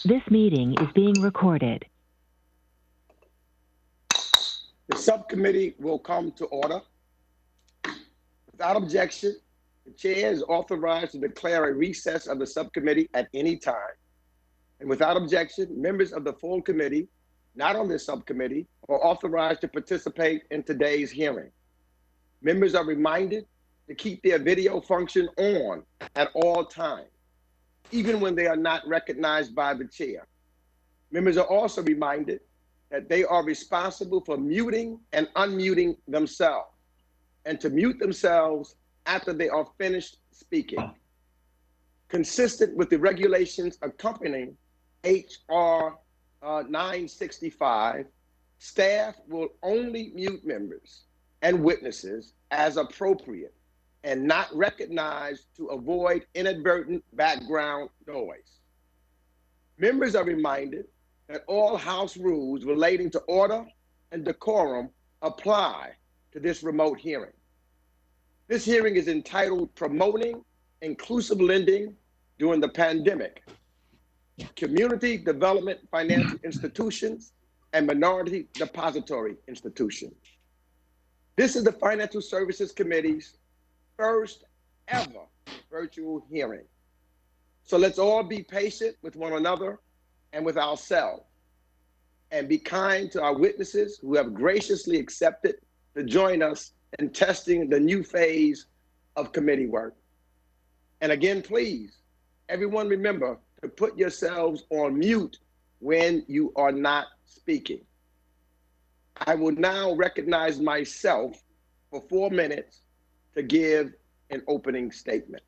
This meeting is being recorded. The subcommittee will come to order. Without objection, the chair is authorized to declare a recess of the subcommittee at any time. And without objection, members of the full committee, not on this subcommittee, are authorized to participate in today's hearing. Members are reminded to keep their video function on at all times, even when they are not recognized by the chair. Members are also reminded that they are responsible for muting and unmuting themselves, and to mute themselves after they are finished speaking. Consistent with the regulations accompanying H.R. 965, staff will only mute members and witnesses as appropriate and not recognized to avoid inadvertent background noise. Members are reminded that all House rules relating to order and decorum apply to this remote hearing. This hearing is entitled Promoting Inclusive Lending During the Pandemic, Community Development Financial Institutions and Minority Depository Institutions. This is the Financial Services Committee's first ever virtual hearing. So let's all be patient with one another and with ourselves, and be kind to our witnesses who have graciously accepted to join us in testing the new phase of committee work. And again, please, everyone remember to put yourselves on mute when you are not speaking. I will now recognize myself for 4 minutes to give an opening statement.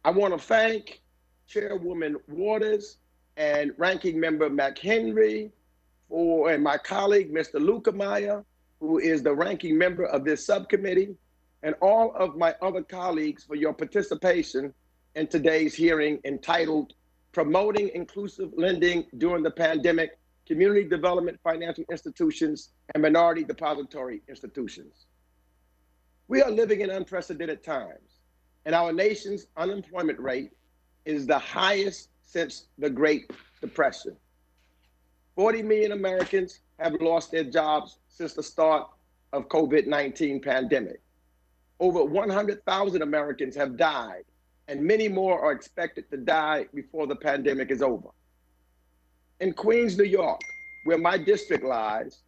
I want to thank Chairwoman Waters and Ranking Member McHenry and my colleague, Mr. Lukemeyer, who is the ranking member of this subcommittee, and all of my other colleagues for your participation in today's hearing entitled Promoting Inclusive Lending During the Pandemic, Community Development Financial Institutions and Minority Depository Institutions. We are living in unprecedented times, and our nation's unemployment rate is the highest since the Great Depression. 40 million Americans have lost their jobs since the start of COVID-19 pandemic. Over 100,000 Americans have died, and many more are expected to die before the pandemic is over. In Queens, New York, where my district lies,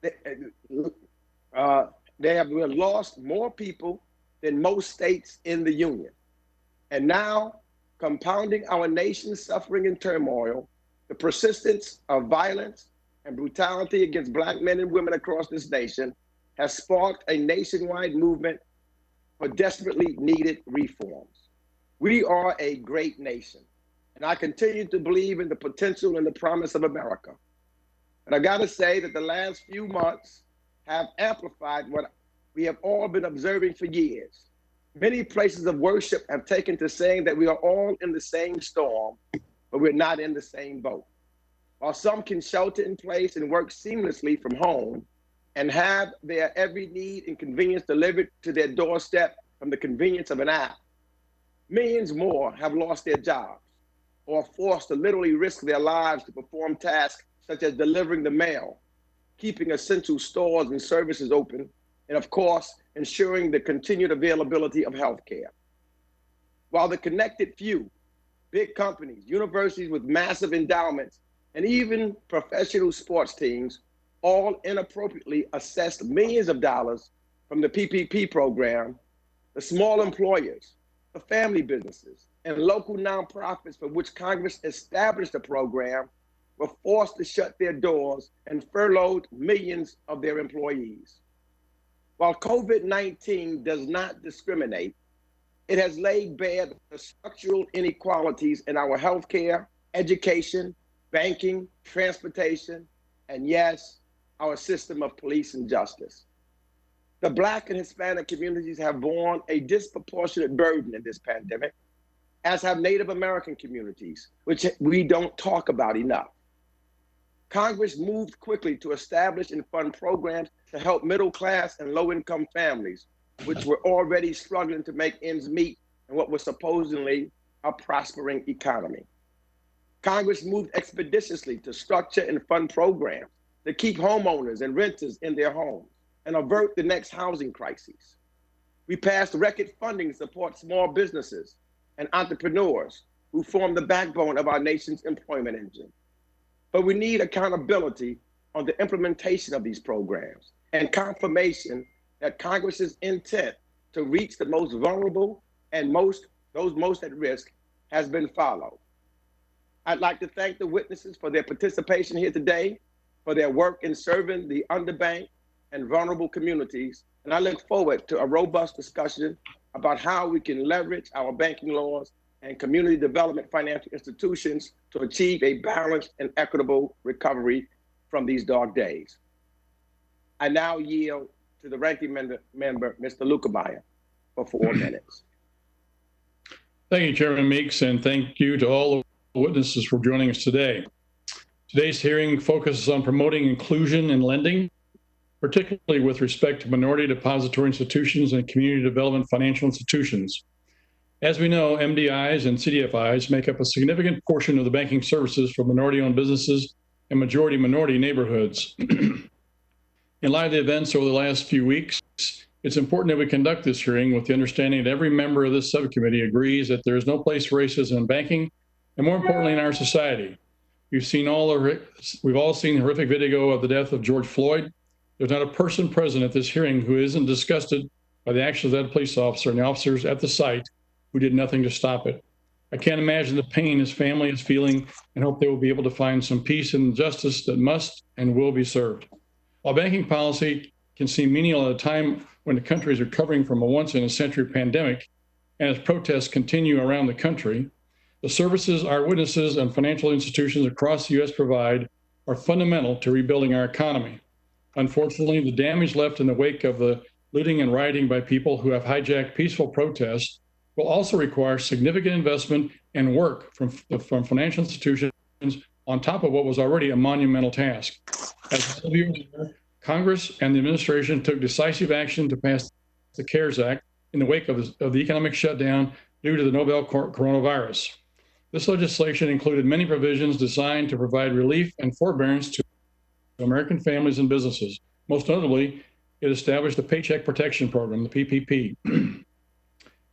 they have lost more people than most states in the union. And now, compounding our nation's suffering and turmoil, the persistence of violence and brutality against Black men and women across this nation has sparked a nationwide movement for desperately needed reforms. We are a great nation, and I continue to believe in the potential and the promise of America. And I gotta say that the last few months have amplified what we have all been observing for years. Many places of worship have taken to saying that we are all in the same storm, but we're not in the same boat. While some can shelter in place and work seamlessly from home and have their every need and convenience delivered to their doorstep from the convenience of an app, millions more have lost their jobs or are forced to literally risk their lives to perform tasks such as delivering the mail, keeping essential stores and services open, and of course, ensuring the continued availability of healthcare. While the connected few, big companies, universities with massive endowments, and even professional sports teams all inappropriately assessed millions of dollars from the PPP program, the small employers, the family businesses, and local nonprofits for which Congress established the program were forced to shut their doors and furloughed millions of their employees. While COVID-19 does not discriminate, it has laid bare the structural inequalities in our healthcare, education, banking, transportation, and yes, our system of police and justice. The Black and Hispanic communities have borne a disproportionate burden in this pandemic, as have Native American communities, which we don't talk about enough. Congress moved quickly to establish and fund programs to help middle-class and low-income families, which were already struggling to make ends meet in what was supposedly a prospering economy. Congress moved expeditiously to structure and fund programs to keep homeowners and renters in their homes and avert the next housing crisis. We passed record funding to support small businesses and entrepreneurs who form the backbone of our nation's employment engine. But we need accountability on the implementation of these programs and confirmation that Congress's intent to reach the most vulnerable and those most at risk has been followed. I'd like to thank the witnesses for their participation here today, for their work in serving the underbanked and vulnerable communities, and I look forward to a robust discussion about how we can leverage our banking laws and community development financial institutions to achieve a balanced and equitable recovery from these dark days. I now yield to the ranking member, Mr. Lucabayer, for 4 minutes. Thank you, Chairman Meeks, and thank you to all the witnesses for joining us today. Today's hearing focuses on promoting inclusion in lending, particularly with respect to minority depository institutions and community development financial institutions. As we know, MDIs and CDFIs make up a significant portion of the banking services for minority-owned businesses and majority minority neighborhoods. In light of the events over the last few weeks, it's important that we conduct this hearing with the understanding that every member of this subcommittee agrees that there is no place for racism in banking, and more importantly, in our society. We've all seen the horrific video of the death of George Floyd. There's not a person present at this hearing who isn't disgusted by the actions of that police officer and the officers at the site who did nothing to stop it. I can't imagine the pain his family is feeling, and hope they will be able to find some peace and justice that must and will be served. While banking policy can seem menial at a time when the country is recovering from a once-in-a-century pandemic, and as protests continue around the country, the services our witnesses and financial institutions across the U.S. provide are fundamental to rebuilding our economy. Unfortunately, the damage left in the wake of the looting and rioting by people who have hijacked peaceful protests will also require significant investment and work from financial institutions on top of what was already a monumental task. As some of you know, Congress and the administration took decisive action to pass the CARES Act in the wake of the economic shutdown due to the novel coronavirus. This legislation included many provisions designed to provide relief and forbearance to American families and businesses. Most notably, it established the Paycheck Protection Program, the PPP.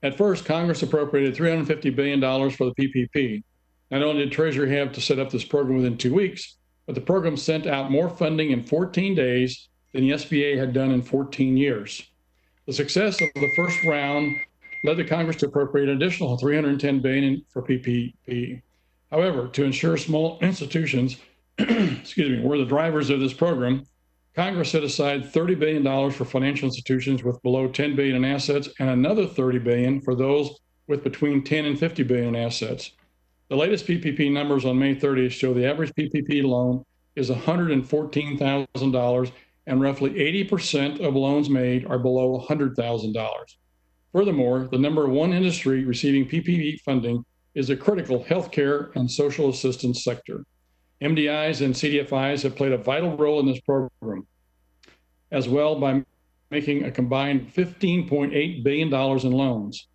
At first, Congress appropriated $350 billion for the PPP. Not only did Treasury have to set up this program within 2 weeks, but the program sent out more funding in 14 days than the SBA had done in 14 years. The success of the first round led the Congress to appropriate an additional $310 billion for PPP. However, to ensure small institutions were the drivers of this program, Congress set aside $30 billion for financial institutions with below $10 billion in assets and another $30 billion for those with between $10 and $50 billion in assets. The latest PPP numbers on May 30th show the average PPP loan is $114,000, and roughly 80% of loans made are below $100,000. Furthermore, the number one industry receiving PPP funding is the critical healthcare and social assistance sector. MDIs and CDFIs have played a vital role in this program as well by making a combined $15.8 billion in loans.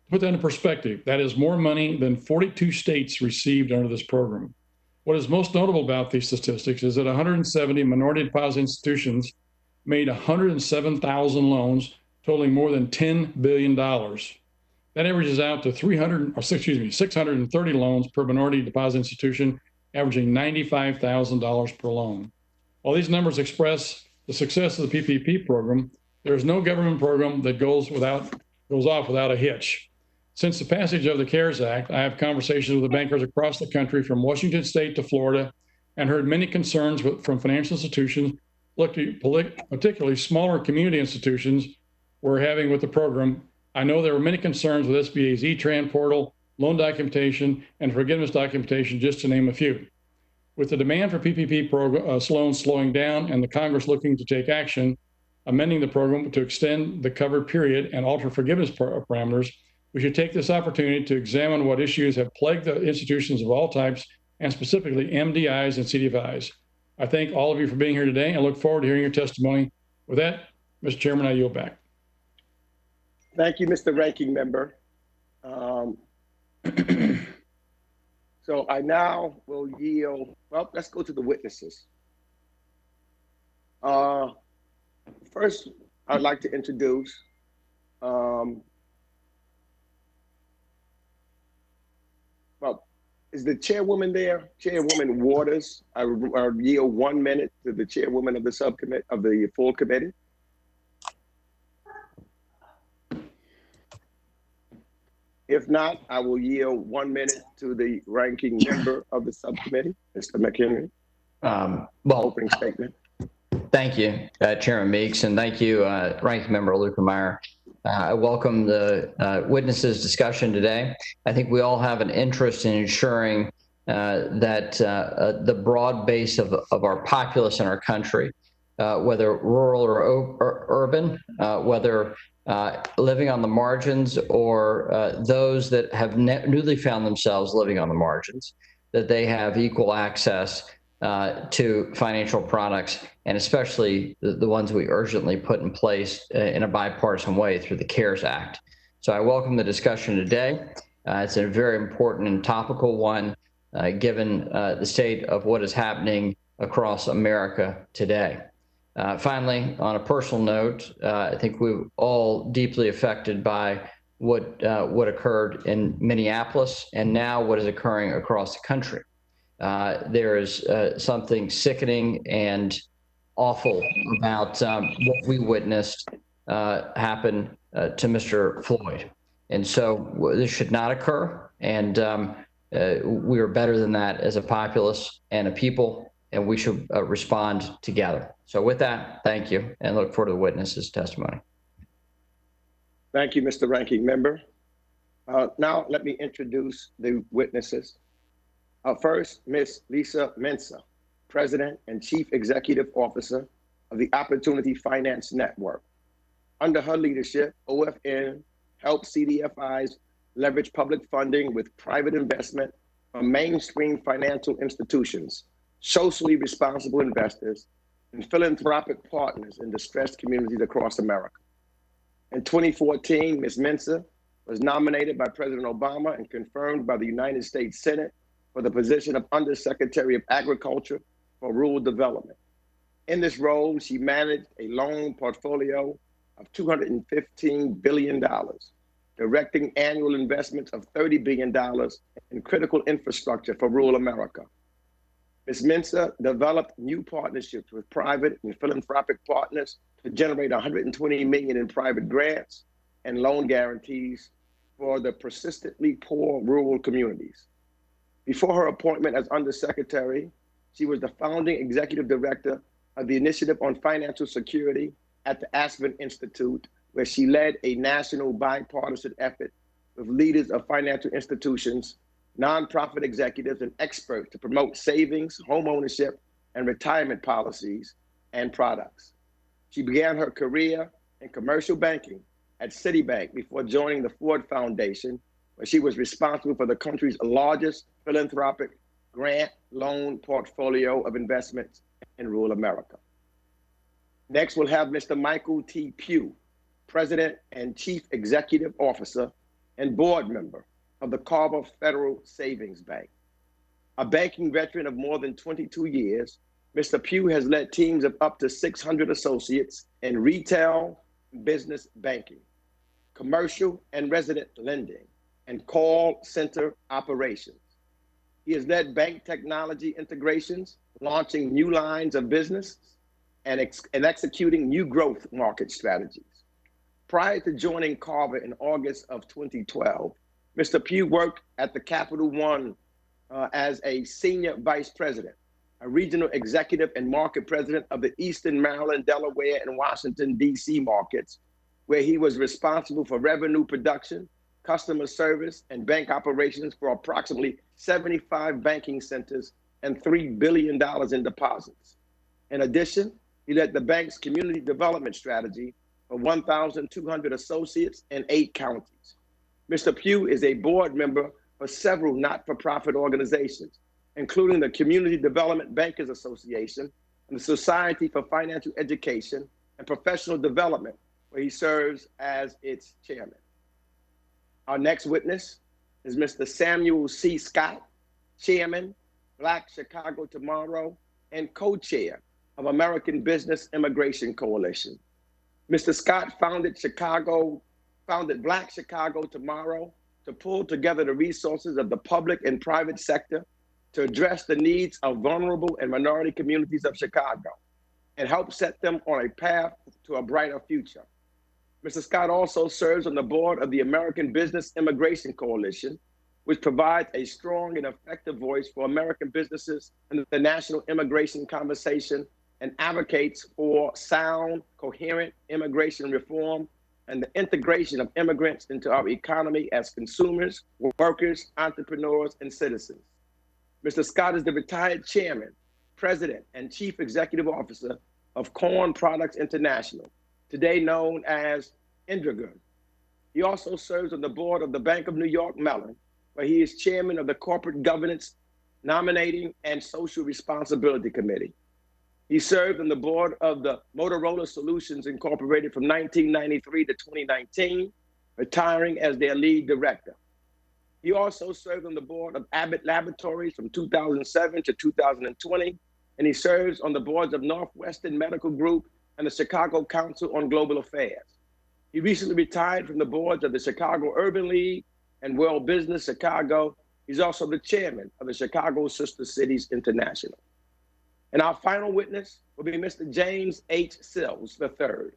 To put that in perspective, that is more money than 42 states received under this program. What is most notable about these statistics is that 170 minority deposit institutions made 107,000 loans totaling more than $10 billion. That averages out to 630 loans per minority deposit institution, averaging $95,000 per loan. While these numbers express the success of the PPP program, there is no government program that goes off without a hitch. Since the passage of the CARES Act, I have conversations with the bankers across the country from Washington State to Florida and heard many concerns from financial institutions, particularly smaller community institutions, were having with the program. I know there were many concerns with SBA's E-Tran portal, loan documentation, and forgiveness documentation, just to name a few. With the demand for PPP loans slowing down and the Congress looking to take action, amending the program to extend the covered period and alter forgiveness parameters, we should take this opportunity to examine what issues have plagued the institutions of all types, and specifically MDIs and CDFIs. I thank all of you for being here today and look forward to hearing your testimony. With that, Mr. Chairman, I yield back. Thank you, Mr. Ranking Member. So I now will yield, well, let's go to the witnesses. First, I'd like to introduce well, is the chairwoman there? Chairwoman Waters. I yield 1 minute to the chairwoman of the subcommittee, of the full committee. If not, I will yield 1 minute to the ranking member of the subcommittee, Mr. McHenry. Opening statement. Thank you, Chairman Meeks, and thank you, Ranking Member Lukemeyer. I welcome the witnesses' discussion today. I think we all have an interest in ensuring that the broad base of our populace in our country, whether rural or urban, whether living on the margins or those that have newly found themselves living on the margins, that they have equal access to financial products, and especially the ones we urgently put in place in a bipartisan way through the CARES Act. So I welcome the discussion today. It's a very important and topical one, given the state of what is happening across America today. Finally, on a personal note, I think we're all deeply affected by what occurred in Minneapolis and now what is occurring across the country. There is something sickening and awful about what we witnessed happen to Mr. Floyd. And so this should not occur. And we are better than that as a populace and a people, and we should respond together. So with that, thank you, and look forward to the witnesses' testimony. Thank you, Mr. Ranking Member. Now let me introduce the witnesses. First, Ms. Lisa Mensah, President and Chief Executive Officer of the Opportunity Finance Network. Under her leadership, OFN helps CDFIs leverage public funding with private investment from mainstream financial institutions, socially responsible investors, and philanthropic partners in distressed communities across America. In 2014, Ms. Mensah was nominated by President Obama and confirmed by the United States Senate for the position of Undersecretary of Agriculture for Rural Development. In this role, she managed a loan portfolio of $215 billion, directing annual investments of $30 billion in critical infrastructure for rural America. Ms. Mensah developed new partnerships with private and philanthropic partners to generate $120 million in private grants and loan guarantees for the persistently poor rural communities. Before her appointment as Undersecretary, she was the founding executive director of the Initiative on Financial Security at the Aspen Institute, where she led a national bipartisan effort with leaders of financial institutions, nonprofit executives, and experts to promote savings, home ownership, and retirement policies and products. She began her career in commercial banking at Citibank before joining the Ford Foundation, where she was responsible for the country's largest philanthropic grant loan portfolio of investments in rural America. Next, we'll have Mr. Michael T. Pugh, President and Chief Executive Officer and board member of the Carver Federal Savings Bank. A banking veteran of more than 22 years, Mr. Pugh has led teams of up to 600 associates in retail, business banking, commercial and resident lending, and call center operations. He has led bank technology integrations, launching new lines of business, and executing new growth market strategies. Prior to joining Carver in August of 2012, Mr. Pugh worked at the Capital One as a senior vice president, a regional executive and market president of the Eastern Maryland, Delaware, and Washington, D.C. markets, where he was responsible for revenue production, customer service, and bank operations for approximately 75 banking centers and $3 billion in deposits. In addition, he led the bank's community development strategy for 1,200 associates in 8 counties. Mr. Pugh is a board member for several not-for-profit organizations, including the Community Development Bankers Association and the Society for Financial Education and Professional Development, where he serves as its chairman. Our next witness is Mr. Samuel C. Scott, Chairman, Black Chicago Tomorrow, and co-chair of American Business Immigration Coalition. Mr. Scott founded Black Chicago Tomorrow to pull together the resources of the public and private sector to address the needs of vulnerable and minority communities of Chicago and help set them on a path to a brighter future. Mr. Scott also serves on the board of the American Business Immigration Coalition, which provides a strong and effective voice for American businesses in the national immigration conversation and advocates for sound, coherent immigration reform and the integration of immigrants into our economy as consumers, workers, entrepreneurs, and citizens. Mr. Scott is the retired chairman, president, and chief executive officer of Corn Products International, today known as Indragun. He also serves on the board of the Bank of New York Mellon, where he is chairman of the Corporate Governance, Nominating, and Social Responsibility Committee. He served on the board of the Motorola Solutions Incorporated from 1993 to 2019, retiring as their lead director. He also served on the board of Abbott Laboratories from 2007 to 2020, and he serves on the boards of Northwestern Medical Group and the Chicago Council on Global Affairs. He recently retired from the boards of the Chicago Urban League and World Business Chicago. He's also the chairman of the Chicago Sister Cities International. And our final witness will be Mr. James H. Sills III,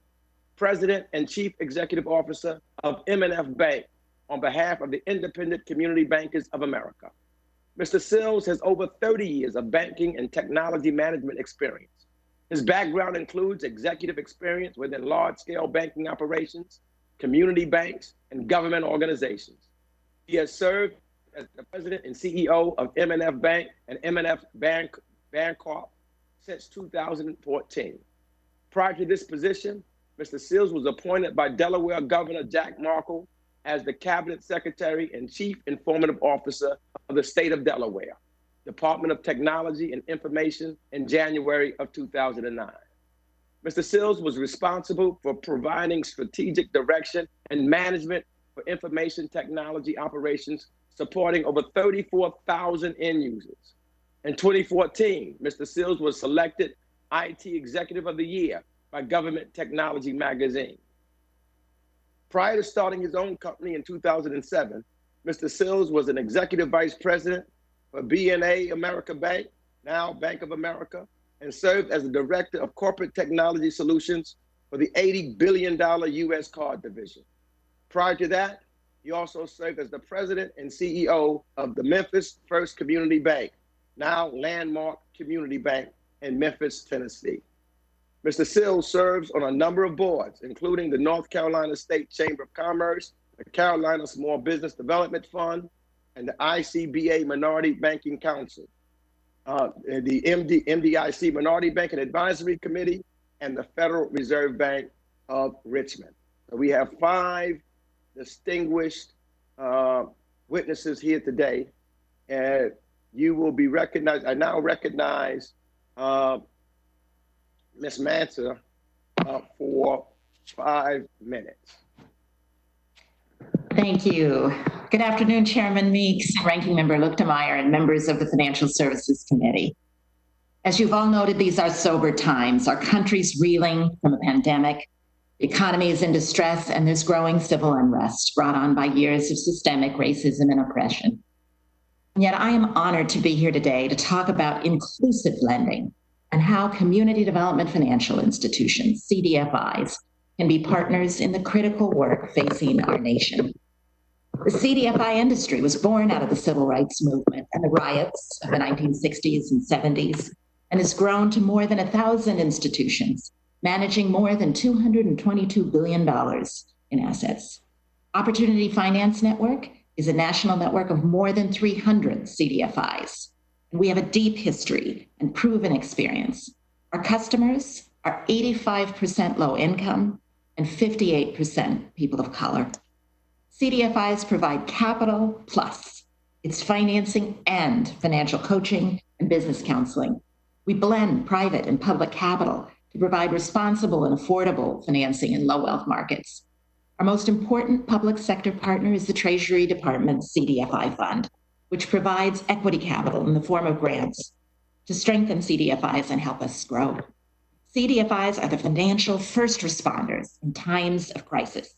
President and Chief Executive Officer of M&F Bank on behalf of the Independent Community Bankers of America. Mr. Sills has over 30 years of banking and technology management experience. His background includes executive experience within large-scale banking operations, community banks, and government organizations. He has served as the president and CEO of M&F Bank and M&F Bancorp since 2014. Prior to this position, Mr. Sills was appointed by Delaware Governor Jack Markle as the Cabinet Secretary and Chief Informative Officer of the state of Delaware, Department of Technology and Information in January of 2009. Mr. Sills was responsible for providing strategic direction and management for information technology operations, supporting over 34,000 end users. In 2014, Mr. Sills was selected IT Executive of the Year by Government Technology magazine. Prior to starting his own company in 2007, Mr. Sills was an executive vice president for BNA America Bank, now Bank of America, and served as the director of corporate technology solutions for the $80 billion US card division. Prior to that, he also served as the president and CEO of the Memphis First Community Bank, now Landmark Community Bank in Memphis, Tennessee. Mr. Sills serves on a number of boards, including the North Carolina State Chamber of Commerce, the Carolina Small Business Development Fund, and the ICBA Minority Banking Council, the MDIC Minority Banking Advisory Committee, and the Federal Reserve Bank of Richmond. So we have 5 distinguished witnesses here today, and you will be recognized. I now recognize Ms. Mansa for 5 minutes. Thank you. Good afternoon, Chairman Meeks, Ranking Member Luchtermeyer, and members of the Financial Services Committee. As you've all noted, these are sober times. Our country's reeling from a pandemic, the economy is in distress, and there's growing civil unrest brought on by years of systemic racism and oppression. And yet I am honored to be here today to talk about inclusive lending and how community development financial institutions, CDFIs, can be partners in the critical work facing our nation. The CDFI industry was born out of the civil rights movement and the riots of the 1960s and 70s, and has grown to more than 1,000 institutions, managing more than $222 billion in assets. Opportunity Finance Network is a national network of more than 300 CDFIs. And we have a deep history and proven experience. Our customers are 85% low income and 58% people of color. CDFIs provide capital plus its financing and financial coaching and business counseling. We blend private and public capital to provide responsible and affordable financing in low wealth markets. Our most important public sector partner is the Treasury Department's CDFI fund, which provides equity capital in the form of grants to strengthen CDFIs and help us grow. CDFIs are the financial first responders in times of crisis.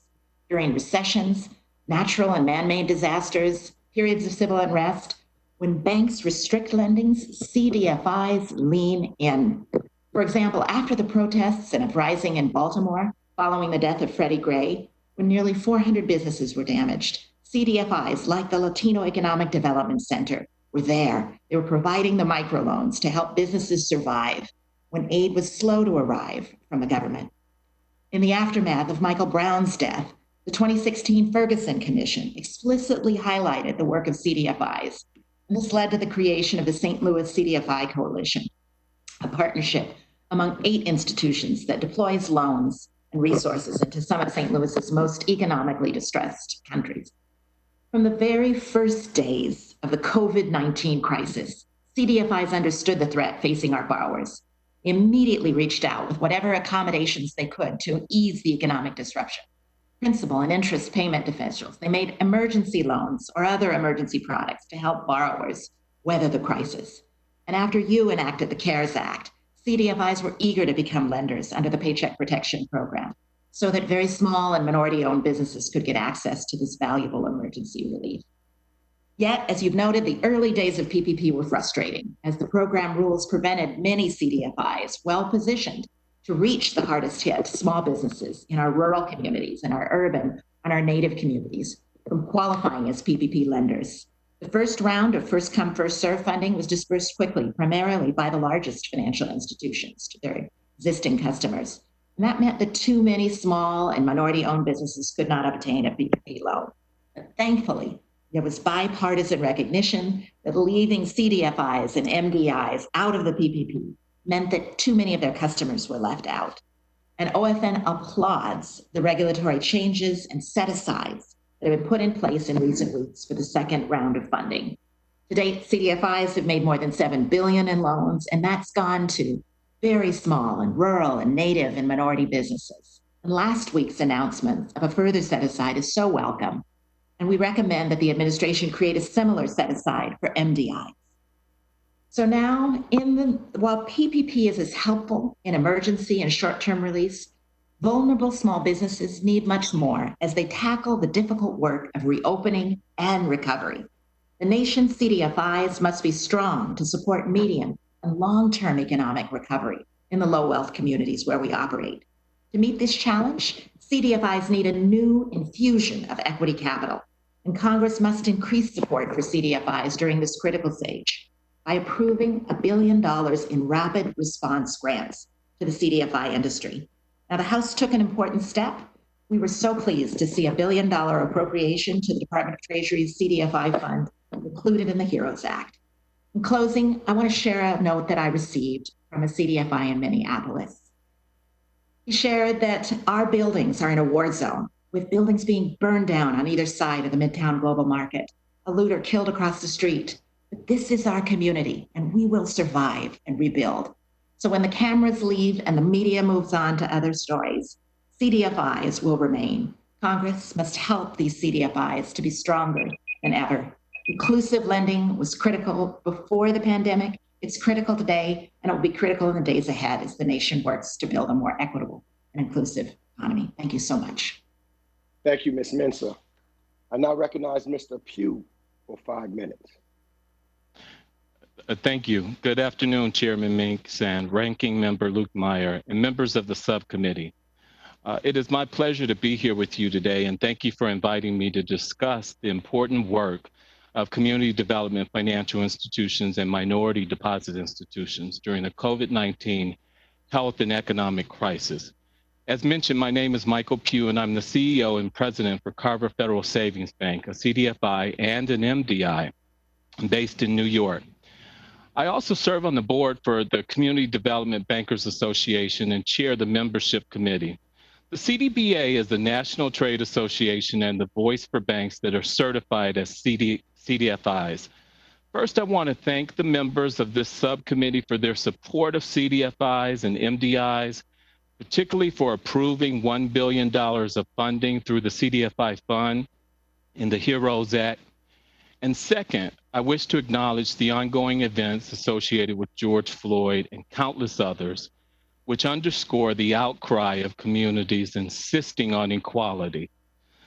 During recessions, natural and man-made disasters, periods of civil unrest, when banks restrict lendings, CDFIs lean in. For example, after the protests and uprising in Baltimore following the death of Freddie Gray, when nearly 400 businesses were damaged, CDFIs, like the Latino Economic Development Center, were there. They were providing the microloans to help businesses survive when aid was slow to arrive from the government. In the aftermath of Michael Brown's death, the 2016 Ferguson Commission explicitly highlighted the work of CDFIs, and this led to the creation of the St. Louis CDFI Coalition, a partnership among 8 institutions that deploys loans and resources into some of St. Louis's most economically distressed countries. From the very first days of the COVID-19 crisis, CDFIs understood the threat facing our borrowers, immediately reached out with whatever accommodations they could to ease the economic disruption. Principal and interest payment differentials. They made emergency loans or other emergency products to help borrowers weather the crisis. And after you enacted the CARES Act, CDFIs were eager to become lenders under the Paycheck Protection Program so that very small and minority-owned businesses could get access to this valuable emergency relief. Yet, as you've noted, the early days of PPP were frustrating as the program rules prevented many CDFIs well-positioned to reach the hardest hit small businesses in our rural communities, in our urban, and our native communities from qualifying as PPP lenders. The first round of first come, first serve funding was dispersed quickly, primarily by the largest financial institutions to their existing customers. And that meant that too many small and minority-owned businesses could not obtain a PPP loan. But thankfully, there was bipartisan recognition that leaving CDFIs and MDIs out of the PPP meant that too many of their customers were left out. And OFN applauds the regulatory changes and set-asides that have been put in place in recent weeks for the second round of funding. To date, CDFIs have made more than $7 billion in loans, and that's gone to very small and rural and native and minority businesses. And last week's announcement of a further set-aside is so welcome, and we recommend that the administration create a similar set-aside for MDIs. So now, while PPP is as helpful in emergency and short-term release, vulnerable small businesses need much more as they tackle the difficult work of reopening and recovery. The nation's CDFIs must be strong to support medium and long-term economic recovery in the low-wealth communities where we operate. To meet this challenge, CDFIs need a new infusion of equity capital, and Congress must increase support for CDFIs during this critical stage by approving $1 billion in rapid response grants to the CDFI industry. Now, the House took an important step. We were so pleased to see $1 billion appropriation to the Department of Treasury's CDFI fund included in the HEROES Act. In closing, I want to share a note that I received from a CDFI in Minneapolis. He shared that our buildings are in a war zone, with buildings being burned down on either side of the Midtown Global Market, a looter killed across the street. But this is our community, and we will survive and rebuild. So when the cameras leave and the media moves on to other stories, CDFIs will remain. Congress must help these CDFIs to be stronger than ever. Inclusive lending was critical before the pandemic. It's critical today, and it will be critical in the days ahead as the nation works to build a more equitable and inclusive economy. Thank you so much. Thank you, Ms. Mensah. I now recognize Mr. Pugh for 5 minutes. Thank you. Good afternoon, Chairman Meeks and Ranking Member Lukemeyer and members of the subcommittee. It is my pleasure to be here with you today, and thank you for inviting me to discuss the important work of community development financial institutions and minority deposit institutions during the COVID-19 health and economic crisis. As mentioned, my name is Michael Pugh, and I'm the CEO and president for Carver Federal Savings Bank, a CDFI and an MDI based in New York. I also serve on the board for the Community Development Bankers Association and chair the membership committee. The CDBA is the National Trade Association and the voice for banks that are certified as CDFIs. First, I want to thank the members of this subcommittee for their support of CDFIs and MDIs. particularly for approving $1 billion of funding through the Cdfi fund in the HEROES Act. And second, I wish to acknowledge the ongoing events associated with George Floyd and countless others, which underscore the outcry of communities insisting on equality.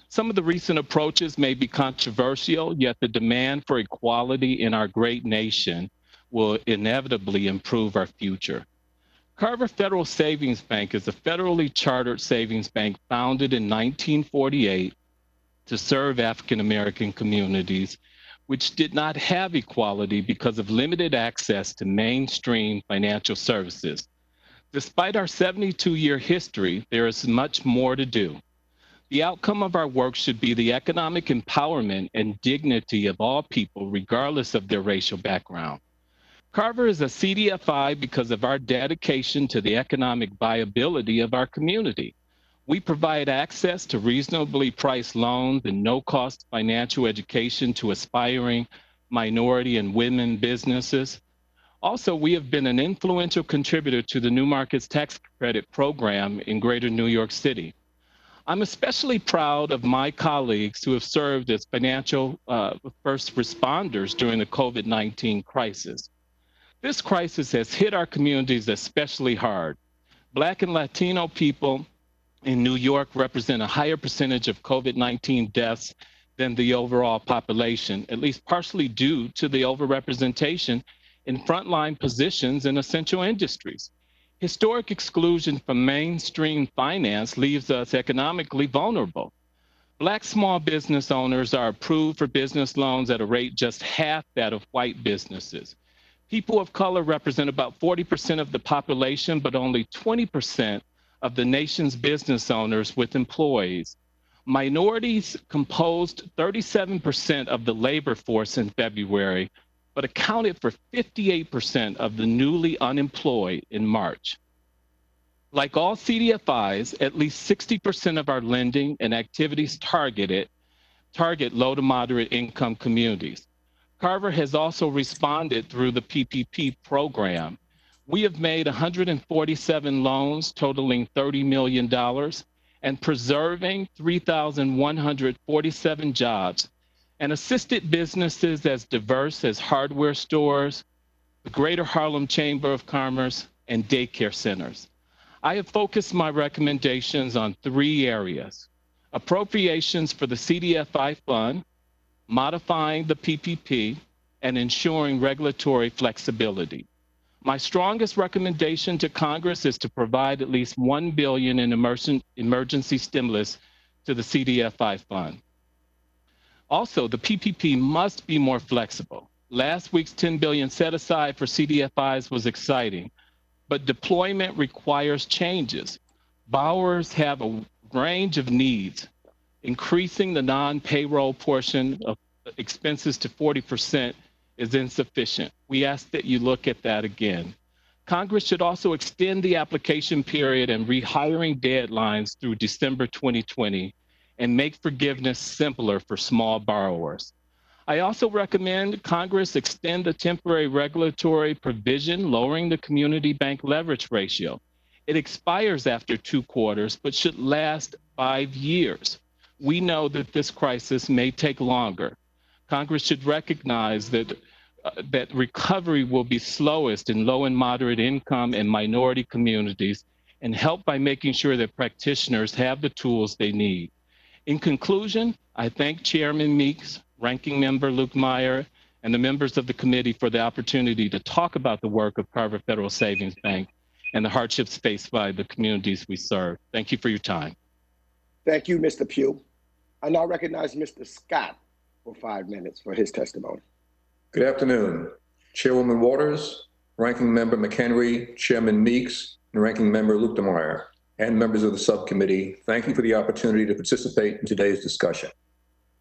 Some of the recent approaches may be controversial, yet the demand for equality in our great nation will inevitably improve our future. Carver Federal Savings Bank is a federally chartered savings bank founded in 1948 to serve African American communities, which did not have equality because of limited access to mainstream financial services. Despite our 72-year history, there is much more to do. The outcome of our work should be the economic empowerment and dignity of all people, regardless of their racial background. Carver is a CDFI because of our dedication to the economic viability of our community. We provide access to reasonably priced loans and no-cost financial education to aspiring minority and women businesses. Also, we have been an influential contributor to the New Markets Tax Credit Program in Greater New York City. I'm especially proud of my colleagues who have served as financial first responders during the COVID-19 crisis. This crisis has hit our communities especially hard. Black and Latino people in New York represent a higher percentage of COVID-19 deaths than the overall population, at least partially due to the overrepresentation in frontline positions in essential industries. Historic exclusion from mainstream finance leaves us economically vulnerable. Black small business owners are approved for business loans at a rate just half that of white businesses. People of color represent about 40% of the population, but only 20% of the nation's business owners with employees. Minorities composed 37% of the labor force in February, but accounted for 58% of the newly unemployed in March. Like all CDFIs, at least 60% of our lending and activities target low to moderate income communities. Carver has also responded through the PPP program. We have made 147 loans totaling $30 million and preserving 3,147 jobs, and assisted businesses as diverse as hardware stores, the Greater Harlem Chamber of Commerce, and daycare centers. I have focused my recommendations on 3 areas: appropriations for the CDFI fund, modifying the PPP, and ensuring regulatory flexibility. My strongest recommendation to Congress is to provide at least $1 billion in emergency stimulus to the CDFI fund. Also, the PPP must be more flexible. Last week's $10 billion set aside for CDFIs was exciting, but deployment requires changes. Borrowers have a range of needs. Increasing the non-payroll portion of expenses to 40% is insufficient. We ask that you look at that again. Congress should also extend the application period and rehiring deadlines through December 2020 and make forgiveness simpler for small borrowers. I also recommend Congress extend the temporary regulatory provision lowering the community bank leverage ratio. It expires after 2 quarters, but should last 5 years. We know that this crisis may take longer. Congress should recognize that recovery will be slowest in low and moderate income and minority communities, and help by making sure that practitioners have the tools they need. In conclusion, I thank Chairman Meeks, Ranking Member Lukemeyer, and the members of the committee for the opportunity to talk about the work of Carver Federal Savings Bank and the hardships faced by the communities we serve. Thank you for your time. Thank you, Mr. Pugh. I now recognize Mr. Scott for 5 minutes for his testimony. Good afternoon. Chairwoman Waters, Ranking Member McHenry, Chairman Meeks, and Ranking Member Lukemeyer, and members of the subcommittee, thank you for the opportunity to participate in today's discussion.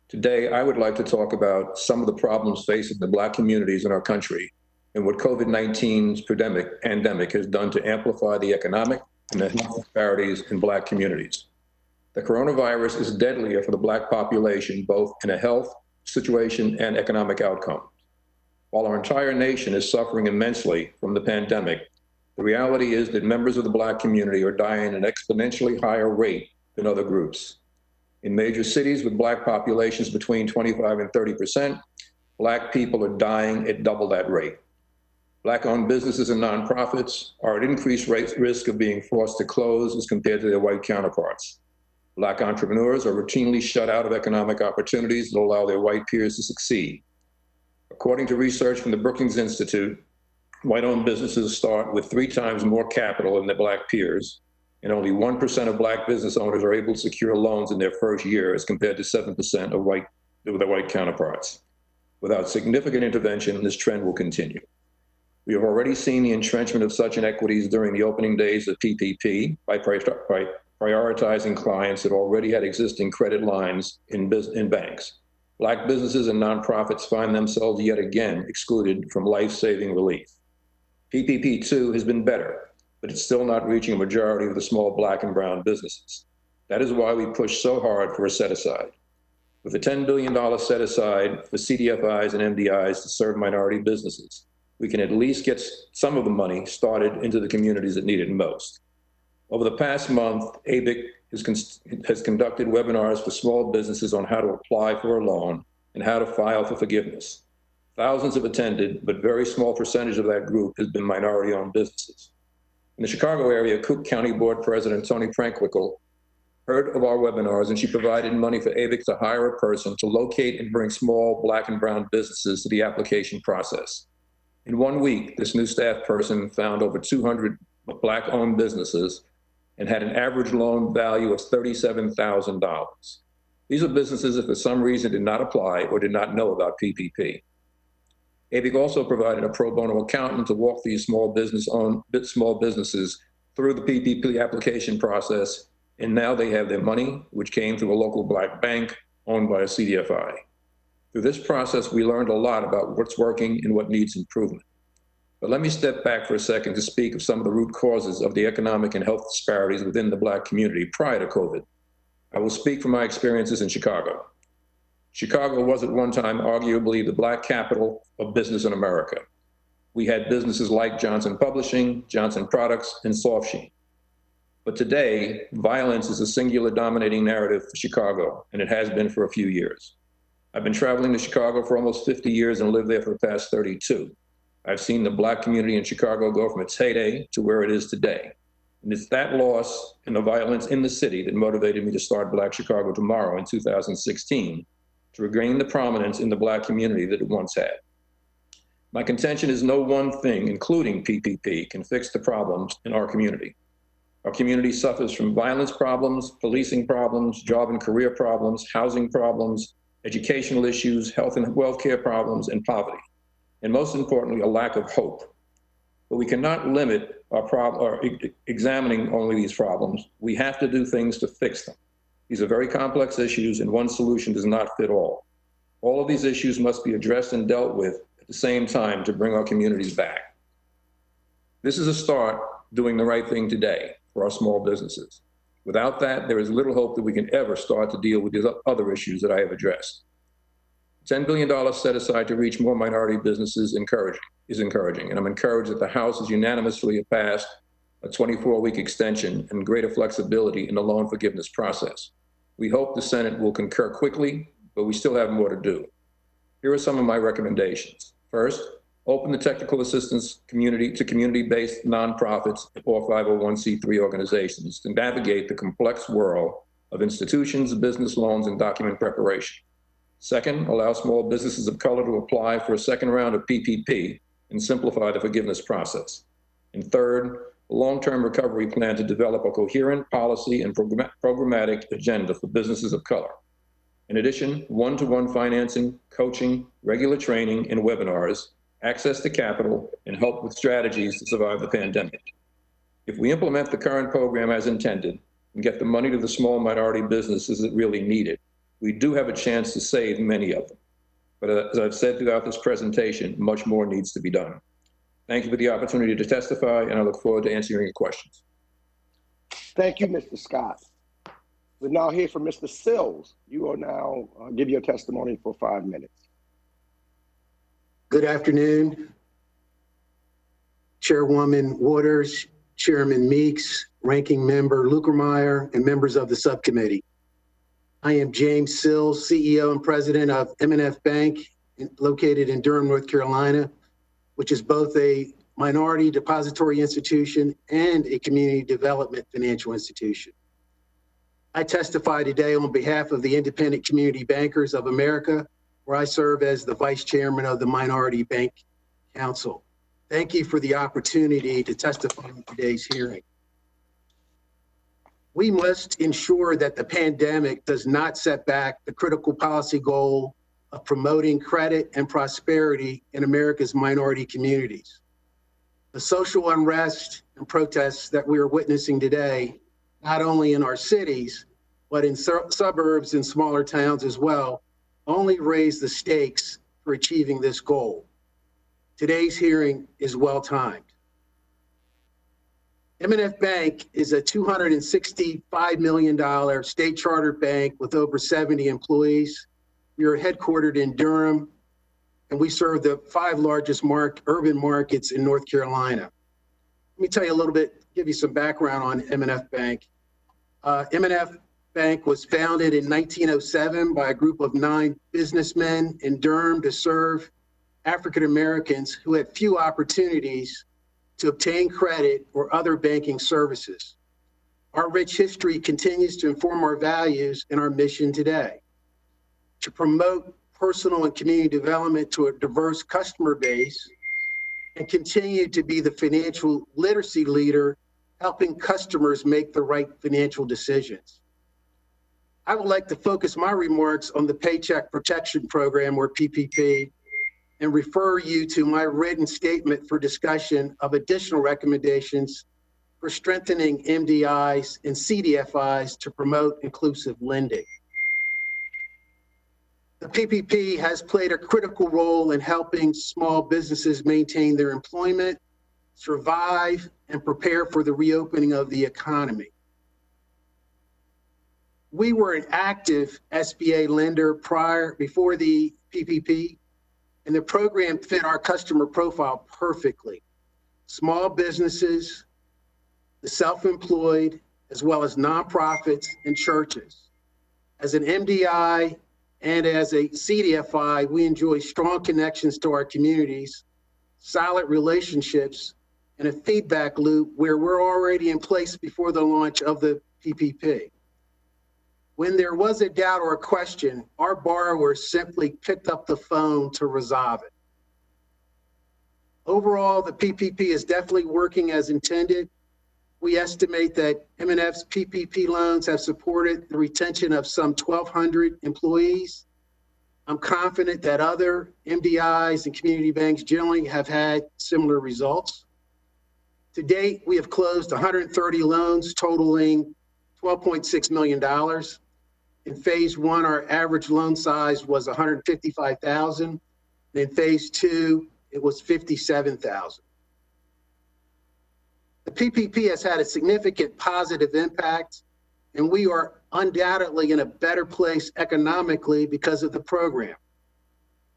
Today, I would like to talk about some of the problems facing the Black communities in our country and what COVID-19's pandemic has done to amplify the economic and the health disparities in Black communities. The coronavirus is deadlier for the Black population, both in a health situation and economic outcome. While our entire nation is suffering immensely from the pandemic, The reality is that members of the Black community are dying at an exponentially higher rate than other groups. In major cities with Black populations between 25 and 30%, Black people are dying at double that rate. Black-owned businesses and nonprofits are at increased risk of being forced to close as compared to their white counterparts. Black entrepreneurs are routinely shut out of economic opportunities that allow their white peers to succeed. According to research from the Brookings Institute, white-owned businesses start with 3 times more capital than their Black peers, and only 1% of Black business owners are able to secure loans in their first year as compared to 7% of their white counterparts. Without significant intervention, this trend will continue. We have already seen the entrenchment of such inequities during the opening days of PPP by prioritizing clients that already had existing credit lines in banks. Black businesses and nonprofits find themselves yet again excluded from life-saving relief. PPP2 has been better, but it's still not reaching a majority of the small Black and brown businesses. That is why we push so hard for a set-aside. With a $10 billion set-aside for Cdfis and MDIs to serve minority businesses, we can at least get some of the money started into the communities that need it most. Over the past month, ABIC has conducted webinars for small businesses on how to apply for a loan and how to file for forgiveness. Thousands have attended, but a very small percentage of that group has been minority-owned businesses. In the Chicago area, Cook County Board President Tony Prankwickle heard of our webinars, and she provided money for ABIC to hire a person to locate and bring small Black and brown businesses to the application process. In 1 week, this new staff person found over 200 Black-owned businesses and had an average loan value of $37,000. These are businesses that for some reason did not apply or did not know about PPP. ABIC also provided a pro bono accountant to walk these small businesses through the PPP application process, and now they have their money, which came through a local Black bank owned by a Cdfi. Through this process, we learned a lot about what's working and what needs improvement. But let me step back for a second to speak of some of the root causes of the economic and health disparities within the Black community prior to COVID. I will speak from my experiences in Chicago. Chicago was at one time arguably the Black capital of business in America. We had businesses like Johnson Publishing, Johnson Products, and Softsheet. But today, violence is a singular dominating narrative for Chicago, and it has been for a few years. I've been traveling to Chicago for almost 50 years and lived there for the past 32. I've seen the Black community in Chicago go from its heyday to where it is today. And it's that loss and the violence in the city that motivated me to start Black Chicago Tomorrow in 2016 to regain the prominence in the Black community that it once had. My contention is no one thing, including PPP, can fix the problems in our community. Our community suffers from violence problems, policing problems, job and career problems, housing problems, educational issues, health and welfare problems, and poverty. And most importantly, a lack of hope. But we cannot limit our examining only these problems. We have to do things to fix them. These are very complex issues, and one solution does not fit all. All of these issues must be addressed and dealt with at the same time to bring our communities back. This is a start doing the right thing today for our small businesses. Without that, there is little hope that we can ever start to deal with these other issues that I have addressed. $10 billion set aside to reach more minority businesses is encouraging, and I'm encouraged that the House has unanimously passed a 24-week extension and greater flexibility in the loan forgiveness process. We hope the Senate will concur quickly, but we still have more to do. Here are some of my recommendations. First, open the technical assistance community to community-based nonprofits or 501c3 organizations to navigate the complex world of institutions, business loans, and document preparation. Second, allow small businesses of color to apply for a second round of PPP and simplify the forgiveness process. And third, a long-term recovery plan to develop a coherent policy and programmatic agenda for businesses of color. In addition, one-to-one financing, coaching, regular training, and webinars, access to capital, and help with strategies to survive the pandemic. If we implement the current program as intended and get the money to the small minority businesses that really need it, we do have a chance to save many of them. But as I've said throughout this presentation, much more needs to be done. Thank you for the opportunity to testify, and I look forward to answering your questions. Thank you, Mr. Scott. We'll now hear from Mr. Sills. You will now give your testimony for 5 minutes. Good afternoon, Chairwoman Waters, Chairman Meeks, Ranking Member Lukermeyer, and members of the subcommittee. I am James Sills, CEO and President of M&F Bank, located in Durham, North Carolina, which is both a minority depository institution and a community development financial institution. I testify today on behalf of the Independent Community Bankers of America, where I serve as the Vice Chairman of the Minority Bank Council. Thank you for the opportunity to testify in today's hearing. We must ensure that the pandemic does not set back the critical policy goal of promoting credit and prosperity in America's minority communities. The social unrest and protests that we are witnessing today, not only in our cities, but in suburbs and smaller towns as well, only raise the stakes for achieving this goal. Today's hearing is well timed. M&F Bank is a $265 million state chartered bank with over 70 employees. We are headquartered in Durham, and we serve the 5 largest urban markets in North Carolina. Let me tell you a little bit, give you some background on M&F Bank. M&F Bank was founded in 1907 by a group of 9 businessmen in Durham to serve African Americans who had few opportunities to obtain credit or other banking services. Our rich history continues to inform our values and our mission today: to promote personal and community development to a diverse customer base and continue to be the financial literacy leader, helping customers make the right financial decisions. I would like to focus my remarks on the Paycheck Protection Program, or PPP, and refer you to my written statement for discussion of additional recommendations for strengthening MDIs and CDFIs to promote inclusive lending. The PPP has played a critical role in helping small businesses maintain their employment, survive, and prepare for the reopening of the economy. We were an active SBA lender before the PPP, and the program fit our customer profile perfectly. Small businesses, the self-employed, as well as nonprofits and churches. As an MDI and as a CDFI, we enjoy strong connections to our communities, solid relationships, and a feedback loop where we're already in place before the launch of the PPP. When there was a doubt or a question, our borrowers simply picked up the phone to resolve it. Overall, the PPP is definitely working as intended. We estimate that M&F's PPP loans have supported the retention of some 1,200 employees. I'm confident that other MDIs and community banks generally have had similar results. To date, we have closed 130 loans totaling $12.6 million. In phase 1, our average loan size was $155,000. In phase 2, it was $57,000. The PPP has had a significant positive impact, and we are undoubtedly in a better place economically because of the program.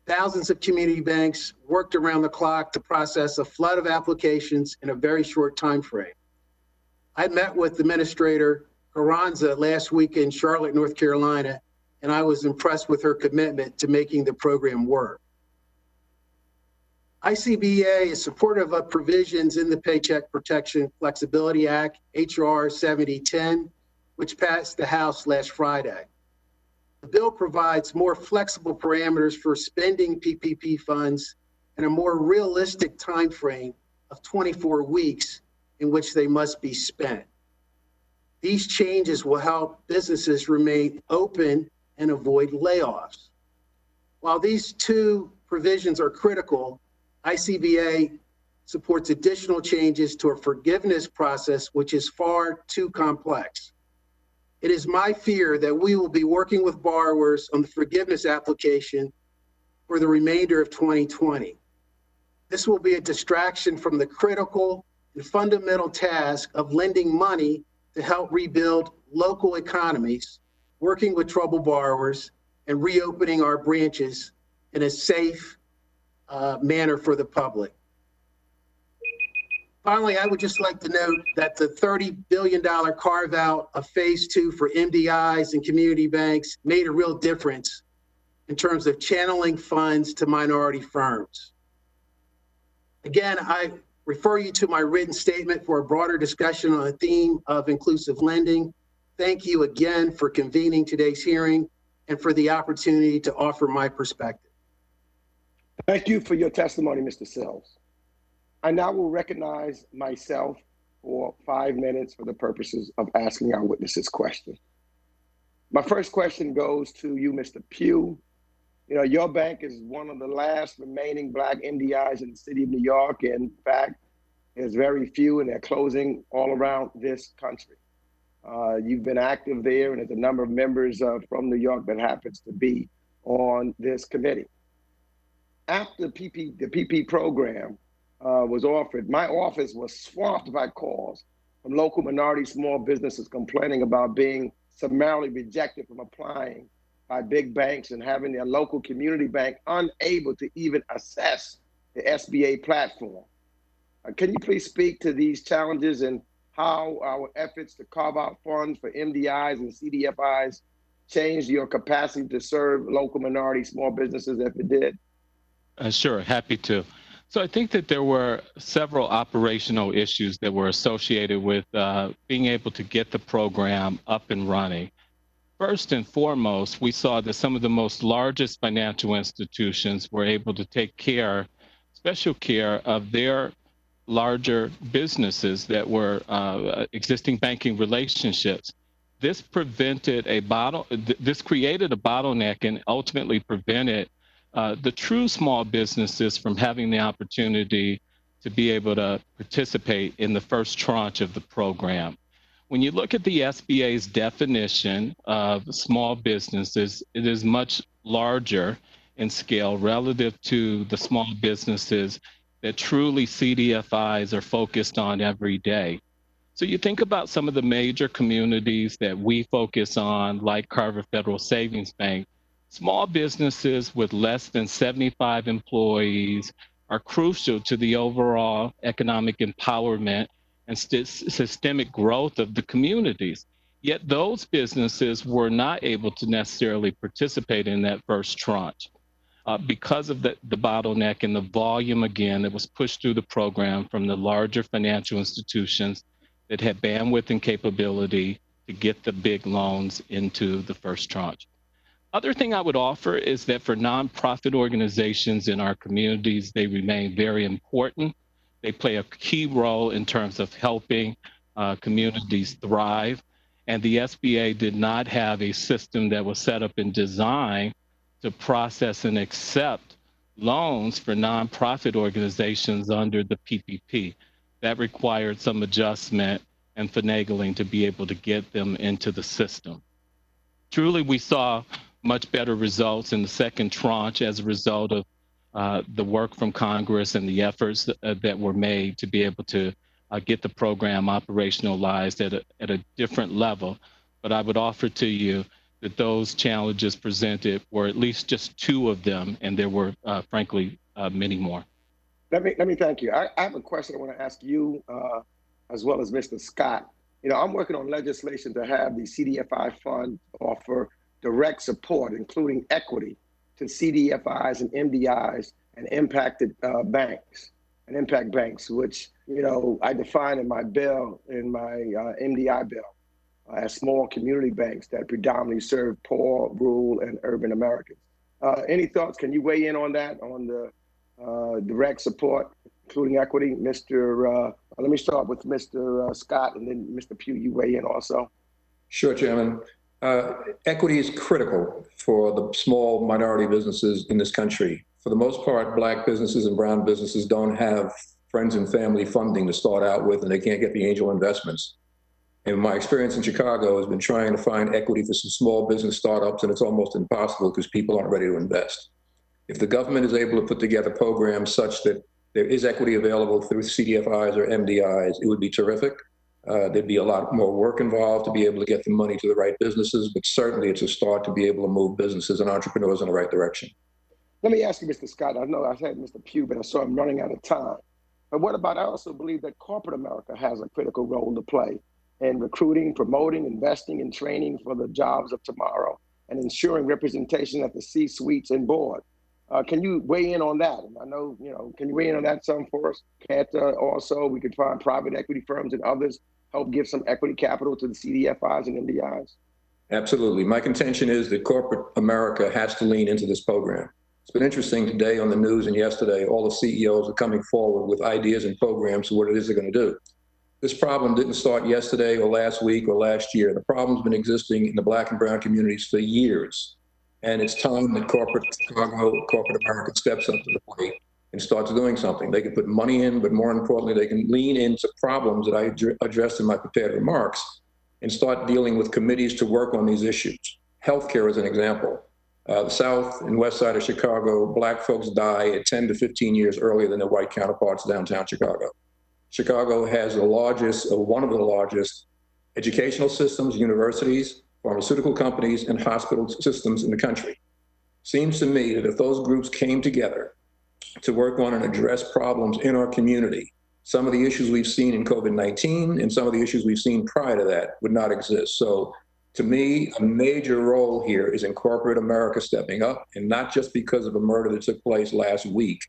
Thousands of community banks worked around the clock to process a flood of applications in a very short time frame. I met with Administrator Carranza last week in Charlotte, North Carolina, and I was impressed with her commitment to making the program work. ICBA is supportive of provisions in the Paycheck Protection Flexibility Act, HR 7010, which passed the House last Friday. The bill provides more flexible parameters for spending PPP funds and a more realistic time frame of 24 weeks in which they must be spent. These changes will help businesses remain open and avoid layoffs. While these 2 provisions are critical, ICBA supports additional changes to a forgiveness process which is far too complex. It is my fear that we will be working with borrowers on the forgiveness application for the remainder of 2020. This will be a distraction from the critical and fundamental task of lending money to help rebuild local economies, working with troubled borrowers, and reopening our branches in a safe manner for the public. Finally, I would just like to note that the $30 billion carve out of phase 2 for MDIs and community banks made a real difference in terms of channeling funds to minority firms. Again, I refer you to my written statement for a broader discussion on the theme of inclusive lending. Thank you again for convening today's hearing and for the opportunity to offer my perspective. Thank you for your testimony, Mr. Sills. I now will recognize myself for 5 minutes for the purposes of asking our witnesses questions. My first question goes to you, Mr. Pugh. You know, your bank is one of the last remaining Black MDIs in the city of New York. In fact, there's very few and they're closing all around this country. You've been active there, and there's a number of members from New York that happens to be on this committee. After the PPP program was offered, my office was swamped by calls from local minority small businesses complaining about being summarily rejected from applying by big banks and having their local community bank unable to even assess the SBA platform. Can you please speak to these challenges and how our efforts to carve out funds for MDIs and CDFIs changed your capacity to serve local minority small businesses if it did? Sure, happy to. So I think that there were several operational issues that were associated with being able to get the program up and running. First and foremost, we saw that some of the most largest financial institutions were able to take care, special care of their larger businesses that were existing banking relationships. This created a bottleneck and ultimately prevented the true small businesses from having the opportunity to be able to participate in the first tranche of the program. When you look at the SBA's definition of small businesses, it is much larger in scale relative to the small businesses that truly CDFIs are focused on every day. So you think about some of the major communities that we focus on, like Carver Federal Savings Bank. Small businesses with less than 75 employees are crucial to the overall economic empowerment and systemic growth of the communities. Yet those businesses were not able to necessarily participate in that first tranche because of the bottleneck and the volume, again, that was pushed through the program from the larger financial institutions that had bandwidth and capability to get the big loans into the first tranche. Other thing I would offer is that for nonprofit organizations in our communities, they remain very important. They play a key role in terms of helping communities thrive. And the SBA did not have a system that was set up and designed to process and accept loans for nonprofit organizations under the PPP. That required some adjustment and finagling to be able to get them into the system. Truly, we saw much better results in the second tranche as a result of the work from Congress and the efforts that were made to be able to get the program operationalized at a different level. But I would offer to you that those challenges presented were at least just two of them, and there were, frankly, many more. Let me thank you. I have a question I want to ask you as well as Mr. Scott. You know, I'm working on legislation to have the CDFI fund offer direct support, including equity, to CDFIs and MDIs and impacted banks and impact banks, which, you know, I define in my bill, in my MDI bill, as small community banks that predominantly serve poor, rural, and urban Americans. Any thoughts? Can you weigh in on that, on the direct support, including equity? Let me start with Mr. Scott, and then Mr. Pugh, you weigh in also. Sure, Chairman. Equity is critical for the small minority businesses in this country. For the most part, Black businesses and brown businesses don't have friends and family funding to start out with, and they can't get the angel investments. And my experience in Chicago has been trying to find equity for some small business startups, and it's almost impossible because people aren't ready to invest. If the government is able to put together programs such that there is equity available through CDFIs or MDIs, it would be terrific. There'd be a lot more work involved to be able to get the money to the right businesses, but certainly it's a start to be able to move businesses and entrepreneurs in the right direction. Let me ask you, Mr. Scott. I know I said Mr. Pugh, but I saw him running out of time. But what about, I also believe that corporate America has a critical role to play in recruiting, promoting, investing, and training for the jobs of tomorrow, and ensuring representation at the C-suites and board. Can you weigh in on that? And I know, can you weigh in on that some for us? Can't also, we could find private equity firms and others help give some equity capital to the CDFIs and MDIs? Absolutely. My contention is that corporate America has to lean into this program. It's been interesting today on the news and yesterday, all the CEOs are coming forward with ideas and programs for what it is they're going to do. This problem didn't start yesterday or last week or last year. The problem's been existing in the Black and brown communities for years. And it's time that corporate Chicago, corporate America steps up to the plate and starts doing something. They can put money in, but more importantly, they can lean into problems that I addressed in my prepared remarks and start dealing with committees to work on these issues. Healthcare is an example. The South and West Side of Chicago, Black folks die at 10 to 15 years earlier than their white counterparts downtown Chicago. Chicago has the largest, or one of the largest, educational systems, universities, pharmaceutical companies, and hospital systems in the country. Seems to me that if those groups came together to work on and address problems in our community, some of the issues we've seen in COVID-19 and some of the issues we've seen prior to that would not exist. So to me, a major role here is in corporate America stepping up, and not just because of a murder that took place last week.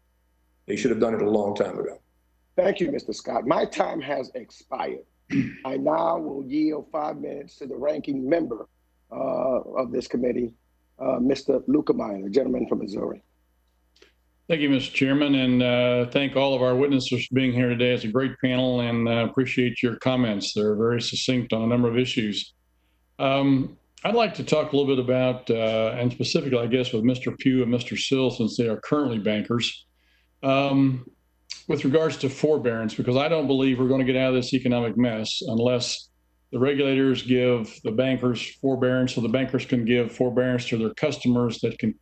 They should have done it a long time ago. Thank you, Mr. Scott. My time has expired. I now will yield 5 minutes to the ranking member of this committee, Mr. Lukemeyer, the gentleman from Missouri. Thank you, Mr. Chairman, and thank all of our witnesses for being here today. It's a great panel, and appreciate your comments. They're very succinct on a number of issues. I'd like to talk a little bit about, and specifically, I guess, with Mr. Pugh and Mr. Sills, since they are currently bankers, with regards to forbearance, because I don't believe we're going to get out of this economic mess unless the regulators give the bankers forbearance, so the bankers can give forbearance to their customers that can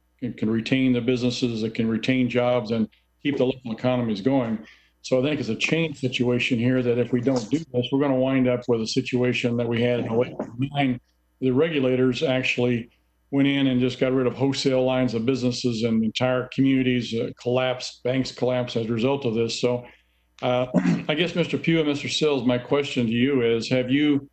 retain the businesses, that can retain jobs and keep the local economies going. So I think it's a chain situation here that if we don't do this, we're going to wind up with a situation that we had in 2009. The regulators actually went in and just got rid of wholesale lines of businesses, and entire communities collapsed, banks collapsed as a result of this. So I guess, Mr. Pugh and Mr. Sills, my question to you is, have you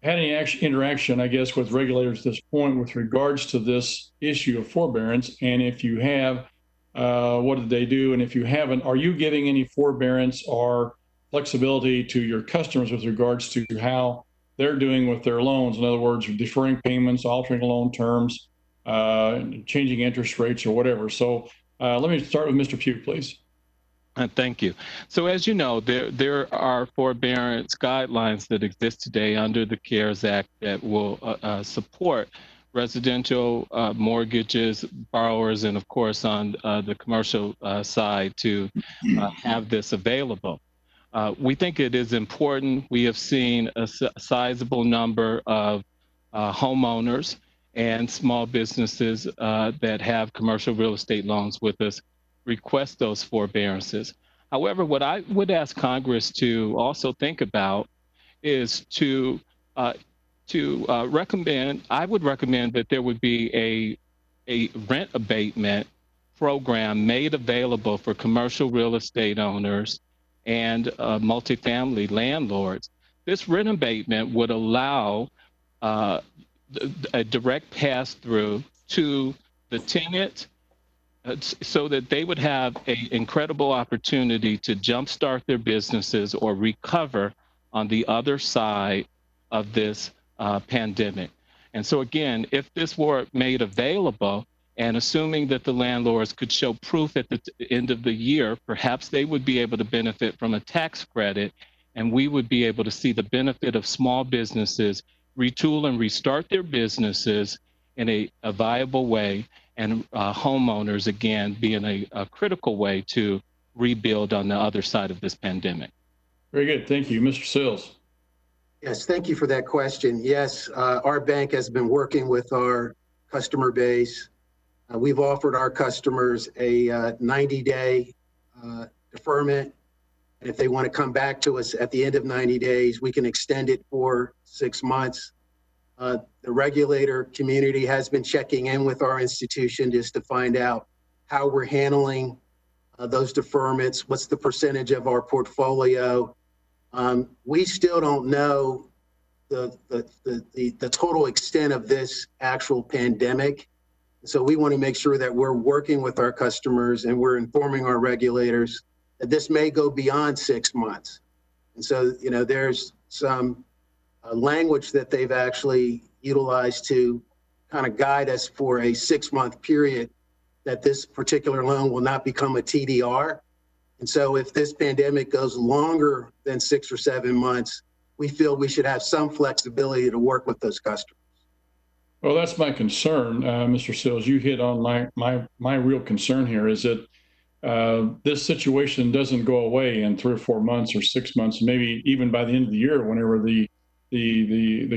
had any interaction, I guess, with regulators at this point with regards to this issue of forbearance? And if you have, what did they do? And if you haven't, are you giving any forbearance or flexibility to your customers with regards to how they're doing with their loans? In other words, deferring payments, altering loan terms, changing interest rates or whatever. So let me start with Mr. Pugh, please. Thank you. So as you know, there are forbearance guidelines that exist today under the CARES Act that will support residential mortgages, borrowers, and of course on the commercial side to have this available. We think it is important. We have seen a sizable number of homeowners and small businesses that have commercial real estate loans with us request those forbearances. However, what I would ask Congress to also think about is to recommend, I would recommend that there would be a rent abatement program made available for commercial real estate owners and multifamily landlords. This rent abatement would allow a direct pass-through to the tenant so that they would have an incredible opportunity to jumpstart their businesses or recover on the other side of this pandemic. And so again, if this were made available, and assuming that the landlords could show proof at the end of the year, perhaps they would be able to benefit from a tax credit, and we would be able to see the benefit of small businesses retool and restart their businesses in a viable way, and homeowners, again, being a critical way to rebuild on the other side of this pandemic. Very good. Thank you. Mr. Sills. Yes, thank you for that question. Yes, our bank has been working with our customer base. We've offered our customers a 90-day deferment. And if they want to come back to us at the end of 90 days, we can extend it for 6 months. The regulator community has been checking in with our institution just to find out how we're handling those deferments, what's the percentage of our portfolio. We still don't know the total extent of this actual pandemic. So we want to make sure that we're working with our customers and we're informing our regulators that this may go beyond 6 months. And so, you know, there's some language that they've actually utilized to kind of guide us for a 6-month period that this particular loan will not become a TDR. And so if this pandemic goes longer than 6 or 7 months, we feel we should have some flexibility to work with those customers. Well, that's my concern, Mr. Sills. You hit on my real concern here is that this situation doesn't go away in 3 or 4 months or 6 months, maybe even by the end of the year, whenever the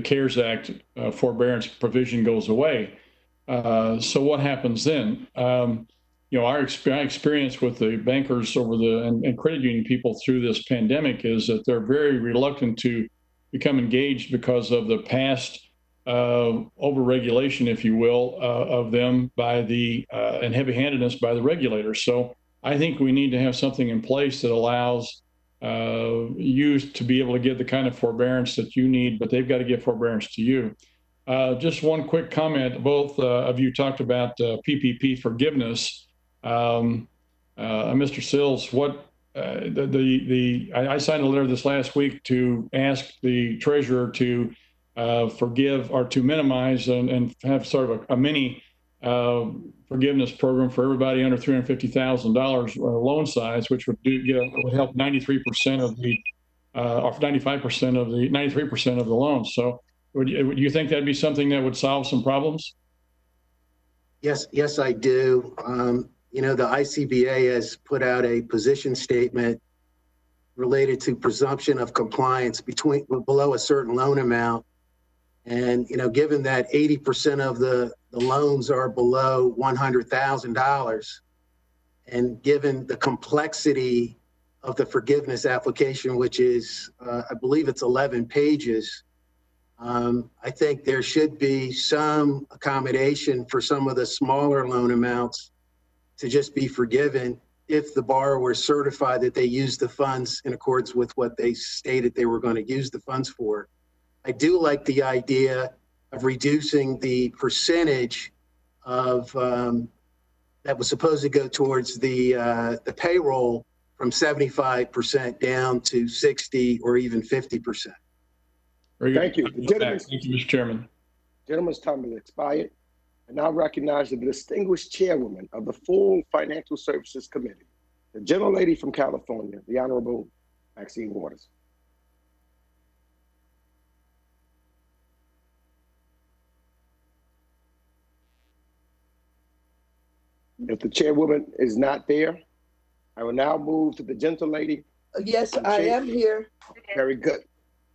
CARES Act forbearance provision goes away. So what happens then? You know, our experience with the bankers and credit union people through this pandemic is that they're very reluctant to become engaged because of the past overregulation, if you will, of them by and heavy-handedness by the regulators. So I think we need to have something in place that allows you to be able to give the kind of forbearance that you need, but they've got to give forbearance to you. Just one quick comment. Both of you talked about PPP forgiveness. Mr. Sills, I signed a letter this last week to ask the treasurer to forgive or to minimize and have sort of a mini forgiveness program for everybody under $350,000 loan size, which would help 93% of the or 95% of the 93% of the loans. So would you think that'd be something that would solve some problems? Yes, I do. You know, the ICBA has put out a position statement related to presumption of compliance below a certain loan amount. And, you know, given that 80% of the loans are below $100,000, and given the complexity of the forgiveness application, which is, I believe it's 11 pages, I think there should be some accommodation for some of the smaller loan amounts to just be forgiven if the borrower certified that they used the funds in accordance with what they stated they were going to use the funds for. I do like the idea of reducing the percentage of that was supposed to go towards the payroll from 75% down to 60 or even 50%. Thank you. Thank you, Mr. Chairman. Gentleman's time has expired. And now recognize the distinguished chairwoman of the full Financial Services Committee, the gentlelady from California, the Honorable Maxine Waters. If the chairwoman is not there, I will now move to the gentlelady. Yes, I am here. Very good.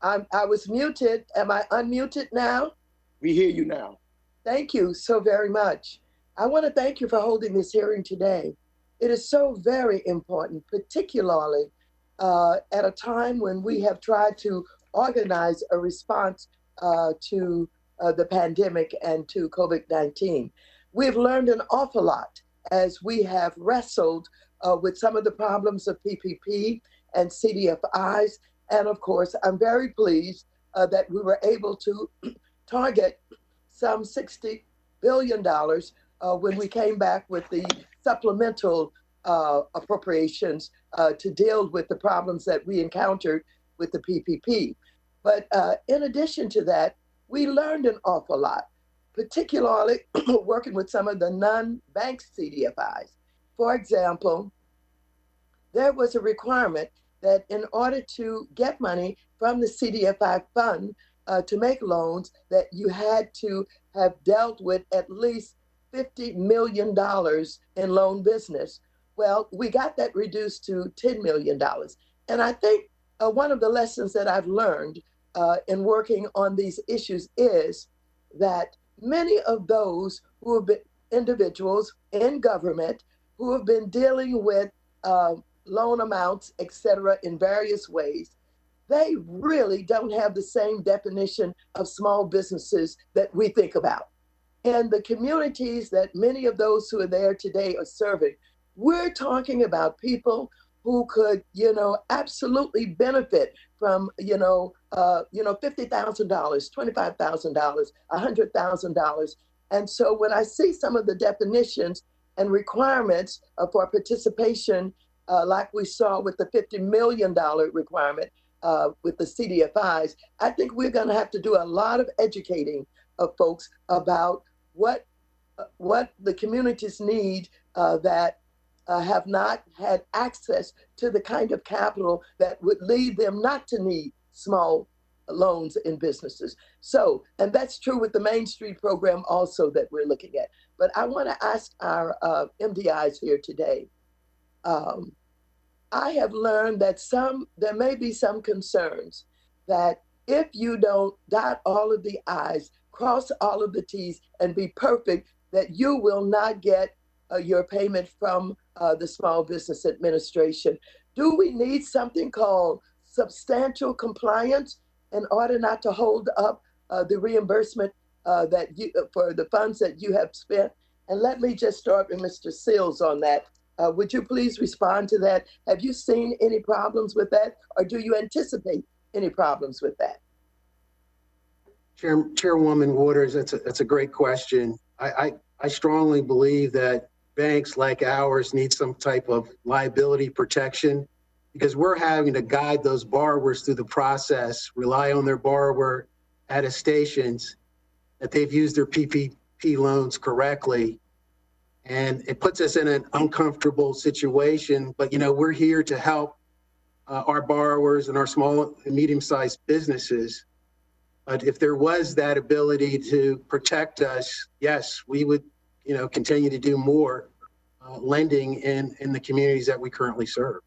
I was muted. Am I unmuted now? We hear you now. Thank you so very much. I want to thank you for holding this hearing today. It is so very important, particularly at a time when we have tried to organize a response to the pandemic and to COVID-19. We've learned an awful lot as we have wrestled with some of the problems of PPP and CDFIs. And of course, I'm very pleased that we were able to target some $60 billion when we came back with the supplemental appropriations to deal with the problems that we encountered with the PPP. But in addition to that, we learned an awful lot, particularly working with some of the non-bank CDFIs. For example, there was a requirement that in order to get money from the CDFI fund to make loans, that you had to have dealt with at least $50 million in loan business. Well, we got that reduced to $10 million. And I think one of the lessons that I've learned in working on these issues is that many of those who have been individuals in government who have been dealing with loan amounts, et cetera, in various ways, they really don't have the same definition of small businesses that we think about. And the communities that many of those who are there today are serving, We're talking about people who could, absolutely benefit from, $50,000, $25,000, $100,000. And so when I see some of the definitions and requirements for participation, like we saw with the $50 million requirement with the CDFIs, I think we're going to have to do a lot of educating of folks about what the communities need that have not had access to the kind of capital that would lead them not to need small loans in businesses. So, and that's true with the Main Street program also that we're looking at. But I want to ask our MDIs here today. I have learned that there may be some concerns that if you don't dot all of the I's, cross all of the T's, and be perfect, that you will not get your payment from the Small Business Administration. Do we need something called substantial compliance in order not to hold up the reimbursement for the funds that you have spent? And let me just start with Mr. Sills on that. Would you please respond to that? Have you seen any problems with that, or do you anticipate any problems with that? Chairwoman Waters, that's a great question. I strongly believe that banks like ours need some type of liability protection, because we're having to guide those borrowers through the process, rely on their borrower attestations that they've used their PPP loans correctly. And it puts us in an uncomfortable situation, but we're here to help our borrowers and our small and medium-sized businesses. But if there was that ability to protect us, yes, we would continue to do more lending in the communities that we currently serve.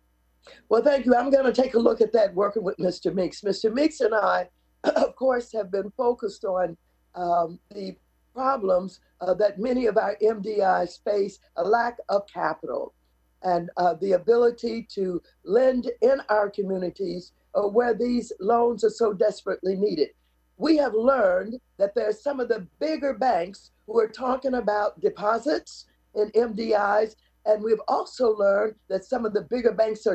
Well, thank you. I'm going to take a look at that working with Mr. Meeks. Mr. Meeks and I, of course, have been focused on the problems that many of our MDIs face, a lack of capital and the ability to lend in our communities where these loans are so desperately needed. We have learned that there are some of the bigger banks who are talking about deposits in MDIs, and we've also learned that some of the bigger banks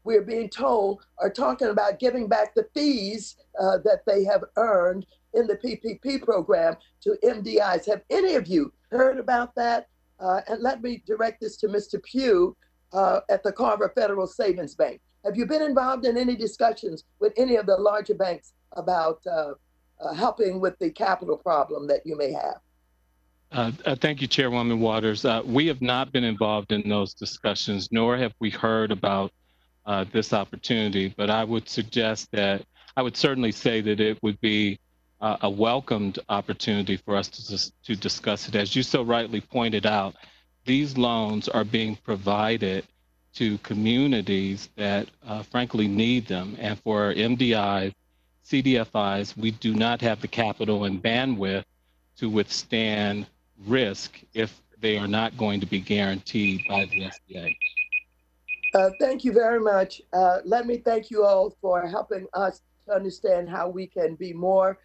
we're being told, are talking about giving back the fees that they have earned in the PPP program to MDIs. Have any of you heard about that? And let me direct this to Mr. Pugh at the Carver Federal Savings Bank. Have you been involved in any discussions with any of the larger banks about helping with the capital problem that you may have? Thank you, Chairwoman Waters. We have not been involved in those discussions, nor have we heard about this opportunity, but I would suggest that, I would certainly say that it would be a welcomed opportunity for us to discuss it. As you so rightly pointed out, these loans are being provided to communities that frankly need them. And for MDIs, CDFIs, we do not have the capital and bandwidth to withstand risk if they are not going to be guaranteed by the SBA. Thank you very much. Let me thank you all for helping us to understand how we can be more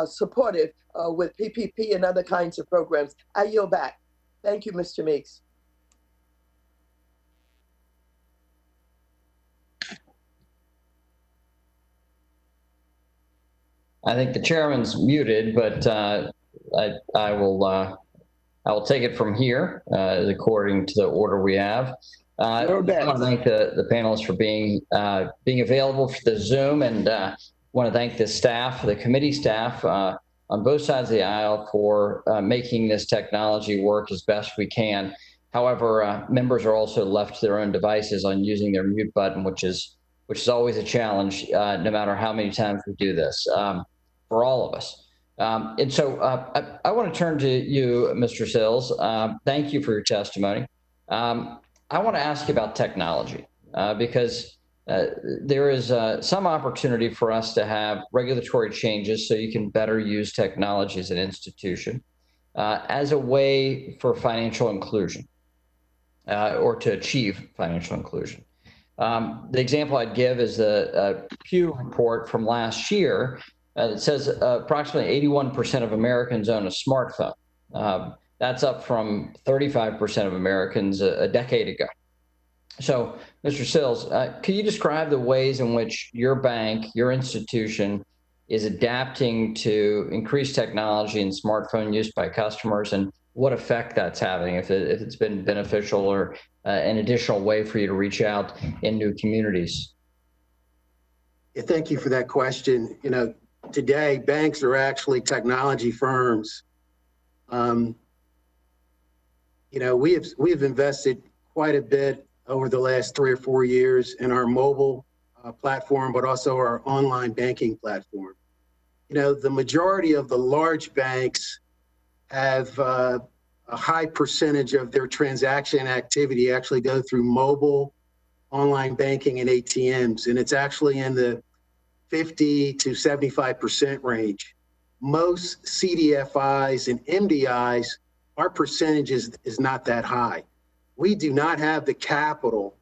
supportive with PPP and other kinds of programs. I yield back. Thank you, Mr. Meeks. I think the chairman's muted, but I will take it from here according to the order we have. I want to thank the panelists for being available for the Zoom, and want to thank the staff, the committee staff on both sides of the aisle for making this technology work as best we can. However, members are also left to their own devices on using their mute button, which is always a challenge, no matter how many times we do this, for all of us. And so I want to turn to you, Mr. Sills. Thank you for your testimony. I want to ask you about technology, because there is some opportunity for us to have regulatory changes so you can better use technology as an institution as a way for financial inclusion or to achieve financial inclusion. The example I'd give is the Pew report from last year that says approximately 81% of Americans own a smartphone. That's up from 35% of Americans a decade ago. So, Mr. Sills, could you describe the ways in which your bank, your institution, is adapting to increased technology and smartphone use by customers, and what effect that's having, if it's been beneficial or an additional way for you to reach out in new communities? Yeah, thank you for that question. Today banks are actually technology firms. We have invested quite a bit over the last 3 or 4 years in our mobile platform, but also our online banking platform. The majority of the large banks have a high percentage of their transaction activity actually go through mobile, online banking, and ATMs, and it's actually in the 50 to 75% range. Most CDFIs and MDIs, our percentage is not that high. We do not have the capital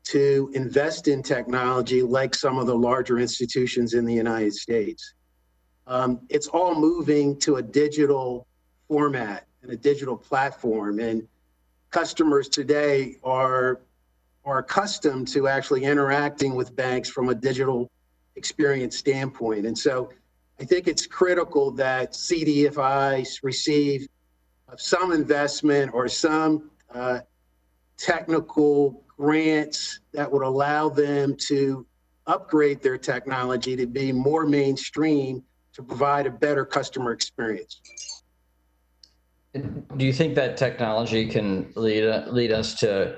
to invest in technology like some of the larger institutions in the United States. It's all moving to a digital format and a digital platform, and customers today are accustomed to actually interacting with banks from a digital experience standpoint. And so I think it's critical that CDFIs receive some investment or some technical grants that would allow them to upgrade their technology to be more mainstream to provide a better customer experience. Do you think that technology can lead us to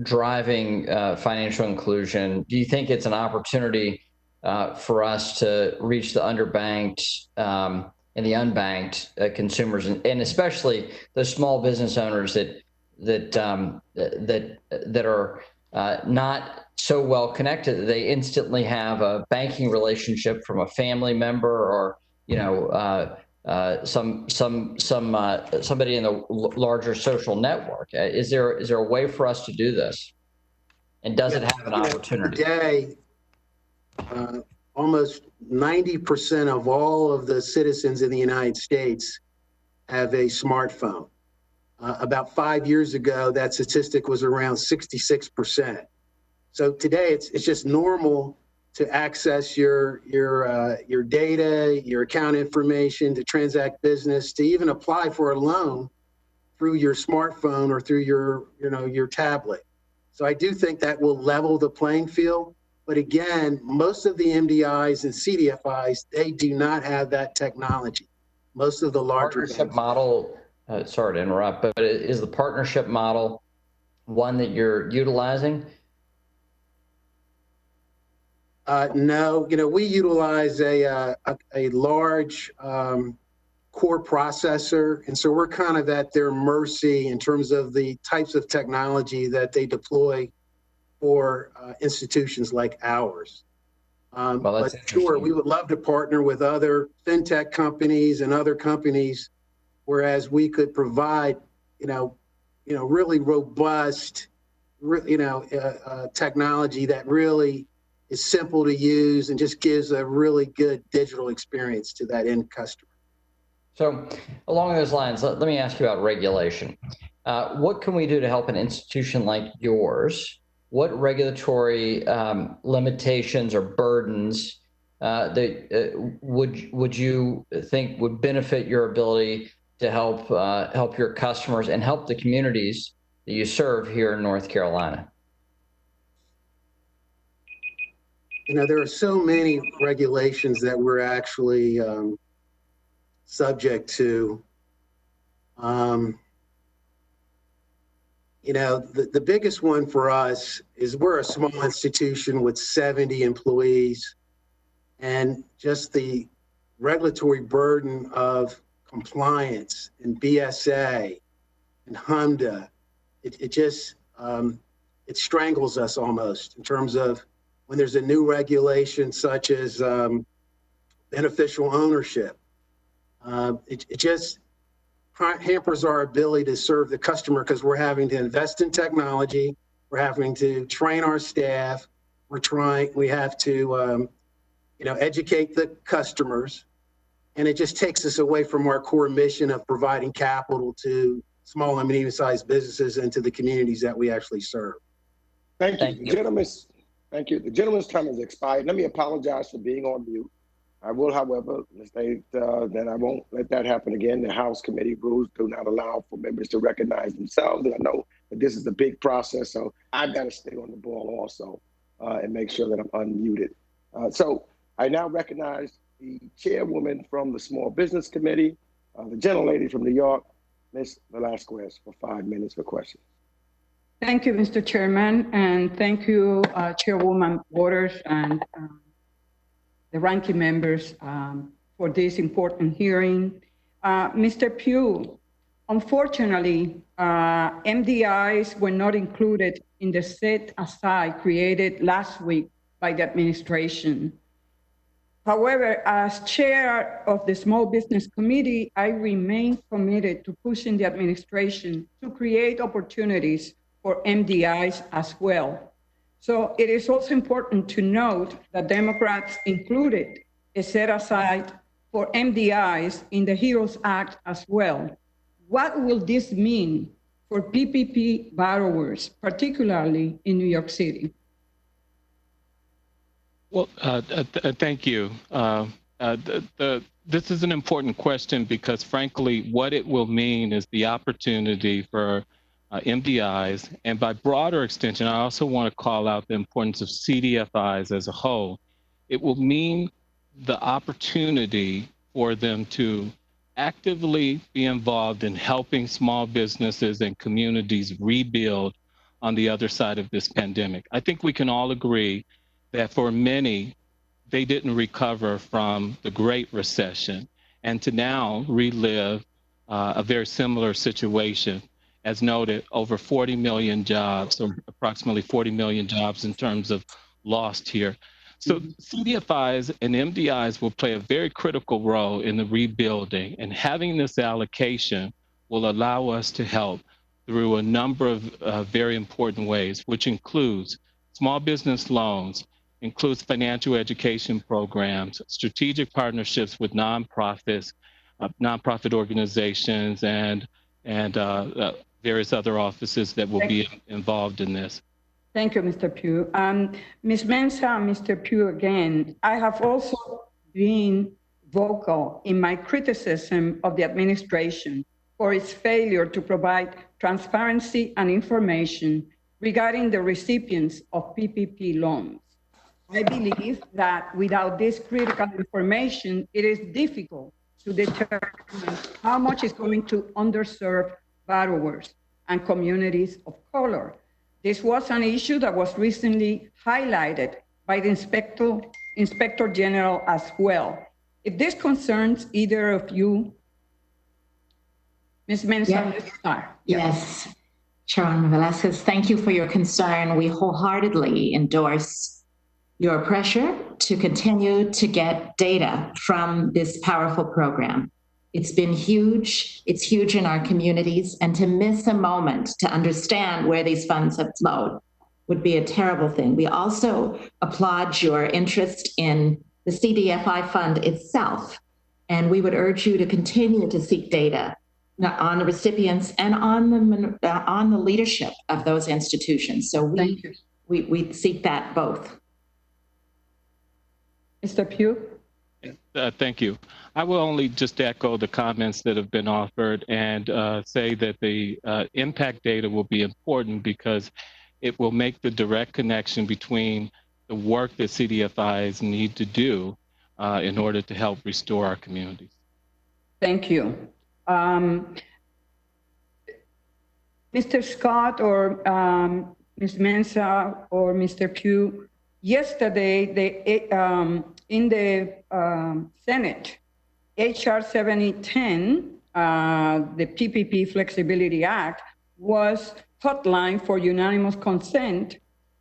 driving financial inclusion? Do you think it's an opportunity for us to reach the underbanked and the unbanked consumers, and especially the small business owners that are not so well connected that they instantly have a banking relationship from a family member or somebody in the larger social network? Is there a way for us to do this? And does it have an opportunity? Today, almost 90% of all of the citizens in the United States have a smartphone. About 5 years ago, that statistic was around 66%. So today, it's just normal to access your data, your account information, to transact business, to even apply for a loan through your smartphone or through your tablet. So I do think that will level the playing field. But again, most of the MDIs and CDFIs, they do not have that technology. Most of the larger partnership model, sorry to interrupt, but is the partnership model one that you're utilizing? No, we utilize a large core processor, and so we're kind of at their mercy in terms of the types of technology that they deploy for institutions like ours. But sure, we would love to partner with other fintech companies and other companies, whereas we could provide, really robust, technology that really is simple to use and just gives a really good digital experience to that end customer. So along those lines, let me ask you about regulation. What can we do to help an institution like yours? What regulatory limitations or burdens that would you think would benefit your ability to help your customers and help the communities that you serve here in North Carolina? There are so many regulations that we're actually subject to. The biggest one for us is we're a small institution with 70 employees, and just the regulatory burden of compliance and BSA and HMDA, it strangles us almost in terms of when there's a new regulation such as beneficial ownership. It just hampers our ability to serve the customer because we're having to invest in technology, we're having to train our staff, we have to educate the customers, and it just takes us away from our core mission of providing capital to small and medium-sized businesses and to the communities that we actually serve. Thank you. Thank you. The gentleman's time has expired. Let me apologize for being on mute. I will, however, state that I won't let that happen again. The House committee rules do not allow for members to recognize themselves. And I know that this is a big process, so I've got to stay on the ball also and make sure that I'm unmuted. So I now recognize the chairwoman from the Small Business Committee, the gentlelady from New York, Ms. Velasquez, for 5 minutes for questions. Thank you, Mr. Chairman, and thank you, Chairwoman Waters and the ranking members for this important hearing. Mr. Pugh, unfortunately, MDIs were not included in the set aside created last week by the administration. However, as chair of the Small Business Committee, I remain committed to pushing the administration to create opportunities for MDIs as well. So it is also important to note that Democrats included a set aside for MDIs in the HEROES Act as well. What will this mean for PPP borrowers, particularly in New York City? Well, thank you. This is an important question because, frankly, what it will mean is the opportunity for MDIs, and by broader extension, I also want to call out the importance of CDFIs as a whole. It will mean the opportunity for them to actively be involved in helping small businesses and communities rebuild on the other side of this pandemic. I think we can all agree that for many, they didn't recover from the Great Recession, and to now relive a very similar situation. As noted, over 40 million jobs, or approximately 40 million jobs in terms of lost here. So CDFIs and MDIs will play a very critical role in the rebuilding, and having this allocation will allow us to help through a number of very important ways, which includes small business loans, includes financial education programs, strategic partnerships with nonprofits, nonprofit organizations, and various other offices that will be involved in this. Thank you, Mr. Pugh. Ms. Mensah, Mr. Pugh again, I have also been vocal in my criticism of the administration for its failure to provide transparency and information regarding the recipients of PPP loans. I believe that without this critical information, it is difficult to determine how much is going to underserved borrowers and communities of color. This was an issue that was recently highlighted by the Inspector General as well. If this concerns either of you, Ms. Mensah, let's start. Yes, Chairwoman Velasquez, thank you for your concern. We wholeheartedly endorse your pressure to continue to get data from this powerful program. It's been huge. It's huge in our communities, and to miss a moment to understand where these funds have flowed would be a terrible thing. We also applaud your interest in the CDFI fund itself, and we would urge you to continue to seek data on the recipients and on the leadership of those institutions. So we seek that both. Mr. Pugh? Thank you. I will only just echo the comments that have been offered and say that the impact data will be important because it will make the direct connection between the work that CDFIs need to do in order to help restore our communities. Thank you. Mr. Scott or Ms. Mensah or Mr. Pugh, yesterday, in the Senate, HR 7010, the PPP Flexibility Act, was hotline for unanimous consent,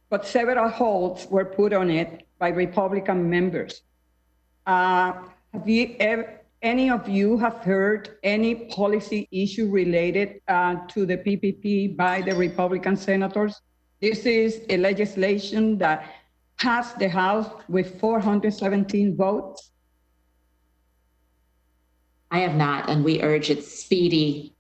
but several holds were put on it by Republican members. Have any of you have heard any policy issue related to the PPP by the Republican senators? This is a legislation that passed the House with 417 votes. I have not, and we urge its speedy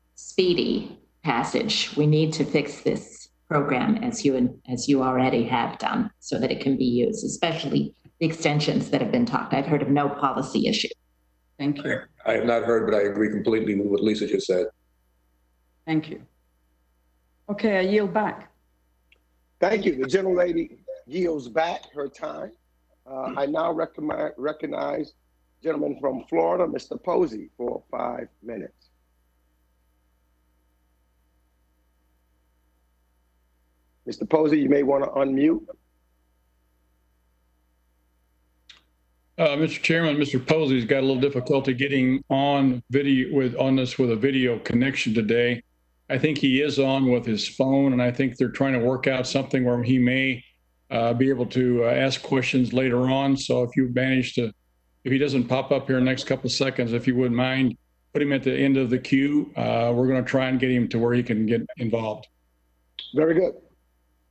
passage. We need to fix this program as you already have done so that it can be used, especially the extensions that have been talked. I've heard of no policy issue. Thank you. I have not heard, but I agree completely with what Lisa just said. Thank you. Okay, I yield back. Thank you. The gentlelady yields back her time. I now recognize gentleman from Florida, Mr. Posey, for 5 minutes. Mr. Posey, you may want to unmute. Mr. Chairman, Mr. Posey's got a little difficulty getting on video with a video connection today. I think he is on with his phone, and I think they're trying to work out something where he may be able to ask questions later on. So if you manage to, if he doesn't pop up here in the next couple of seconds, if you wouldn't mind, put him at the end of the queue. We're going to try and get him to where he can get involved. Very good.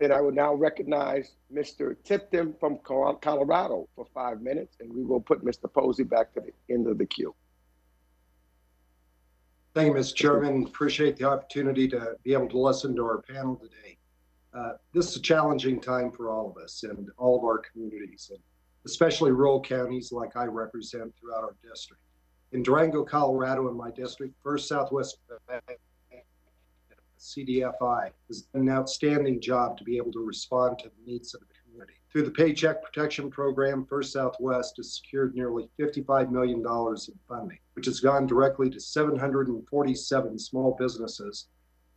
And I would now recognize Mr. Tipton from Colorado for 5 minutes, and we will put Mr. Posey back to the end of the queue. Thank you, Mr. Chairman. Appreciate the opportunity to be able to listen to our panel today. This is a challenging time for all of us and all of our communities, and especially rural counties like I represent throughout our district. In Durango, Colorado, in my district, First Southwest Cdfi has done an outstanding job to be able to respond to the needs of the community. Through the Paycheck Protection Program, First Southwest has secured nearly $55 million in funding, which has gone directly to 747 small businesses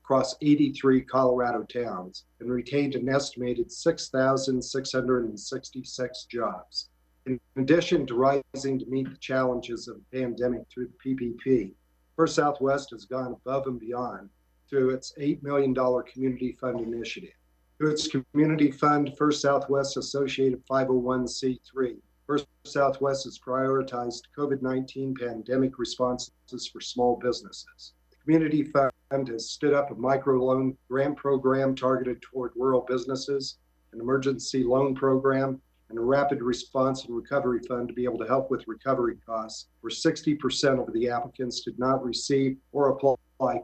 across 83 Colorado towns and retained an estimated 6,666 jobs. In addition to rising to meet the challenges of the pandemic through the PPP, First Southwest has gone above and beyond through its $8 million Community Fund initiative. Through its Community Fund, First Southwest Associated 501c3, First Southwest has prioritized COVID-19 pandemic responses for small businesses. The Community Fund has stood up a microloan grant program targeted toward rural businesses, an emergency loan program, and a rapid response and recovery fund to be able to help with recovery costs, where 60% of the applicants did not receive or apply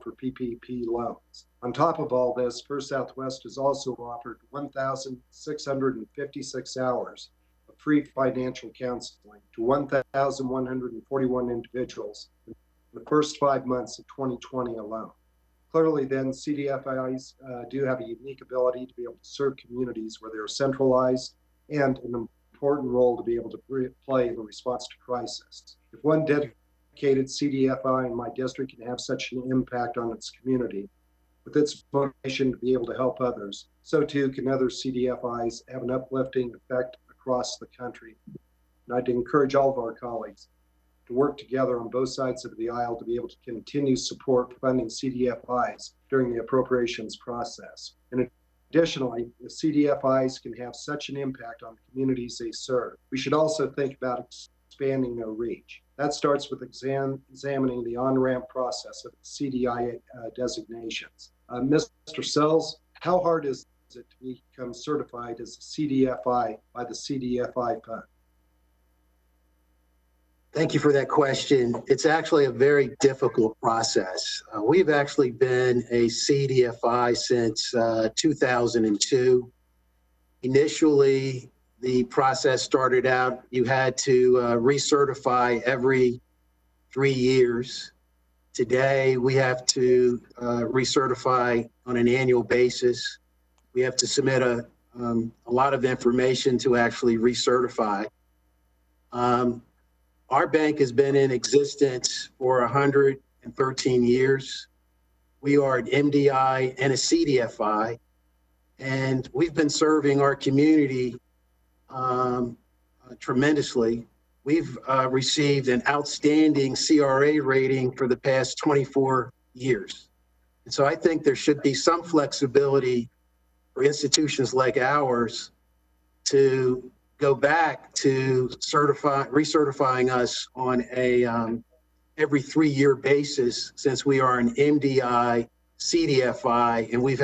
for PPP loans. On top of all this, First Southwest has also offered 1,656 hours of free financial counseling to 1,141 individuals in the first 5 months of 2020 alone. Clearly then, CDFIs do have a unique ability to be able to serve communities where they are centralized and an important role to be able to play in the response to crisis. If one dedicated CDFI in my district can have such an impact on its community, with its motivation to be able to help others, so too can other CDFIs have an uplifting effect across the country. And I'd encourage all of our colleagues to work together on both sides of the aisle to be able to continue support funding CDFIs during the appropriations process. And additionally, if CDFIs can have such an impact on the communities they serve, we should also think about expanding their reach. That starts with examining the on-ramp process of CDI designations. Mr. Sills, how hard is it to become certified as a CDFI by the CDFI Fund? Thank you for that question. It's actually a very difficult process. We've actually been a CDFI since 2002. Initially, the process started out, you had to recertify every 3 years. Today, we have to recertify on an annual basis. We have to submit a lot of information to actually recertify. Our bank has been in existence for 113 years. We are an MDI and a CDFI, and we've been serving our community tremendously. We've received an outstanding CRA rating for the past 24 years. And so I think there should be some flexibility for institutions like ours to go back to recertifying us on a every 3 year basis, since we are an MDI CDFI, and we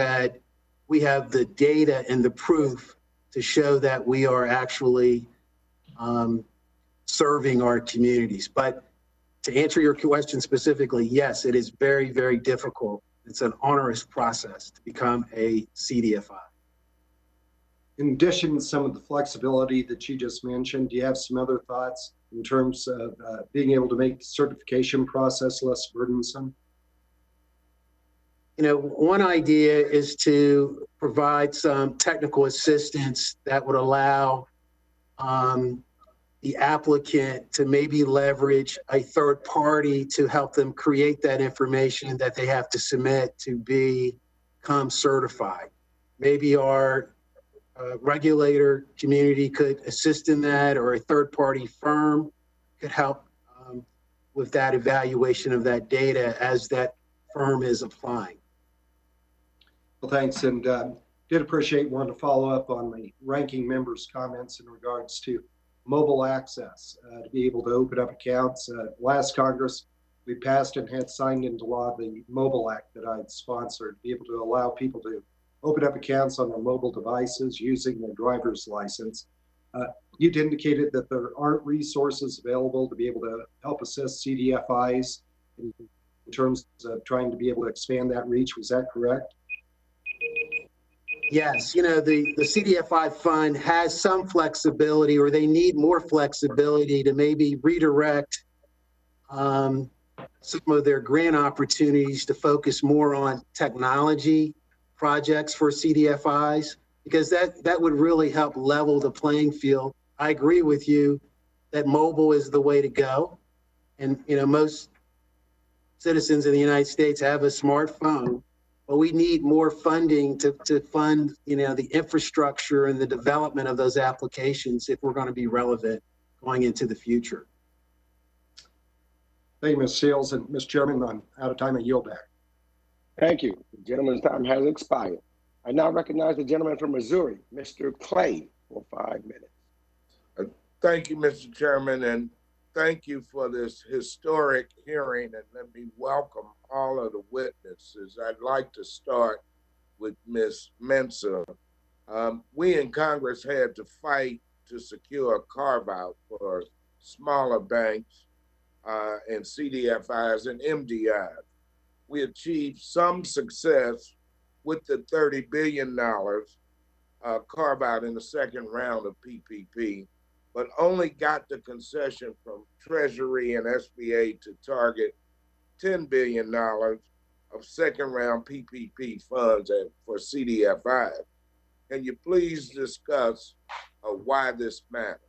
have the data and the proof to show that we are actually serving our communities. But to answer your question specifically, yes, it is very, very difficult. It's an onerous process to become a CDFI. In addition to some of the flexibility that you just mentioned, do you have some other thoughts in terms of being able to make the certification process less burdensome? You know, one idea is to provide some technical assistance that would allow the applicant to maybe leverage a third party to help them create that information that they have to submit to become certified. Maybe our regulator community could assist in that, or a third party firm could help with that evaluation of that data as that firm is applying. Well, thanks, and did appreciate wanting to follow up on the ranking member's comments in regards to mobile access to be able to open up accounts. Last Congress, we passed and had signed into law the Mobile Act that I'd sponsored, to be able to allow people to open up accounts on their mobile devices using their driver's license. You'd indicated that there aren't resources available to be able to help assist CDFIs in terms of trying to be able to expand that reach. Was that correct? Yes, you know, the CDFI fund has some flexibility, or they need more flexibility to maybe redirect some of their grant opportunities to focus more on technology projects for CDFIs, because that would really help level the playing field. I agree with you that mobile is the way to go. And, you know, most citizens in the United States have a smartphone, but we need more funding to fund, you know, the infrastructure and the development of those applications if we're going to be relevant going into the future. Thank you, Ms. Sills. And Mr. Chairman, I'm out of time. I yield back. Thank you. The gentleman's time has expired. I now recognize the gentleman from Missouri, Mr. Clay, for 5 minutes. Thank you, Mr. Chairman, and thank you for this historic hearing, and let me welcome all of the witnesses. I'd like to start with Ms. Mensah. We in Congress had to fight to secure a carve-out for smaller banks and CDFIs and MDIs. We achieved some success with the $30 billion carve-out in the second round of PPP, but only got the concession from Treasury and SBA to target $10 billion of second round PPP funds for CDFI. Can you please discuss why this matters?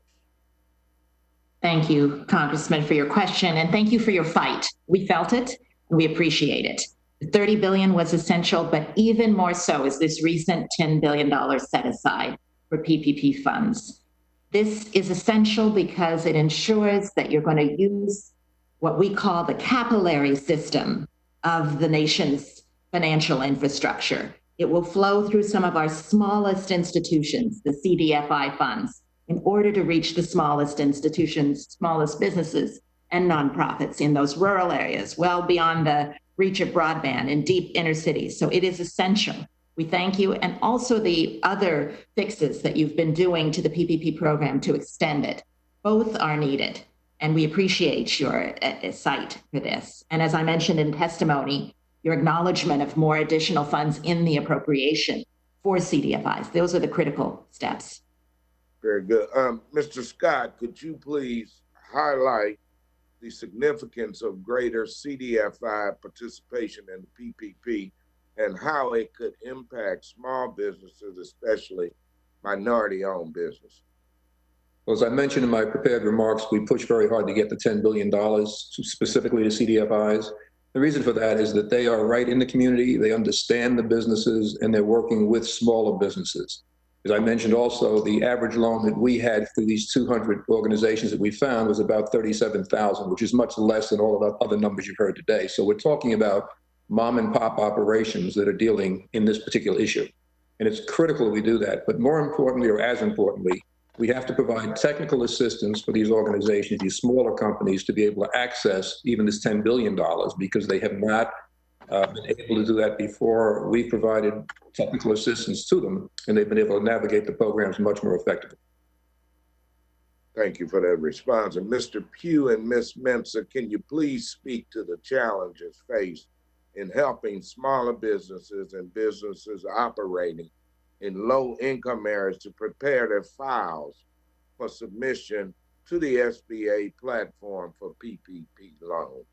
Thank you, Congressman, for your question, and thank you for your fight. We felt it, and we appreciate it. The $30 billion was essential, but even more so is this recent $10 billion set aside for PPP funds. This is essential because it ensures that you're going to use what we call the capillary system of the nation's financial infrastructure. It will flow through some of our smallest institutions, the CDFI funds, in order to reach the smallest institutions, smallest businesses, and nonprofits in those rural areas, well beyond the reach of broadband in deep inner cities. So it is essential. We thank you, and also the other fixes that you've been doing to the PPP program to extend it. Both are needed, and we appreciate your sight for this. And as I mentioned in testimony, your acknowledgement of more additional funds in the appropriation for CDFIs. Those are the critical steps. Very good. Mr. Scott, could you please highlight the significance of greater CDFI participation in the PPP and how it could impact small businesses, especially minority-owned business? Well, as I mentioned in my prepared remarks, we pushed very hard to get the $10 billion specifically to CDFIs. The reason for that is that they are right in the community, they understand the businesses, and they're working with smaller businesses. As I mentioned also, the average loan that we had through these 200 organizations that we found was about $37,000, which is much less than all of the other numbers you've heard today. So we're talking about mom and pop operations that are dealing in this particular issue. And it's critical we do that. But more importantly, or as importantly, we have to provide technical assistance for these organizations, these smaller companies, to be able to access even this $10 billion, because they have not been able to do that before. We provided technical assistance to them, and they've been able to navigate the programs much more effectively. Thank you for that response. And Mr. Pugh and Ms. Mensah, can you please speak to the challenges faced in helping smaller businesses and businesses operating in low-income areas to prepare their files for submission to the SBA platform for PPP loans.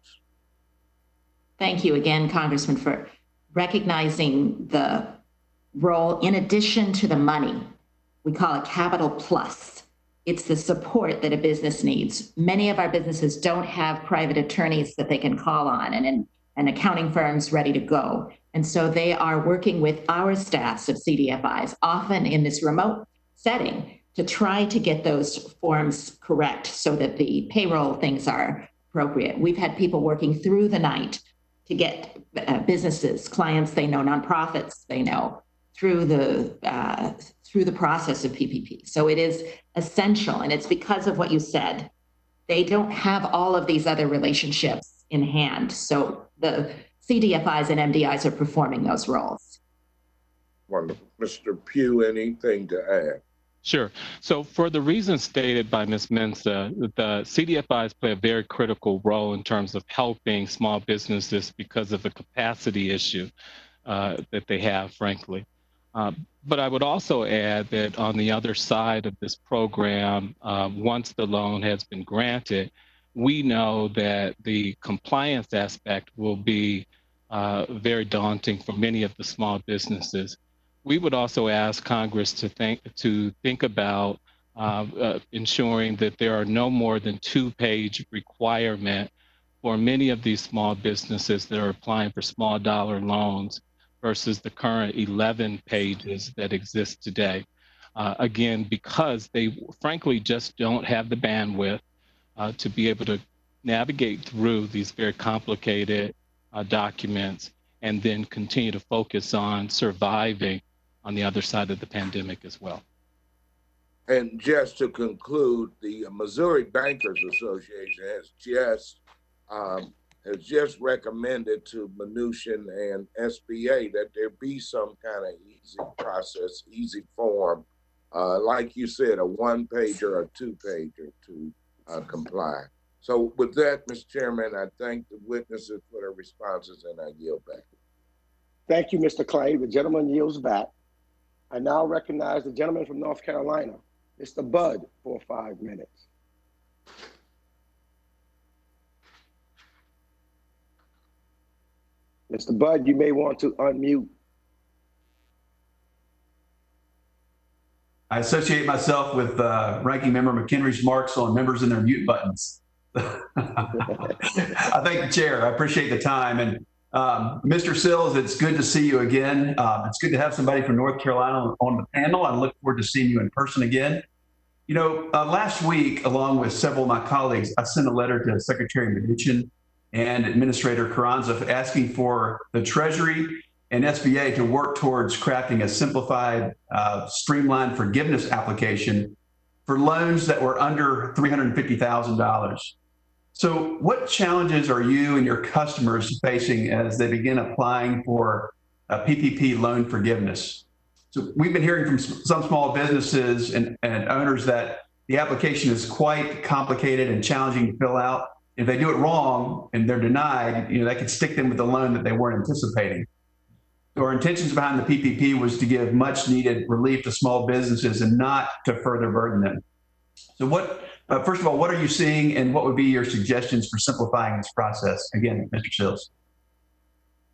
Thank you again, Congressman, for recognizing the role in addition to the money. We call it Capital Plus. It's the support that a business needs. Many of our businesses don't have private attorneys that they can call on and accounting firms ready to go. And so they are working with our staffs of CDFIs, often in this remote setting, to try to get those forms correct so that the payroll things are appropriate. We've had people working through the night to get businesses, clients they know, nonprofits they know, through the process of PPP. So it is essential, and it's because of what you said. They don't have all of these other relationships in hand. So the CDFIs and MDIs are performing those roles. Wonderful. Mr. Pugh, anything to add? Sure. So for the reasons stated by Ms. Mensah, the CDFIs play a very critical role in terms of helping small businesses because of the capacity issue that they have, frankly. But I would also add that on the other side of this program, once the loan has been granted, we know that the compliance aspect will be very daunting for many of the small businesses. We would also ask Congress to think about ensuring that there are no more than 2-page requirement for many of these small businesses that are applying for small dollar loans versus the current 11 pages that exist today. Again, because they frankly just don't have the bandwidth to be able to navigate through these very complicated documents and then continue to focus on surviving on the other side of the pandemic as well. And just to conclude, the Missouri Bankers Association has just recommended to Mnuchin and SBA that there be some kind of easy process, easy form, like you said, a 1-pager or a 2-pager to comply. So with that, Mr. Chairman, I thank the witnesses for their responses and I yield back. Thank you, Mr. Clay. The gentleman yields back. I now recognize the gentleman from North Carolina, Mr. Budd, for 5 minutes. Mr. Budd, you may want to unmute. I associate myself with Ranking Member McHenry's marks on members and their mute buttons. I thank the chair. I appreciate the time. And Mr. Sills, it's good to see you again. It's good to have somebody from North Carolina on the panel. I look forward to seeing you in person again. You know, last week, along with several of my colleagues, I sent a letter to Secretary Mnuchin and Administrator Carranza asking for the Treasury and SBA to work towards crafting a simplified, streamlined forgiveness application for loans that were under $350,000. So what challenges are you and your customers facing as they begin applying for PPP loan forgiveness? So we've been hearing from some small businesses and owners that the application is quite complicated and challenging to fill out. If they do it wrong and they're denied, you know, that could stick them with a loan that they weren't anticipating. So our intentions behind the PPP was to give much needed relief to small businesses and not to further burden them. So first of all, what are you seeing and what would be your suggestions for simplifying this process? Again, Mr. Sills.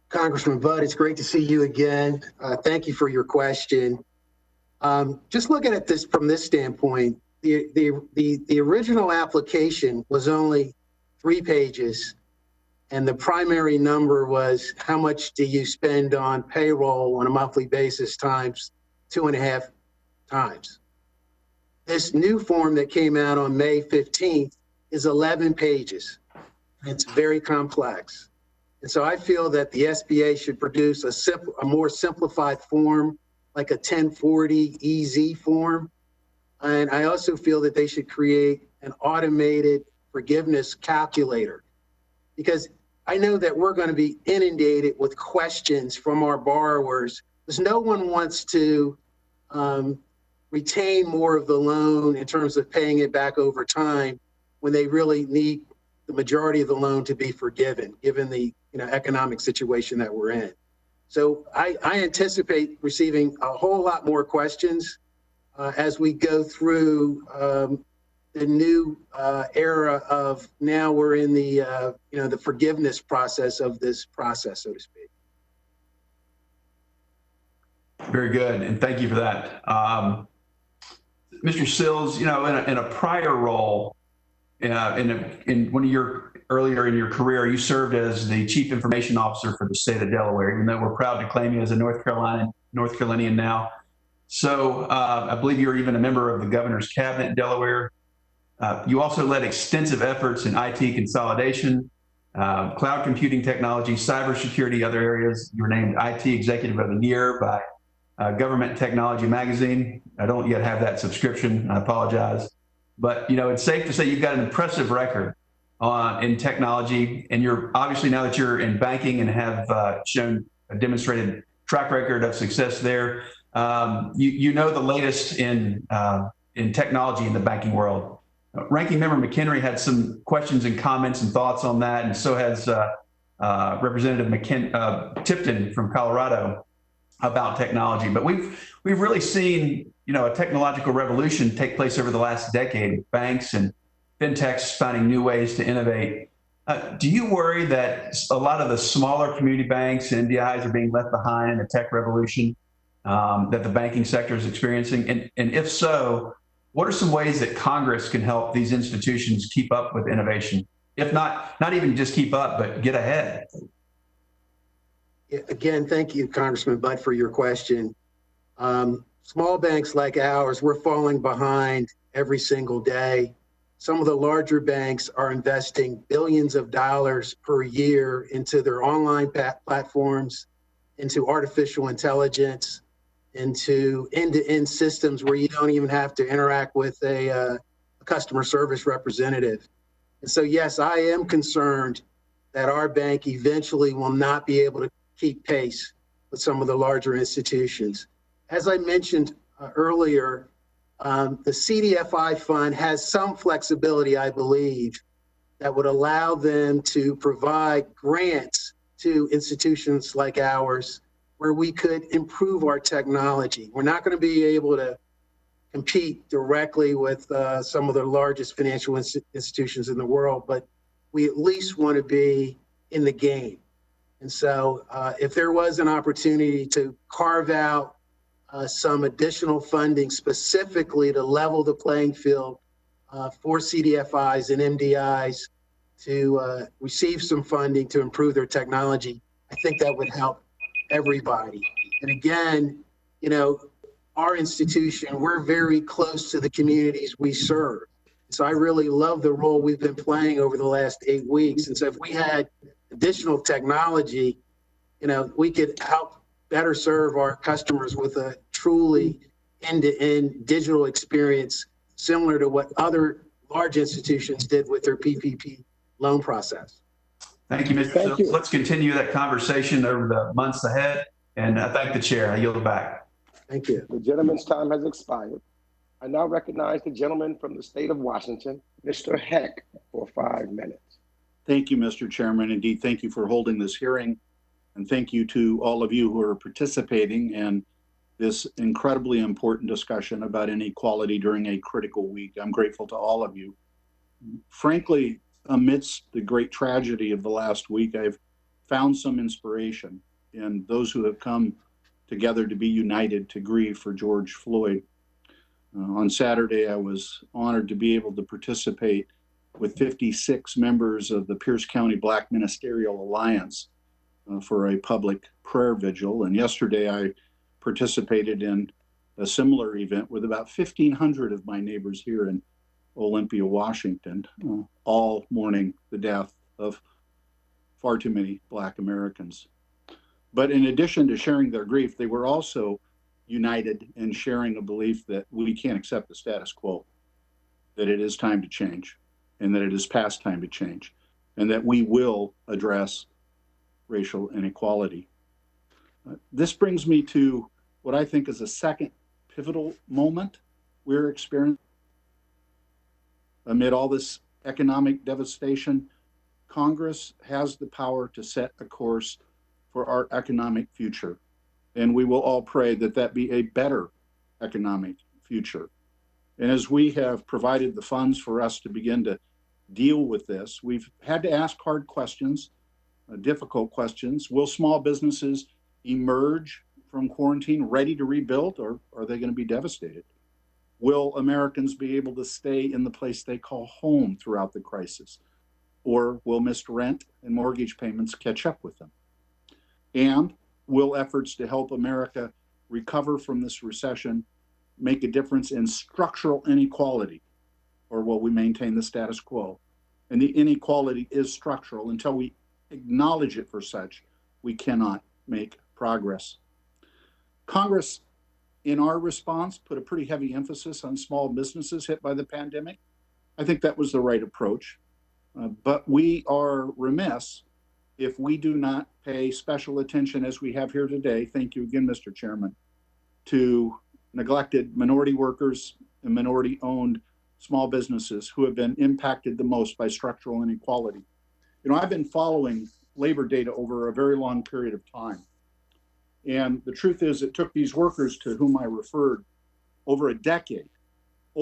Congressman Budd, it's great to see you again. Thank you for your question. Just looking at this from this standpoint, the original application was only 3 pages, and the primary number was how much do you spend on payroll on a monthly basis times 2.5 times. This new form that came out on May 15th is 11 pages. It's very complex. And so I feel that the SBA should produce a more simplified form, like a 1040 EZ form. And I also feel that they should create an automated forgiveness calculator, because I know that we're going to be inundated with questions from our borrowers, because no one wants to retain more of the loan in terms of paying it back over time when they really need the majority of the loan to be forgiven, given the economic situation that we're in. So I anticipate receiving a whole lot more questions as we go through the new era of now we're in the the forgiveness process of this process, so to speak. Very good, and thank you for that. Mr. Sills, in a prior role, in one of your earlier in your career, you served as the Chief Information Officer for the state of Delaware, even though we're proud to claim you as a North Carolinian now. So I believe you're even a member of the governor's cabinet in Delaware. You also led extensive efforts in IT consolidation, cloud computing technology, cybersecurity, other areas. You were named IT Executive of the Year by Government Technology Magazine. I don't yet have that subscription. I apologize. But, it's safe to say you've got an impressive record in technology. And you're obviously, now that you're in banking and have shown a demonstrated track record of success there, you know the latest in technology in the banking world. Ranking Member McHenry had some questions and comments and thoughts on that, and so has Representative Tipton from Colorado about technology. But we've really seen a technological revolution take place over the last decade, with banks and fintechs finding new ways to innovate. Do you worry that a lot of the smaller community banks and MDIs are being left behind in the tech revolution that the banking sector is experiencing? And if so, what are some ways that Congress can help these institutions keep up with innovation? If not even just keep up, but get ahead? Again, thank you, Congressman Butt, for your question. Small banks like ours, we're falling behind every single day. Some of the larger banks are investing billions of dollars per year into their online platforms, into artificial intelligence, into end-to-end systems where you don't even have to interact with a customer service representative. And so, yes, I am concerned that our bank eventually will not be able to keep pace with some of the larger institutions. As I mentioned earlier, the Cdfi fund has some flexibility, I believe, that would allow them to provide grants to institutions like ours where we could improve our technology. We're not going to be able to compete directly with some of the largest financial institutions in the world, but we at least want to be in the game. And so if there was an opportunity to carve out some additional funding specifically to level the playing field for CDFIs and MDIs to receive some funding to improve their technology, I think that would help everybody. And again, our institution, we're very close to the communities we serve. So I really love the role we've been playing over the last 8 weeks. And so if we had additional technology, we could help better serve our customers with a truly end-to-end digital experience similar to what other large institutions did with their PPP loan process. Thank you, Mr. Sills. Let's continue that conversation over the months ahead. And I thank the chair. I yield back. Thank you. The gentleman's time has expired. I now recognize the gentleman from the state of Washington, Mr. Heck, for 5 minutes. Thank you, Mr. Chairman. Indeed, thank you for holding this hearing. And thank you to all of you who are participating in this incredibly important discussion about inequality during a critical week. I'm grateful to all of you. Frankly, amidst the great tragedy of the last week, I've found some inspiration in those who have come together to be united to grieve for George Floyd. On Saturday, I was honored to be able to participate with 56 members of the Pierce County Black Ministerial Alliance for a public prayer vigil. And yesterday I participated in a similar event with about 1,500 of my neighbors here in Olympia, Washington, all mourning the death of far too many Black Americans. But in addition to sharing their grief, they were also united in sharing a belief that we can't accept the status quo, that it is time to change, and that it is past time to change, and that we will address racial inequality. This brings me to what I think is a second pivotal moment we're experiencing. Amid all this economic devastation, Congress has the power to set a course for our economic future. And we will all pray that that be a better economic future. And as we have provided the funds for us to begin to deal with this, we've had to ask hard questions, difficult questions. Will small businesses emerge from quarantine ready to rebuild, or are they going to be devastated? Will Americans be able to stay in the place they call home throughout the crisis? Or will missed rent and mortgage payments catch up with them? And will efforts to help America recover from this recession make a difference in structural inequality, or will we maintain the status quo? And the inequality is structural. Until we acknowledge it for such, we cannot make progress. Congress, in our response, put a pretty heavy emphasis on small businesses hit by the pandemic. I think that was the right approach. But we are remiss if we do not pay special attention, as we have here today, thank you again, Mr. Chairman, to neglected minority workers and minority-owned small businesses who have been impacted the most by structural inequality. You know, I've been following labor data over a very long period of time. And the truth is, it took these workers to whom I referred over a decade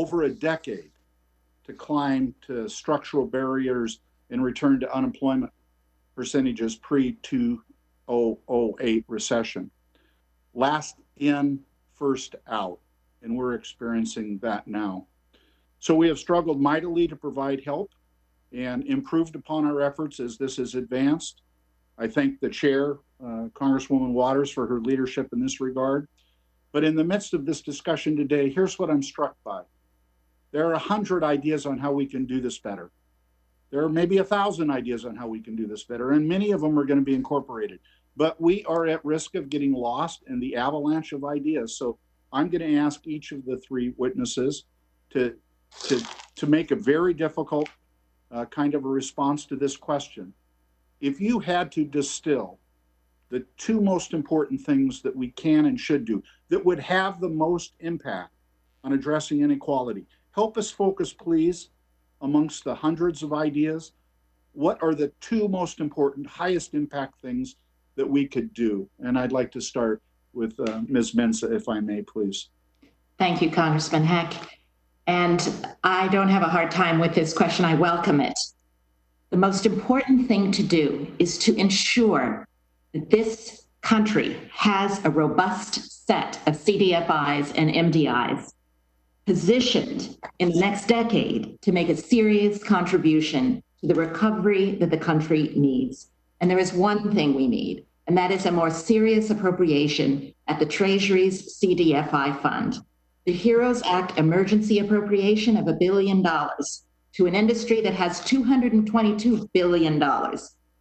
to climb to structural barriers and return to unemployment percentages pre-2008 recession. Last in, first out, and we're experiencing that now. So we have struggled mightily to provide help and improved upon our efforts as this has advanced. I thank the chair, Congresswoman Waters, for her leadership in this regard. But in the midst of this discussion today, here's what I'm struck by. There are 100 ideas on how we can do this better. There are maybe 1,000 ideas on how we can do this better, and many of them are going to be incorporated. But we are at risk of getting lost in the avalanche of ideas. So I'm going to ask each of the three witnesses to make a very difficult kind of a response to this question. If you had to distill the two most important things that we can and should do that would have the most impact on addressing inequality, help us focus, please, amongst the hundreds of ideas. What are the two most important, highest impact things that we could do? And I'd like to start with Ms. Mensah, if I may, please. Thank you, Congressman Heck. And I don't have a hard time with this question. I welcome it. The most important thing to do is to ensure that this country has a robust set of CDFIs and MDIs positioned in the next decade to make a serious contribution to the recovery that the country needs. And there is one thing we need, and that is a more serious appropriation at the Treasury's CDFI fund. The HEROES Act emergency appropriation of $1 billion to an industry that has $222 billion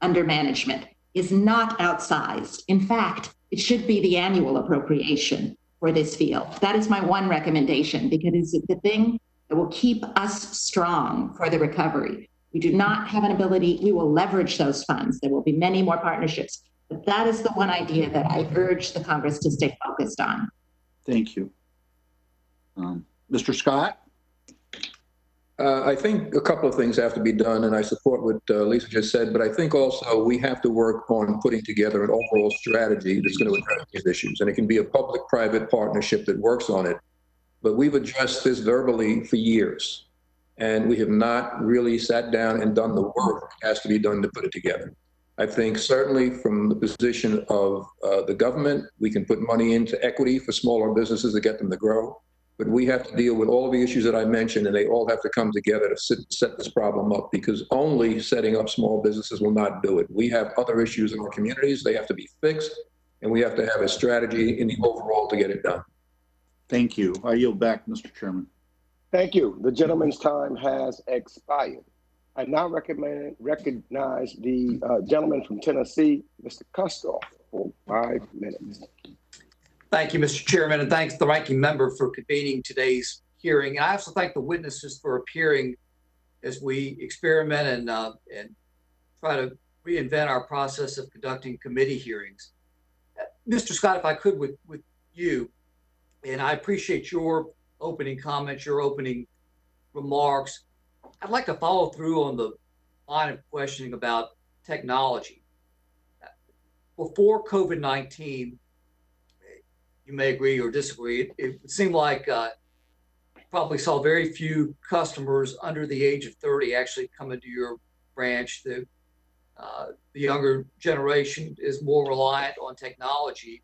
under management is not outsized. In fact, it should be the annual appropriation for this field. That is my one recommendation, because it's the thing that will keep us strong for the recovery. We do not have an ability, we will leverage those funds. There will be many more partnerships, but that is the one idea that I urge the Congress to stay focused on. Thank you. Mr. Scott? I think a couple of things have to be done, and I support what Lisa just said, but I think also we have to work on putting together an overall strategy that's going to address these issues. And it can be a public-private partnership that works on it. But we've addressed this verbally for years, and we have not really sat down and done the work that has to be done to put it together. I think certainly from the position of the government, we can put money into equity for smaller businesses to get them to grow. But we have to deal with all of the issues that I mentioned, and they all have to come together to set this problem up, because only setting up small businesses will not do it. We have other issues in our communities. They have to be fixed, and we have to have a strategy in the overall to get it done. Thank you. I yield back, Mr. Chairman. Thank you. The gentleman's time has expired. I now recognize the gentleman from Tennessee, Mr. Kustoff, for 5 minutes. Thank you, Mr. Chairman, and thanks the ranking member for convening today's hearing. I also thank the witnesses for appearing as we experiment and try to reinvent our process of conducting committee hearings. Mr. Scott, if I could with you, and I appreciate your opening comments, your opening remarks. I'd like to follow through on the line of questioning about technology. Before COVID-19, you may agree or disagree, it seemed like probably saw very few customers under the age of 30 actually come into your branch. The younger generation is more reliant on technology.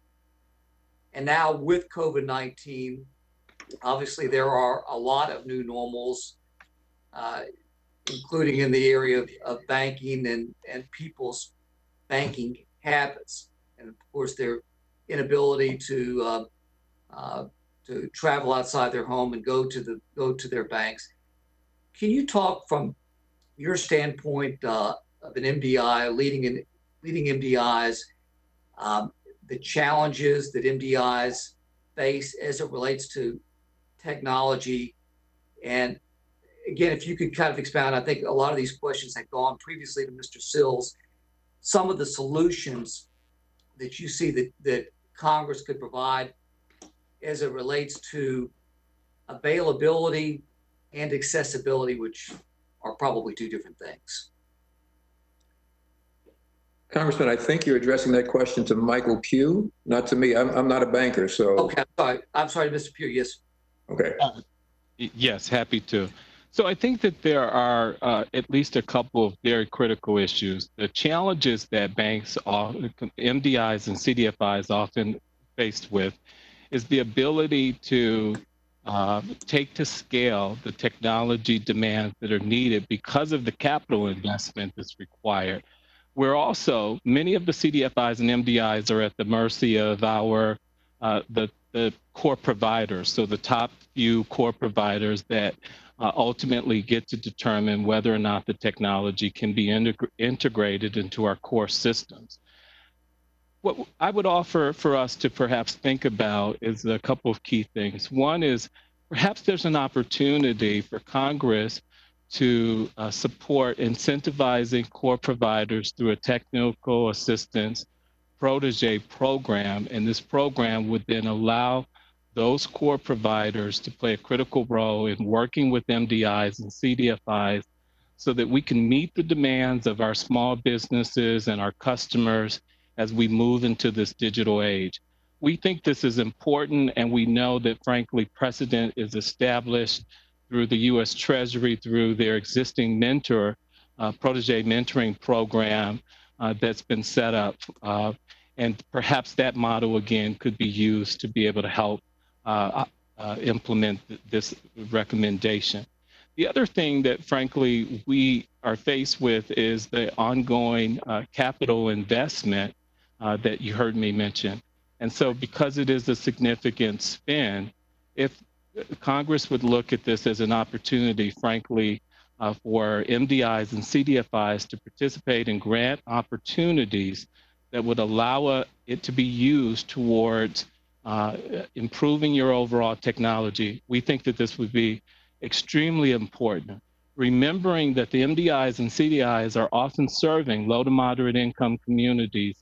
And now with COVID-19, obviously there are a lot of new normals, including in the area of banking and people's banking habits. And of course, their inability to travel outside their home and go to their banks. Can you talk from your standpoint of an MDI, leading MDIs, the challenges that MDIs face as it relates to technology? And again, if you could kind of expound, I think a lot of these questions have gone previously to Mr. Sills, some of the solutions that you see that Congress could provide as it relates to availability and accessibility, which are probably two different things. Congressman, I think you're addressing that question to Michael Pugh, not to me. I'm not a banker, so. Okay, I'm sorry, Mr. Pugh, yes. Okay. Yes, happy to. So I think that there are at least a couple of very critical issues. The challenges that banks, MDIs and CDFIs often faced with is the ability to take to scale the technology demands that are needed because of the capital investment that's required. We're also, many of the CDFIs and MDIs are at the mercy of our, the core providers. So the top few core providers that ultimately get to determine whether or not the technology can be integrated into our core systems. What I would offer for us to perhaps think about is a couple of key things. One is perhaps there's an opportunity for Congress to support incentivizing core providers through a technical assistance protege program. And this program would then allow those core providers to play a critical role in working with MDIs and CDFIs so that we can meet the demands of our small businesses and our customers as we move into this digital age. We think this is important, and we know that, frankly, precedent is established through the U.S. Treasury, through their existing mentor, protege mentoring program that's been set up. And perhaps that model, again, could be used to be able to help implement this recommendation. The other thing that, frankly, we are faced with is the ongoing capital investment that you heard me mention. And so because it is a significant spend, if Congress would look at this as an opportunity, frankly, for MDIs and CDFIs to participate in grant opportunities that would allow it to be used towards improving your overall technology, we think that this would be extremely important. Remembering that the MDIs and CDIs are often serving low to moderate income communities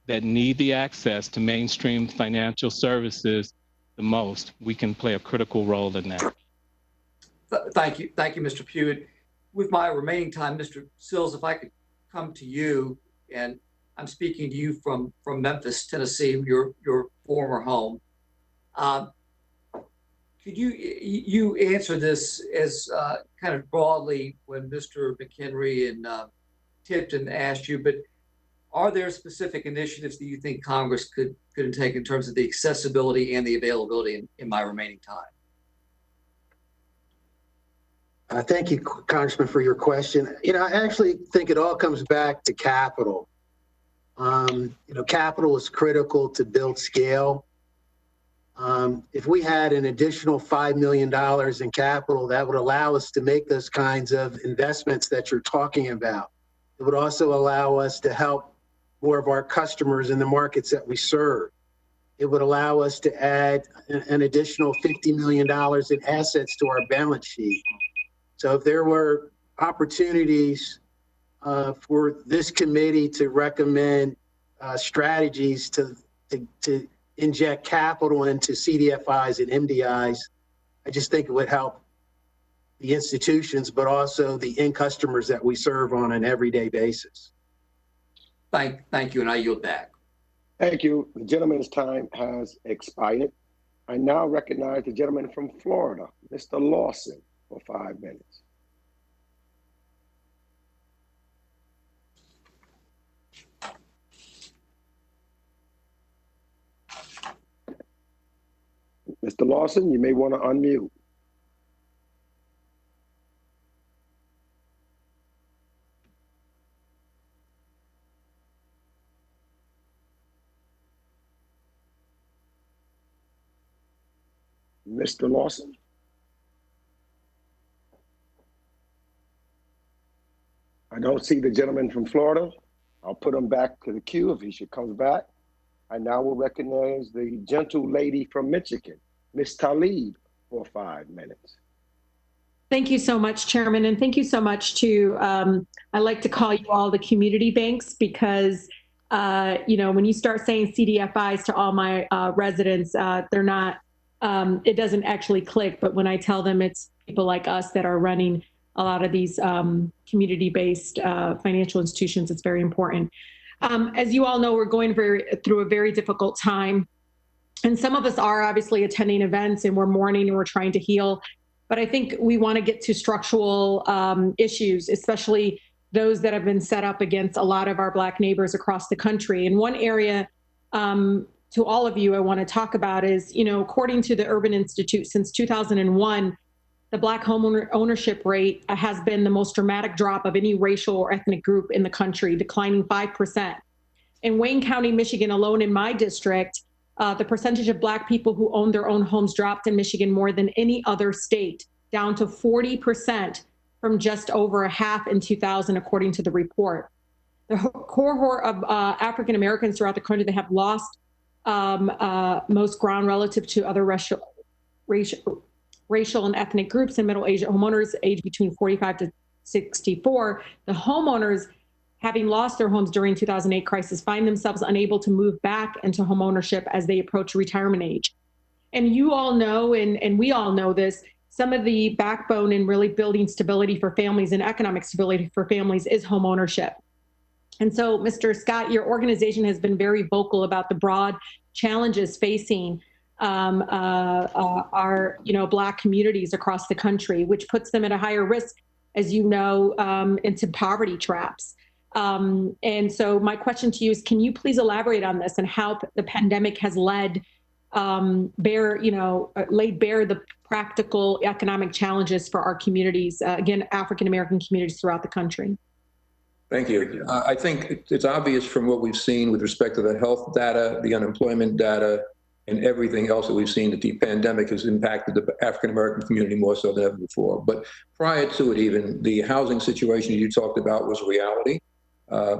that need the access to mainstream financial services the most, we can play a critical role in that. Thank you, Mr. Pugh. With my remaining time, Mr. Sills, if I could come to you, and I'm speaking to you from Memphis, Tennessee, your former home. Could you answer this as kind of broadly when Mr. McHenry and Tipton asked you, but are there specific initiatives that you think Congress could take in terms of the accessibility and the availability in my remaining time? Thank you, Congressman, for your question. I actually think it all comes back to capital. Capital is critical to build scale. If we had an additional $5 million in capital, that would allow us to make those kinds of investments that you're talking about. It would also allow us to help more of our customers in the markets that we serve. It would allow us to add an additional $50 million in assets to our balance sheet. So if there were opportunities for this committee to recommend strategies to inject capital into CDFIs and MDIs, I just think it would help the institutions, but also the end customers that we serve on an everyday basis. Thank you, and I yield back. Thank you. The gentleman's time has expired. I now recognize the gentleman from Florida, Mr. Lawson, for 5 minutes. Mr. Lawson, you may want to unmute. Mr. Lawson? I don't see the gentleman from Florida. I'll put him back to the queue if he should come back. I now will recognize the gentle lady from Michigan, Ms. Tlaib, for 5 minutes. Thank you so much, Chairman, and thank you so much to, I like to call you all the community banks because, when you start saying CDFIs to all my residents, they're not, it doesn't actually click, but when I tell them it's people like us that are running a lot of these community-based financial institutions, it's very important. As you all know, we're going through a very difficult time. And some of us are obviously attending events and we're mourning and we're trying to heal. But I think we want to get to structural issues, especially those that have been set up against a lot of our Black neighbors across the country. And one area to all of you I want to talk about is, according to the Urban Institute, since 2001, the Black home ownership rate has been the most dramatic drop of any racial or ethnic group in the country, declining 5%. In Wayne County, Michigan alone, in my district, the percentage of Black people who own their own homes dropped in Michigan more than any other state, down to 40% from just over a half in 2000, according to the report. The cohort of African Americans throughout the country that have lost most ground relative to other racial and ethnic groups and middle-aged homeowners aged between 45 to 64, the homeowners having lost their homes during 2008 crisis find themselves unable to move back into homeownership as they approach retirement age. And you all know, and we all know this, some of the backbone in really building stability for families and economic stability for families is homeownership. And so, Mr. Scott, your organization has been very vocal about the broad challenges facing our Black communities across the country, which puts them at a higher risk, as you know, into poverty traps. And so my question to you is, can you please elaborate on this and how the pandemic has laid bare the practical economic challenges for our communities, again, African-American communities throughout the country? Thank you. I think it's obvious from what we've seen with respect to the health data, the unemployment data, and everything else that we've seen, that the pandemic has impacted the African-American community more so than ever before. But prior to it even, the housing situation you talked about was reality.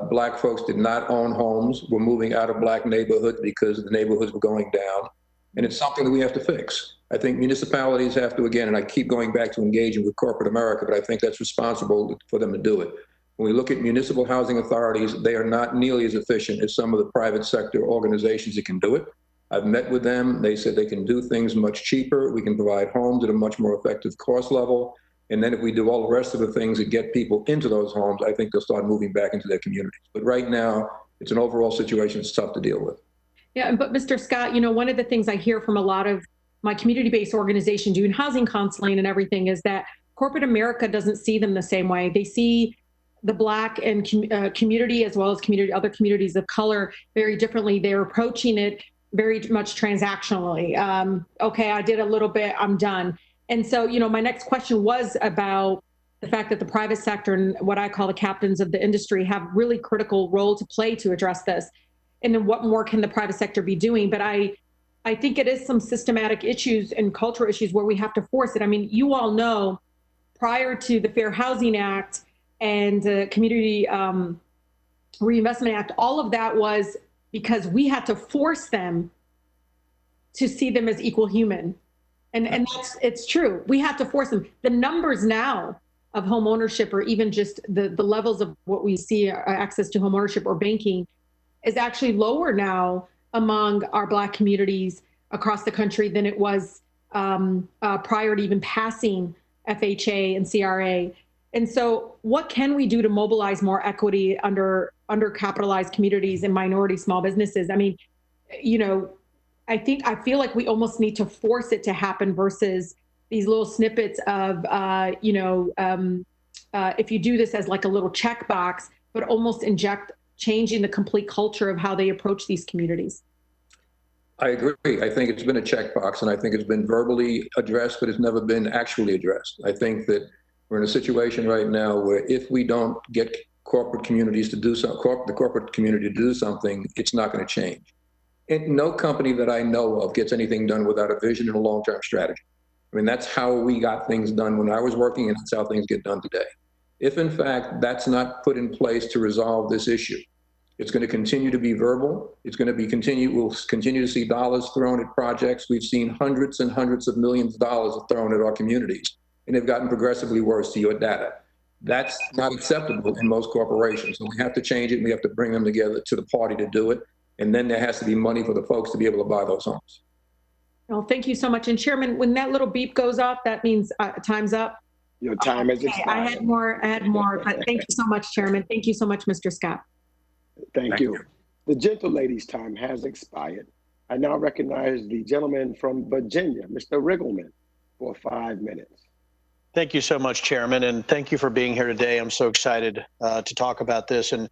Black folks did not own homes, were moving out of Black neighborhoods because the neighborhoods were going down. And it's something that we have to fix. I think municipalities have to, again, and I keep going back to engaging with corporate America, but I think that's responsible for them to do it. When we look at municipal housing authorities, they are not nearly as efficient as some of the private sector organizations that can do it. I've met with them. They said they can do things much cheaper. We can provide homes at a much more effective cost level. And then if we do all the rest of the things that get people into those homes, I think they'll start moving back into their communities. But right now, it's an overall situation that's tough to deal with. Yeah, but Mr. Scott, one of the things I hear from a lot of my community-based organization doing housing counseling and everything is that corporate America doesn't see them the same way. They see the Black and community as well as other communities of color very differently. They're approaching it very much transactionally. Okay, I did a little bit, I'm done. And so, my next question was about the fact that the private sector and what I call the captains of the industry have really critical role to play to address this. And then what more can the private sector be doing? But I think it is some systematic issues and cultural issues where we have to force it. I mean, you all know prior to the Fair Housing Act and the Community Reinvestment Act, all of that was because we had to force them to see them as equal human. And it's true. We have to force them. The numbers now of home ownership, or even just the levels of what we see access to home ownership or banking, is actually lower now among our Black communities across the country than it was prior to even passing FHA and CRA. And so what can we do to mobilize more equity undercapitalized communities and minority small businesses? I mean, you know, I feel like we almost need to force it to happen versus these little snippets of, if you do this as like a little checkbox, but almost inject changing the complete culture of how they approach these communities. I agree. I think it's been a checkbox, and I think it's been verbally addressed, but it's never been actually addressed. I think that we're in a situation right now where if we don't get corporate communities to do something, the corporate community to do something, it's not going to change. And no company that I know of gets anything done without a vision and a long-term strategy. I mean, that's how we got things done when I was working, and that's how things get done today. If in fact that's not put in place to resolve this issue, it's going to continue to be verbal. It's going to be we'll continue to see dollars thrown at projects. We've seen hundreds and hundreds of millions of dollars thrown at our communities, and they've gotten progressively worse to your data. That's not acceptable in most corporations. So we have to change it, and we have to bring them together to the party to do it. And then there has to be money for the folks to be able to buy those homes. Well, thank you so much. And Chairman, when that little beep goes off, that means time's up. Your time has expired. I had more, but thank you so much, Chairman. Thank you so much, Mr. Scott. Thank you. The gentle lady's time has expired. I now recognize the gentleman from Virginia, Mr. Riggleman, for 5 minutes. Thank you so much, Chairman, and thank you for being here today. I'm so excited to talk about this. And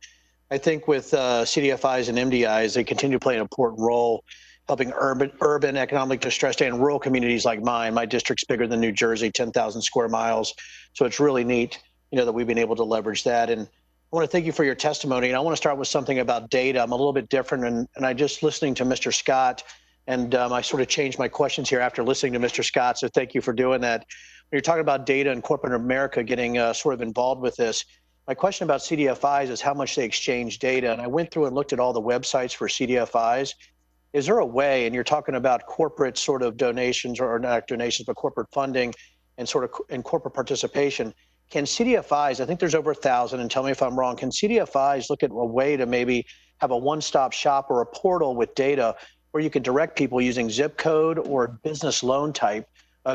I think with CDFIs and MDIs, they continue to play an important role helping urban economic distressed and rural communities like mine. My district's bigger than New Jersey, 10,000 square miles. So it's really neat, that we've been able to leverage that. And I want to thank you for your testimony. And I want to start with something about data. I'm a little bit different. And I just listening to Mr. Scott, and I sort of changed my questions here after listening to Mr. Scott. So thank you for doing that. When you're talking about data and corporate America getting sort of involved with this, my question about CDFIs is how much they exchange data. And I went through and looked at all the websites for CDFIs. Is there a way, and you're talking about corporate sort of donations, or not donations, but corporate funding and corporate participation. Can CDFIs, I think there's over 1,000, and tell me if I'm wrong, can CDFIs look at a way to maybe have a one-stop shop or a portal with data where you can direct people using zip code or business loan type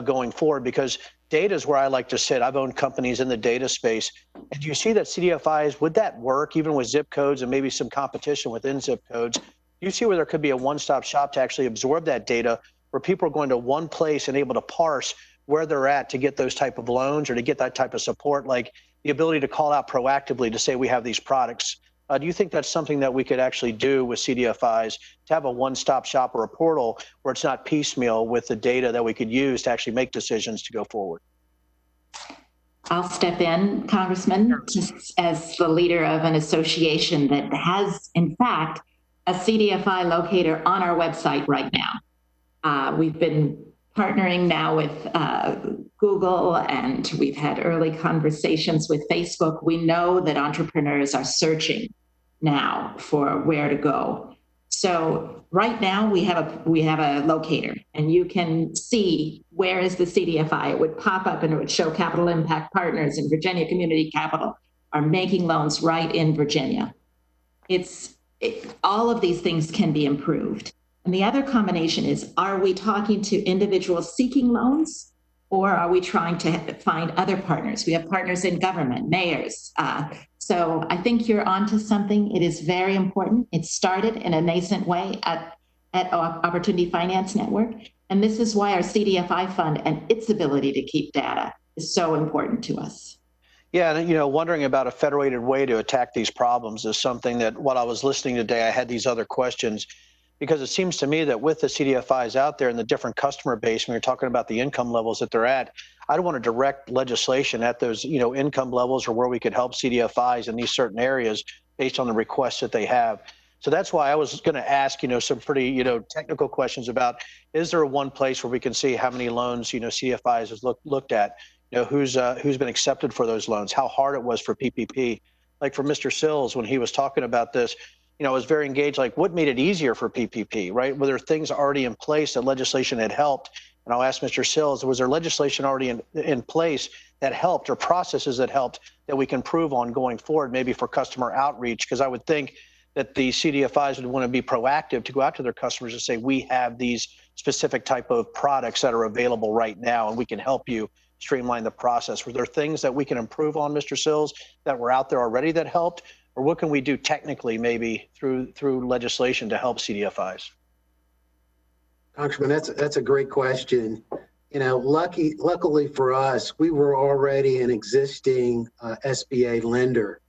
going forward? Because data is where I like to sit. I've owned companies in the data space. And do you see that CDFIs, would that work even with zip codes and maybe some competition within zip codes? Do you see where there could be a one-stop shop to actually absorb that data where people are going to one place and able to parse where they're at to get those type of loans or to get that type of support, like the ability to call out proactively to say we have these products? Do you think that's something that we could actually do with CDFIs, to have a one-stop shop or a portal where it's not piecemeal with the data that we could use to actually make decisions to go forward? I'll step in, Congressman, just as the leader of an association that has, in fact, a CDFI locator on our website right now. We've been partnering now with Google, and we've had early conversations with Facebook. We know that entrepreneurs are searching now for where to go. So right now we have a locator, and you can see where is the CDFI. It would pop up and it would show Capital Impact Partners and Virginia Community Capital are making loans right in Virginia. All of these things can be improved. And the other combination is, are we talking to individuals seeking loans, or are we trying to find other partners? We have partners in government, mayors. So I think you're onto something. It is very important. It started in a nascent way at Opportunity Finance Network. And this is why our CDFI fund and its ability to keep data is so important to us. Yeah, and wondering about a federated way to attack these problems is something that, while I was listening today, I had these other questions, because it seems to me that with the CDFIs out there and the different customer base, when you're talking about the income levels that they're at, I don't want to direct legislation at those, income levels, or where we could help CDFIs in these certain areas based on the requests that they have. So that's why I was going to ask, some pretty, technical questions about, is there one place where we can see how many loans, CDFIs has looked at? Who's been accepted for those loans, how hard it was for PPP. Like for Mr. Sills, when he was talking about this, I was very engaged, like what made it easier for PPP, right? Were there things already in place that legislation had helped? And I'll ask Mr. Sills, was there legislation already in place that helped, or processes that helped, that we can improve on going forward, maybe for customer outreach? Because I would think that the CDFIs would want to be proactive to go out to their customers and say, we have these specific type of products that are available right now, and we can help you streamline the process? Were there things that we can improve on, Mr. Sills, that were out there already that helped? Or what can we do technically, maybe through legislation, to help CDFIs? Congressman, that's a great question. You know, luckily for us, we were already an existing SBA lender.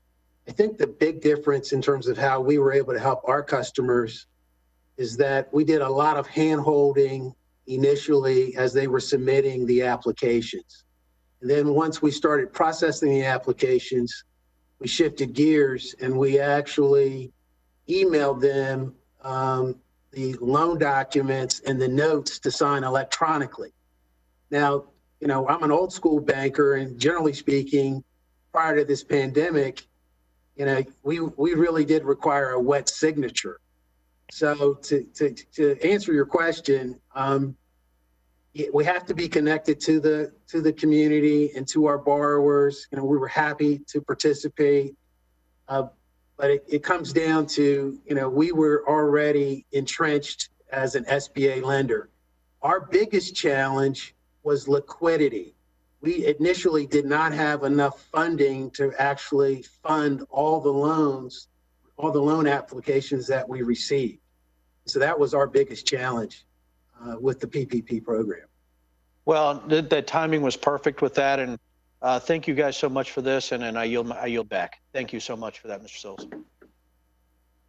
I think the big difference in terms of how we were able to help our customers is that we did a lot of hand-holding initially as they were submitting the applications. And then once we started processing the applications, we shifted gears and we actually emailed them the loan documents and the notes to sign electronically. Now, you know, I'm an old school banker, and generally speaking, prior to this pandemic, you know, we really did require a wet signature. So to answer your question, we have to be connected to the community and to our borrowers. You know, we were happy to participate, but it comes down to, you know, we were already entrenched as an SBA lender. Our biggest challenge was liquidity. We initially did not have enough funding to actually fund all the loans, all the loan applications that we received. So that was our biggest challenge with the PPP program. Well, the timing was perfect with that, and thank you guys so much for this, and I yield back. Thank you so much for that, Mr. Sills.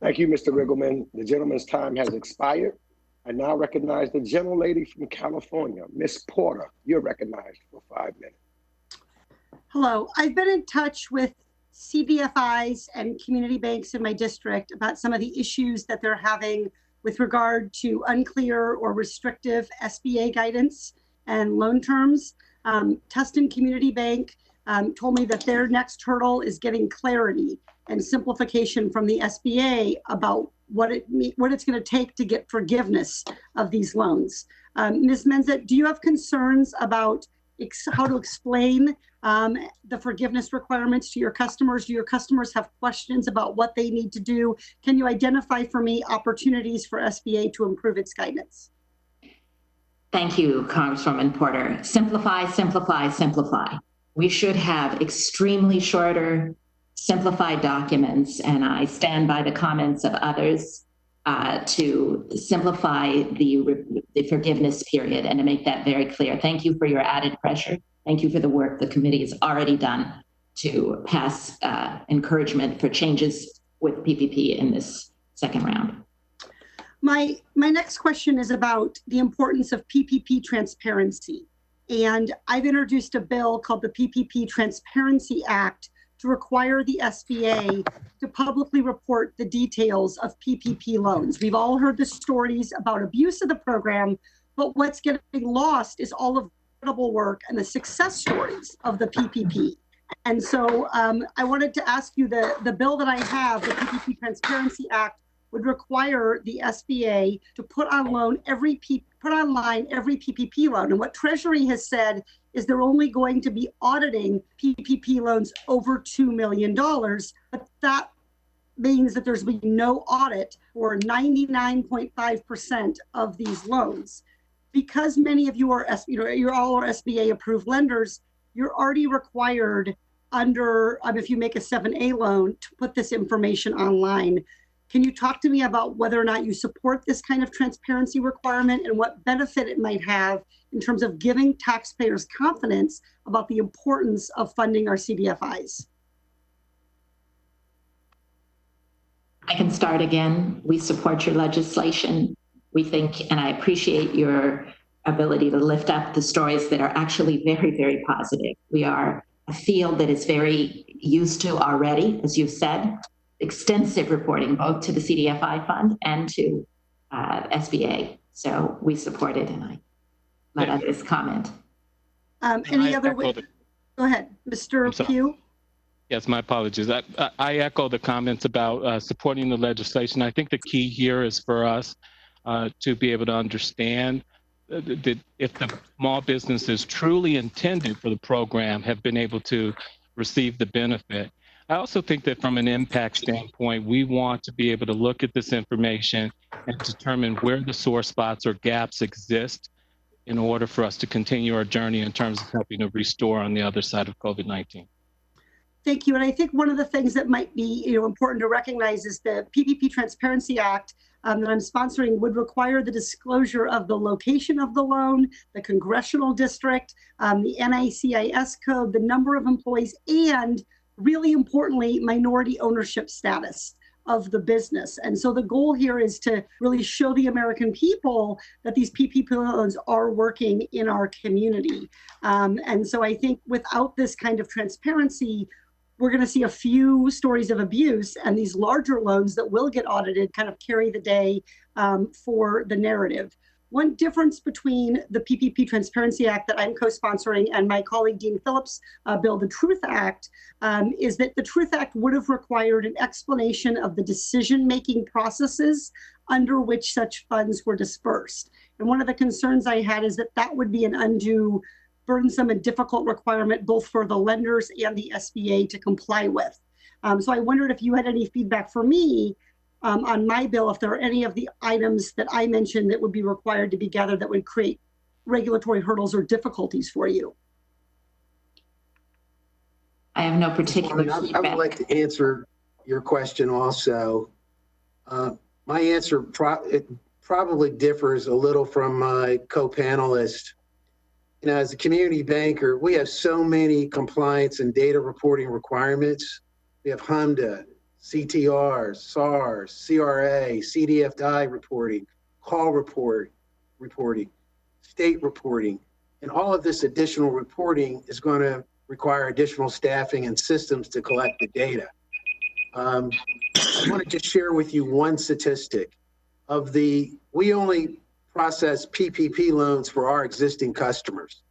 Thank you, Mr. Riggleman. The gentleman's time has expired. I now recognize the gentlelady from California, Ms. Porter. You're recognized for 5 minutes. Hello, I've been in touch with CDFIs and community banks in my district about some of the issues that they're having with regard to unclear or restrictive SBA guidance and loan terms. Tustin Community Bank told me that their next hurdle is getting clarity and simplification from the SBA about what it's going to take to get forgiveness of these loans. Ms. Menza, do you have concerns about how to explain the forgiveness requirements to your customers? Do your customers have questions about what they need to do? Can you identify for me opportunities for SBA to improve its guidance? Thank you, Congresswoman Porter. Simplify, simplify, simplify. We should have extremely shorter, simplified documents, and I stand by the comments of others to simplify the forgiveness period and to make that very clear. Thank you for your added pressure. Thank you for the work the committee has already done to pass encouragement for changes with PPP in this second round. My next question is about the importance of PPP transparency. And I've introduced a bill called the Ppp Transparency Act to require the SBA to publicly report the details of PPP loans. We've all heard the stories about abuse of the program, but what's getting lost is all of the incredible work and the success stories of the PPP. And so I wanted to ask you, the bill that I have, the Ppp Transparency Act, would require the SBA to put online every PPP loan. And what Treasury has said is they're only going to be auditing PPP loans over $2 million, but that means that there's been no audit for 99.5% of these loans. Because many of you are, you're all are SBA approved lenders, you're already required under, if you make a 7A loan, to put this information online. Can you talk to me about whether or not you support this kind of transparency requirement and what benefit it might have in terms of giving taxpayers confidence about the importance of funding our CDFIs? I can start again. We support your legislation. We think, and I appreciate your ability to lift up the stories that are actually very, very positive. We are a field that is very used to already, as you've said, extensive reporting both to the CDFI fund and to SBA. So we support it, and I let others comment. Any other way? Go ahead, Mr. Pugh. Yes, my apologies. I echo the comments about supporting the legislation. I think the key here is for us to be able to understand that if the small businesses truly intended for the program have been able to receive the benefit. I also think that from an impact standpoint, we want to be able to look at this information and determine where the sore spots or gaps exist in order for us to continue our journey in terms of helping to restore on the other side of COVID-19. Thank you. And I think one of the things that might be important to recognize is the Ppp Transparency Act that I'm sponsoring would require the disclosure of the location of the loan, the congressional district, the NAICS code, the number of employees, and really importantly, minority ownership status of the business. And so the goal here is to really show the American people that these PPP loans are working in our community. And so I think without this kind of transparency, we're going to see a few stories of abuse, and these larger loans that will get audited kind of carry the day for the narrative. One difference between the PPP Transparency Act that I'm co-sponsoring and my colleague Dean Phillips' bill, the Truth Act, is that the Truth Act would have required an explanation of the decision-making processes under which such funds were dispersed. And one of the concerns I had is that that would be an undue, burdensome and difficult requirement both for the lenders and the SBA to comply with. So I wondered if you had any feedback for me on my bill, if there are any of the items that I mentioned that would be required to be gathered that would create regulatory hurdles or difficulties for you. I have no particular feedback. I would like to answer your question also. My answer probably differs a little from my co-panelist. As a community banker, we have so many compliance and data reporting requirements. We have HMDA, CTR, SARS, CRA, CDFI reporting, call reporting, state reporting, and all of this additional reporting is going to require additional staffing and systems to collect the data. I want to just share with you one statistic. We only process PPP loans for our existing customers.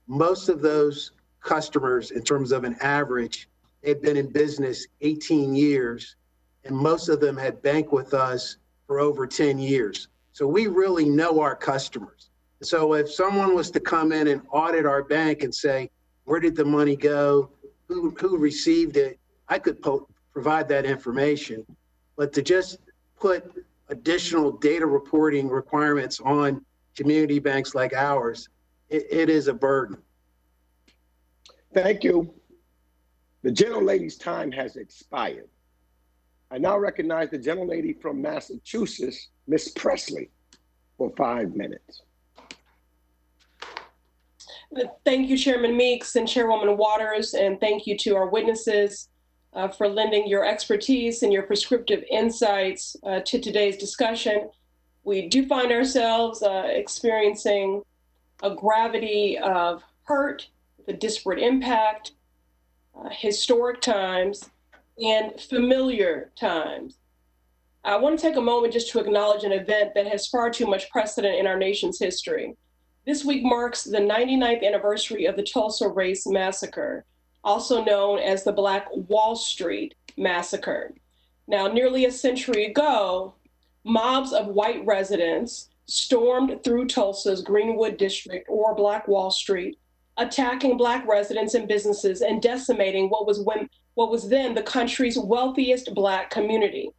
Most of those customers, in terms of an average, they've been in business 18 years, and most of them had banked with us for over 10 years. So we really know our customers. So if someone was to come in and audit our bank and say, where did the money go? Who received it? I could provide that information. But to just put additional data reporting requirements on community banks like ours, it is a burden. Thank you. The gentlelady's time has expired. I now recognize the gentlelady from Massachusetts, Ms. Presley, for 5 minutes. Thank you, Chairman Meeks and Chairwoman Waters, and thank you to our witnesses for lending your expertise and your prescriptive insights to today's discussion. We do find ourselves experiencing a gravity of hurt, the disparate impact, historic times, and familiar times. I want to take a moment just to acknowledge an event that has far too much precedent in our nation's history. This week marks the 99th anniversary of the Tulsa Race Massacre, also known as the Black Wall Street Massacre. Now, nearly a century ago, mobs of white residents stormed through Tulsa's Greenwood District, or Black Wall Street, attacking Black residents and businesses and decimating what was then the country's wealthiest Black community.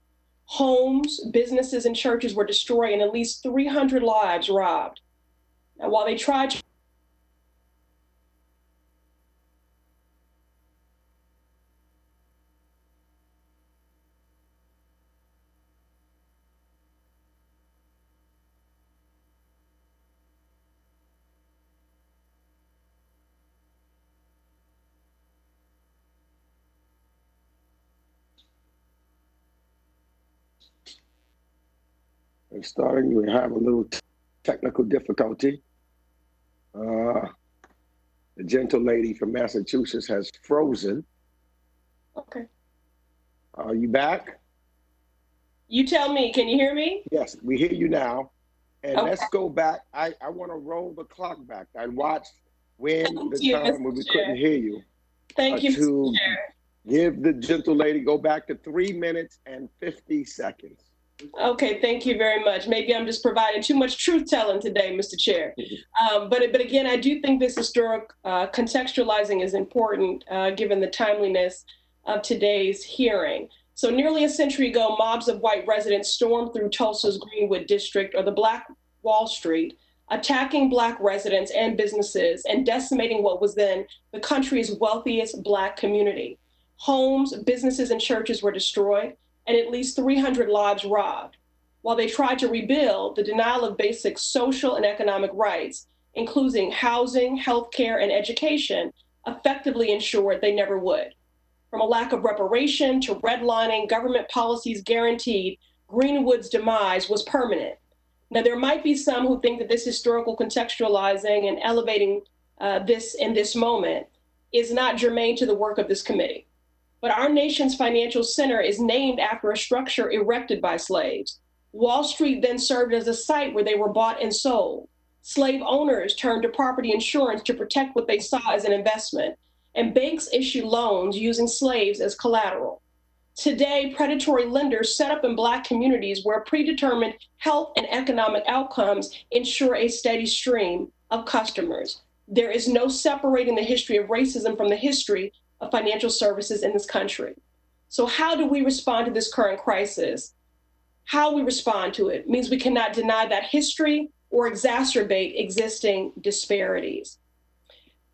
Homes, businesses, and churches were destroyed and at least 300 lives robbed. Now, while they tried to starting, we have a little technical difficulty. The gentlelady from Massachusetts has frozen. Okay. Are you back? You tell me, can you hear me? Yes, we hear you now. And Okay. let's go back. I want to roll the clock back. I watched when Thank the you, time when we Mr. couldn't Chair. hear you. Thank you, To Mr. Chair. give the gentlelady, go back to 3 minutes and 50 seconds. Okay, thank you very much. Maybe I'm just providing too much truth telling today, Mr. Chair. But again, I do think this historic contextualizing is important given the timeliness of today's hearing. So nearly a century ago, mobs of white residents stormed through Tulsa's Greenwood District, or the Black Wall Street, attacking Black residents and businesses and decimating what was then the country's wealthiest Black community. Homes, businesses, and churches were destroyed, and at least 300 lives robbed. While they tried to rebuild, the denial of basic social and economic rights, including housing, healthcare, and education, effectively ensured they never would. From a lack of reparation to redlining, government policies guaranteed Greenwood's demise was permanent. Now, there might be some who think that this historical contextualizing and elevating this in this moment is not germane to the work of this committee. But our nation's financial center is named after a structure erected by slaves. Wall Street then served as a site where they were bought and sold. Slave owners turned to property insurance to protect what they saw as an investment, and banks issued loans using slaves as collateral. Today, predatory lenders set up in Black communities where predetermined health and economic outcomes ensure a steady stream of customers. There is no separating the history of racism from the history of financial services in this country. So how do we respond to this current crisis? How we respond to it means we cannot deny that history or exacerbate existing disparities.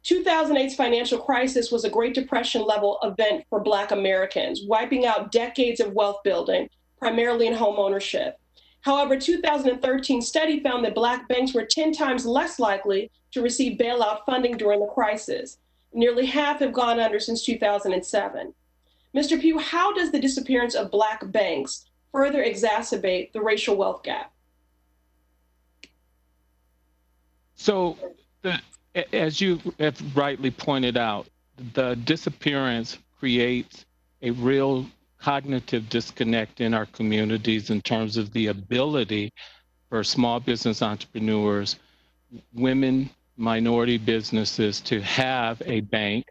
2008's financial crisis was a Great Depression level event for Black Americans, wiping out decades of wealth building, primarily in home ownership. However, 2013 study found that Black banks were 10 times less likely to receive bailout funding during the crisis. Nearly half have gone under since 2007. Mr. Pugh, how does the disappearance of Black banks further exacerbate the racial wealth gap? So, as you have rightly pointed out, the disappearance creates a real cognitive disconnect in our communities in terms of the ability for small business entrepreneurs, women, minority businesses to have a bank,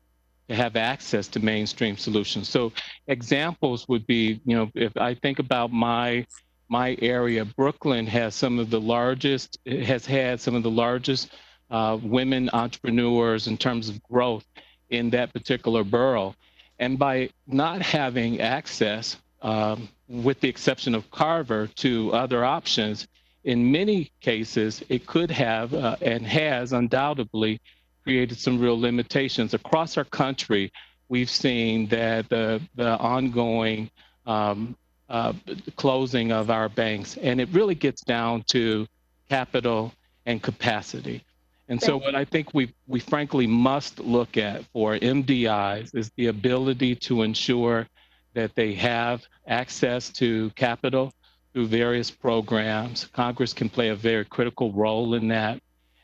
to have access to mainstream solutions. So examples would be, if I think about my area, Brooklyn has some of the largest, has had some of the largest women entrepreneurs in terms of growth in that particular borough. And by not having access, with the exception of Carver, to other options, in many cases, it could have and has undoubtedly created some real limitations. Across our country, we've seen that the ongoing closing of our banks, and it really gets down to capital and capacity. And so what I think we frankly must look at for MDIs is the ability to ensure that they have access to capital through various programs. Congress can play a very critical role in that.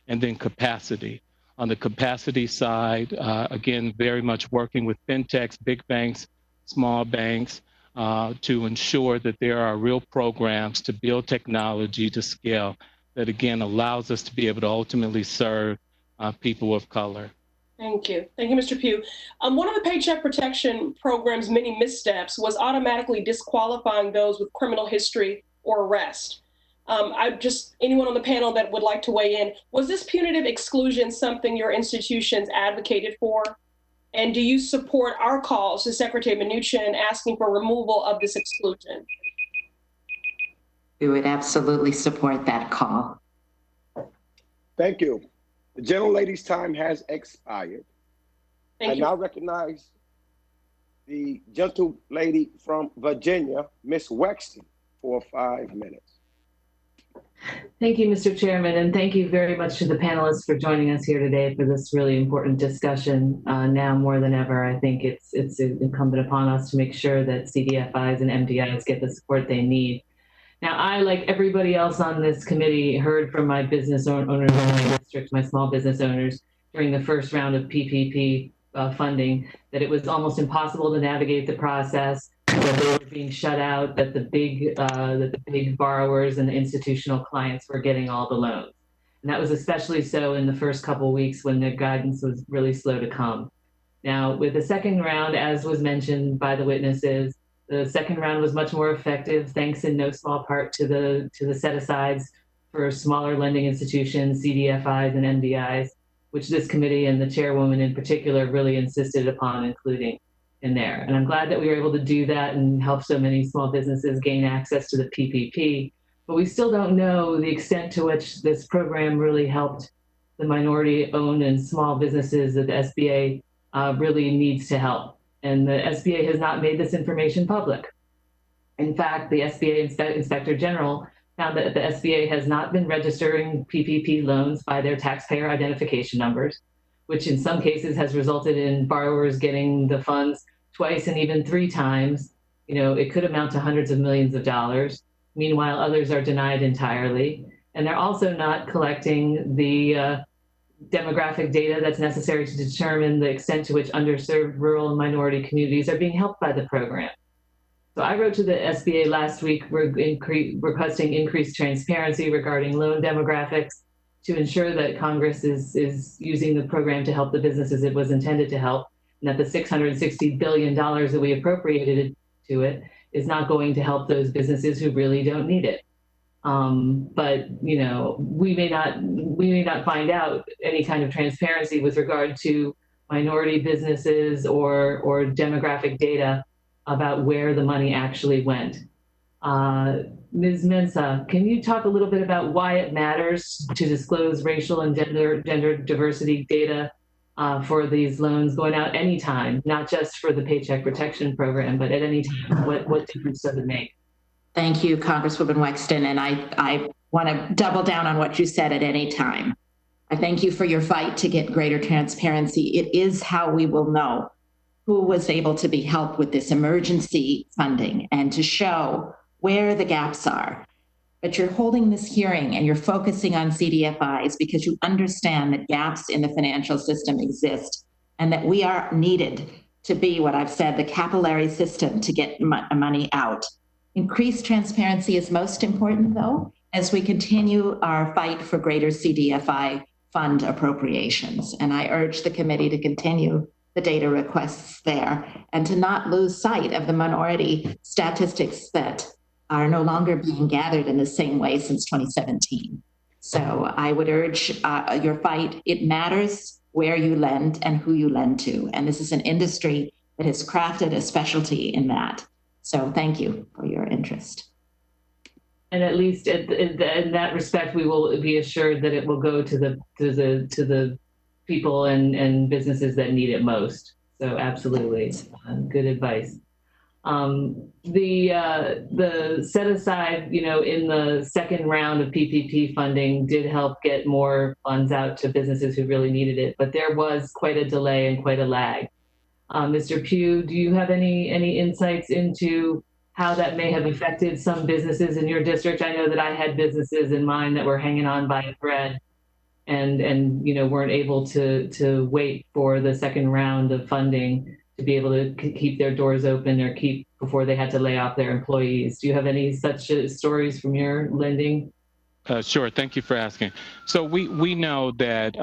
And then capacity. On the capacity side, again, very much working with fintechs, big banks, small banks, to ensure that there are real programs to build technology to scale that, again, allows us to be able to ultimately serve people of color. Thank you. Thank you, Mr. Pugh. One of the Paycheck Protection Program's many missteps was automatically disqualifying those with criminal history or arrest. Anyone on the panel that would like to weigh in, was this punitive exclusion something your institutions advocated for? And do you support our calls to Secretary Mnuchin asking for removal of this exclusion? We would absolutely support that call. Thank you. The gentlelady's time has expired. Thank you. I now recognize the gentlelady from Virginia, Ms. Wexton, for 5 minutes. Thank you, Mr. Chairman, and thank you very much to the panelists for joining us here today for this really important discussion. Now more than ever, I think it's incumbent upon us to make sure that CDFIs and MDIs get the support they need. Now, I, like everybody else on this committee, heard from my business owners in my district, my small business owners, during the first round of PPP funding, that it was almost impossible to navigate the process, that they were being shut out, that the big borrowers and the institutional clients were getting all the loans. And that was especially so in the first couple of weeks when the guidance was really slow to come. Now, with the second round, as was mentioned by the witnesses, the second round was much more effective, thanks in no small part to the set-asides for smaller lending institutions, CDFIs and MDIs, which this committee and the chairwoman in particular really insisted upon including in there. And I'm glad that we were able to do that and help so many small businesses gain access to the PPP. but we still don't know the extent to which this program really helped the minority-owned and small businesses that the SBA really needs to help. And the SBA has not made this information public. In fact, the SBA Inspector General found that the SBA has not been registering PPP loans by their taxpayer identification numbers, which in some cases has resulted in borrowers getting the funds twice and even 3 times. You know, it could amount to hundreds of millions of dollars. Meanwhile, others are denied entirely. And they're also not collecting the demographic data that's necessary to determine the extent to which underserved rural and minority communities are being helped by the program. So I wrote to the SBA last week requesting increased transparency regarding loan demographics to ensure that Congress is using the program to help the businesses it was intended to help, and that the $660 billion that we appropriated to it is not going to help those businesses who really don't need it. But you know, we may not find out any kind of transparency with regard to minority businesses or demographic data about where the money actually went. Ms. Mensah, can you talk a little bit about why it matters to disclose racial and gender diversity data for these loans going out anytime, not just for the Paycheck Protection Program, but at any time? What difference does it make? Thank you, Congresswoman Wexton. And I want to double down on what you said, at any time. I thank you for your fight to get greater transparency. It is how we will know who was able to be helped with this emergency funding and to show where the gaps are. But you're holding this hearing and you're focusing on CDFIs because you understand that gaps in the financial system exist and that we are needed to be, what I've said, the capillary system to get money out. Increased transparency is most important, though, as we continue our fight for greater CDFI fund appropriations. And I urge the committee to continue the data requests there and to not lose sight of the minority statistics that are no longer being gathered in the same way since 2017. So I would urge your fight. It matters where you lend and who you lend to. And this is an industry that has crafted a specialty in that. So thank you for your interest. And at least in that respect, we will be assured that it will go to the people and businesses that need it most. So absolutely, good advice. The set aside, you know, in the second round of PPP funding did help get more funds out to businesses who really needed it, but there was quite a delay and quite a lag. Mr. Pugh, do you have any insights into how that may have affected some businesses in your district? I know that I had businesses in mind that were hanging on by a thread and you know, weren't able to wait for the second round of funding to be able to keep their doors open or keep before they had to lay off their employees. Do you have any such stories from your lending? Sure, thank you for asking. So we know that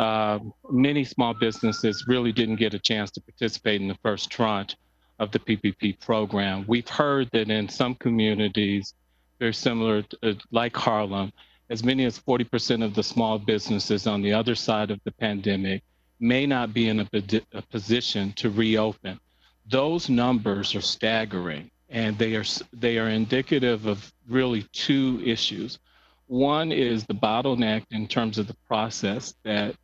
many small businesses really didn't get a chance to participate in the first tranche of the PPP program. We've heard that in some communities, very similar, like Harlem, as many as 40% of the small businesses on the other side of the pandemic may not be in a position to reopen. Those numbers are staggering, and they are indicative of really 2 issues. One is the bottleneck in terms of the process that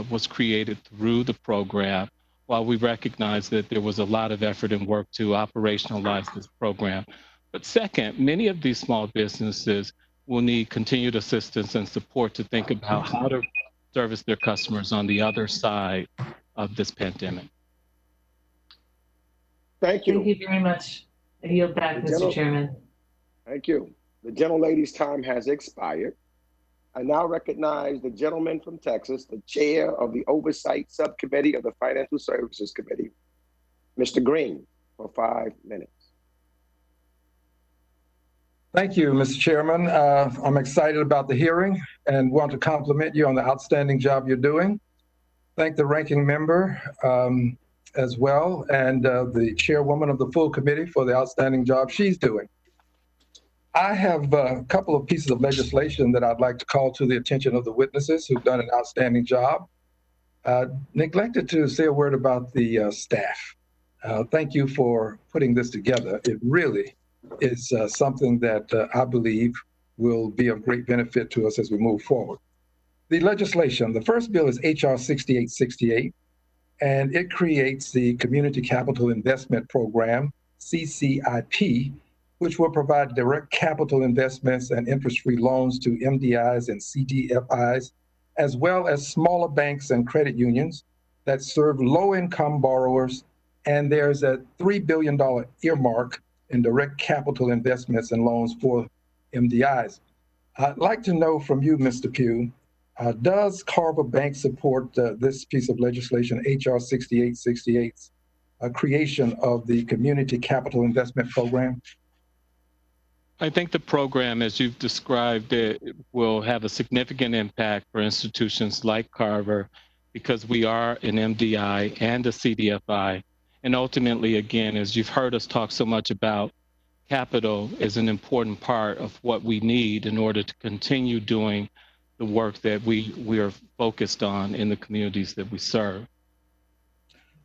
was created through the program, while we recognize that there was a lot of effort and work to operationalize this program. But second, many of these small businesses will need continued assistance and support to think about how to service their customers on the other side of this pandemic. Thank you. Thank you very much. I yield back, Mr. Chairman. Thank you. The gentlelady's time has expired. I now recognize the gentleman from Texas, the chair of the Oversight Subcommittee of the Financial Services Committee, Mr. Green, for 5 minutes. Thank you, Mr. Chairman. I'm excited about the hearing and want to compliment you on the outstanding job you're doing. Thank the ranking member as well, and the chairwoman of the full committee for the outstanding job she's doing. I have a couple of pieces of legislation that I'd like to call to the attention of the witnesses who've done an outstanding job. Neglected to say a word about the staff. Thank you for putting this together. It really is something that I believe will be of great benefit to us as we move forward. The legislation, the first bill is H.R. 6868, and it creates the Community Capital Investment Program, CCIP, which will provide direct capital investments and interest-free loans to MDIs and CDFIs, as well as smaller banks and credit unions that serve low-income borrowers. And there's a $3 billion earmark in direct capital investments and loans for MDIs. I'd like to know from you, Mr. Pugh, does Carver Bank support this piece of legislation, H.R. 6868's creation of the Community Capital Investment Program? I think the program, as you've described it, will have a significant impact for institutions like Carver because we are an MDI and a CDFI. And ultimately, again, as you've heard us talk so much about, capital is an important part of what we need in order to continue doing the work that we are focused on in the communities that we serve.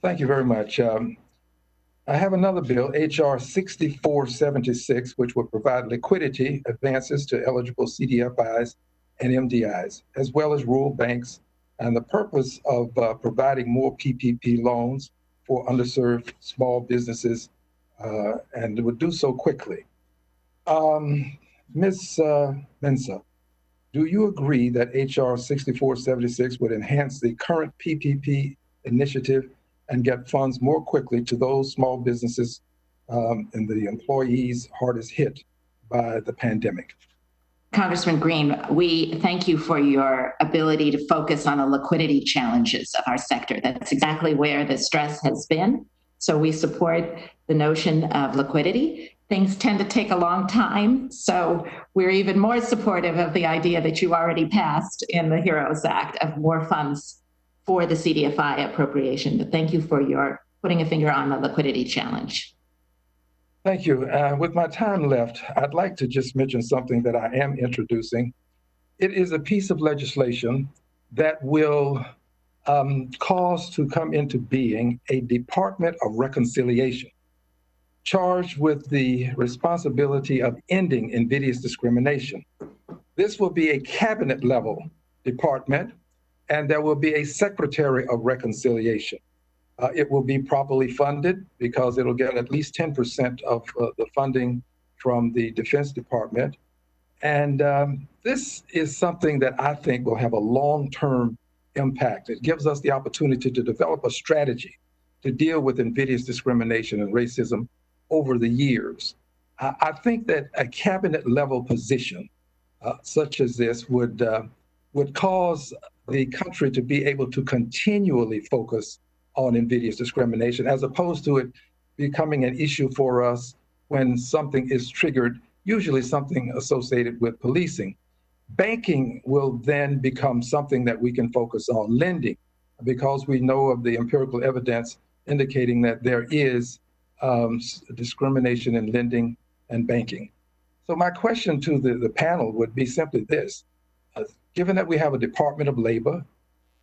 Thank you very much. I have another bill, H.R. 6476, which will provide liquidity advances to eligible CDFIs and MDIs, as well as rural banks, and the purpose of providing more PPP loans for underserved small businesses, and it would do so quickly. Ms. Mensah, do you agree that H.R. 6476 would enhance the current PPP initiative and get funds more quickly to those small businesses and the employees hardest hit by the pandemic? Congressman Green, we thank you for your ability to focus on the liquidity challenges of our sector. That's exactly where the stress has been. So we support the notion of liquidity. Things tend to take a long time, so we're even more supportive of the idea that you already passed in the HEROES Act of more funds for the CDFI appropriation. But thank you for your putting a finger on the liquidity challenge. Thank you. With my time left, I'd like to just mention something that I am introducing. It is a piece of legislation that will cause to come into being a Department of Reconciliation, charged with the responsibility of ending invidious discrimination. This will be a cabinet level department, and there will be a Secretary of Reconciliation. It will be properly funded because it'll get at least 10% of the funding from the Defense Department. And this is something that I think will have a long-term impact. It gives us the opportunity to develop a strategy to deal with invidious discrimination and racism over the years. I think that a cabinet level position such as this would cause the country to be able to continually focus on invidious discrimination, as opposed to it becoming an issue for us when something is triggered, usually something associated with policing. Banking will then become something that we can focus on. Lending, because we know of the empirical evidence indicating that there is discrimination in lending and banking. So my question to the panel would be simply this. Given that we have a Department of Labor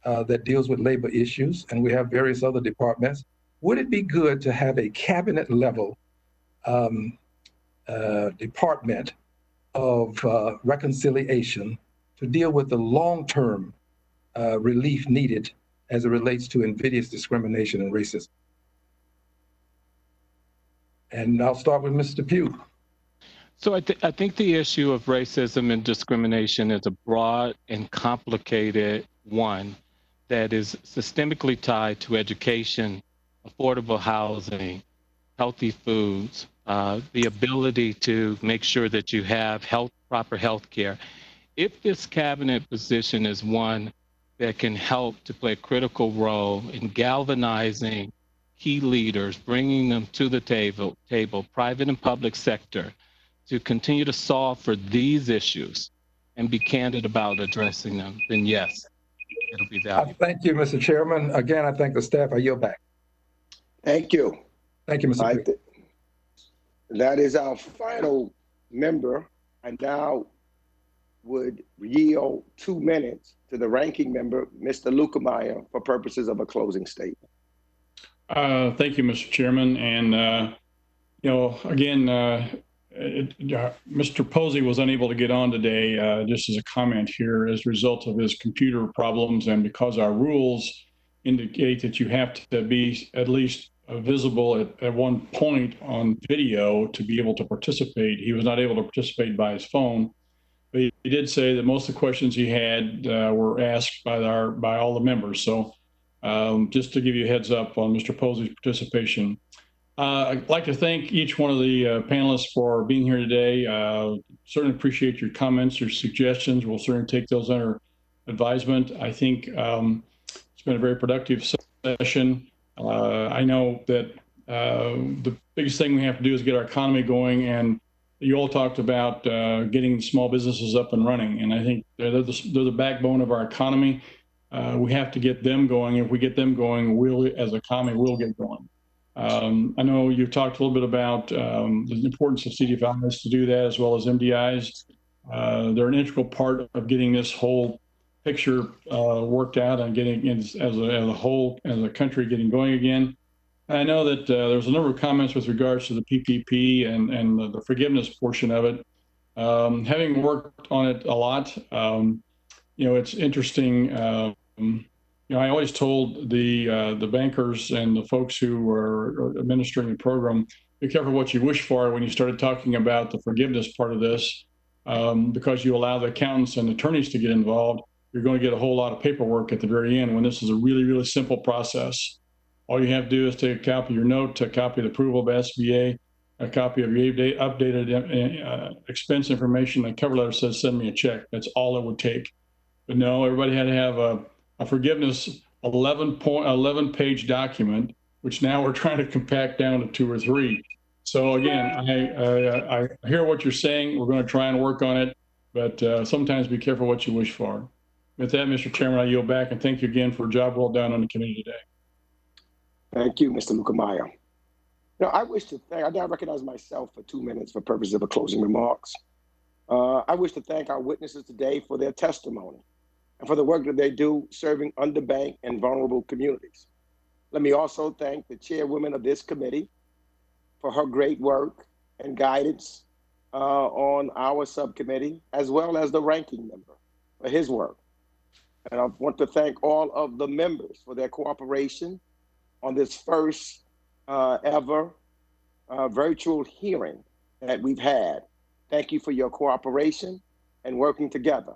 that deals with labor issues, and we have various other departments, would it be good to have a cabinet level department of reconciliation to deal with the long-term relief needed as it relates to invidious discrimination and racism? And I'll start with Mr. Pugh. So I think the issue of racism and discrimination is a broad and complicated one that is systemically tied to education, affordable housing, healthy foods, the ability to make sure that you have proper health care. If this cabinet position is one that can help to play a critical role in galvanizing key leaders, bringing them to the table, private and public sector, to continue to solve for these issues and be candid about addressing them, then yes, it'll be valuable. Thank you, Mr. Chairman. Again, I thank the staff. I yield back. Thank you. Thank you, Mr. Pugh. That is our final member. I now would yield 2 minutes to the ranking member, Mr. Lukemeyer, for purposes of a closing statement. Thank you, Mr. Chairman. And, again, Mr. Posey was unable to get on today, just as a comment here, as a result of his computer problems, and because our rules indicate that you have to be at least visible at one point on video to be able to participate. He was not able to participate by his phone, but he did say that most of the questions he had were asked by all the members. So just to give you a heads up on Mr. Posey's participation. I'd like to thank each one of the panelists for being here today. Certainly appreciate your comments, your suggestions. We'll certainly take those under advisement. I think it's been a very productive session. I know that the biggest thing we have to do is get our economy going, and you all talked about getting small businesses up and running, and I think they're the backbone of our economy. We have to get them going. If we get them going, we'll, as an economy, we'll get going. I know you talked a little bit about the importance of CDFIs to do that, as well as MDIs. They're an integral part of getting this whole picture worked out and getting as a whole, as a country, getting going again. I know that there's a number of comments with regards to the PPP and the forgiveness portion of it. Having worked on it a lot, it's interesting. I always told the bankers and the folks who were administering the program, be careful what you wish for when you started talking about the forgiveness part of this, because you allow the accountants and attorneys to get involved. You're going to get a whole lot of paperwork at the very end when this is a really, really simple process. All you have to do is take a copy of your note, a copy of the approval of SBA, a copy of your updated expense information, and a cover letter says, send me a check. That's all it would take. But no, everybody had to have a forgiveness 11-page document, which now we're trying to compact down to 2 or 3. So again, I hear what you're saying. We're going to try and work on it, but sometimes be careful what you wish for. With that, Mr. Chairman, I yield back and thank you again for a job well done on the committee today. Thank you, Mr. Lukemeyer. I wish to thank, I now recognize myself for 2 minutes for purposes of closing remarks. I wish to thank our witnesses today for their testimony and for the work that they do serving underbanked and vulnerable communities. Let me also thank the chairwoman of this committee for her great work and guidance on our subcommittee, as well as the ranking member for his work. And I want to thank all of the members for their cooperation on this first ever virtual hearing that we've had. Thank you for your cooperation and working together.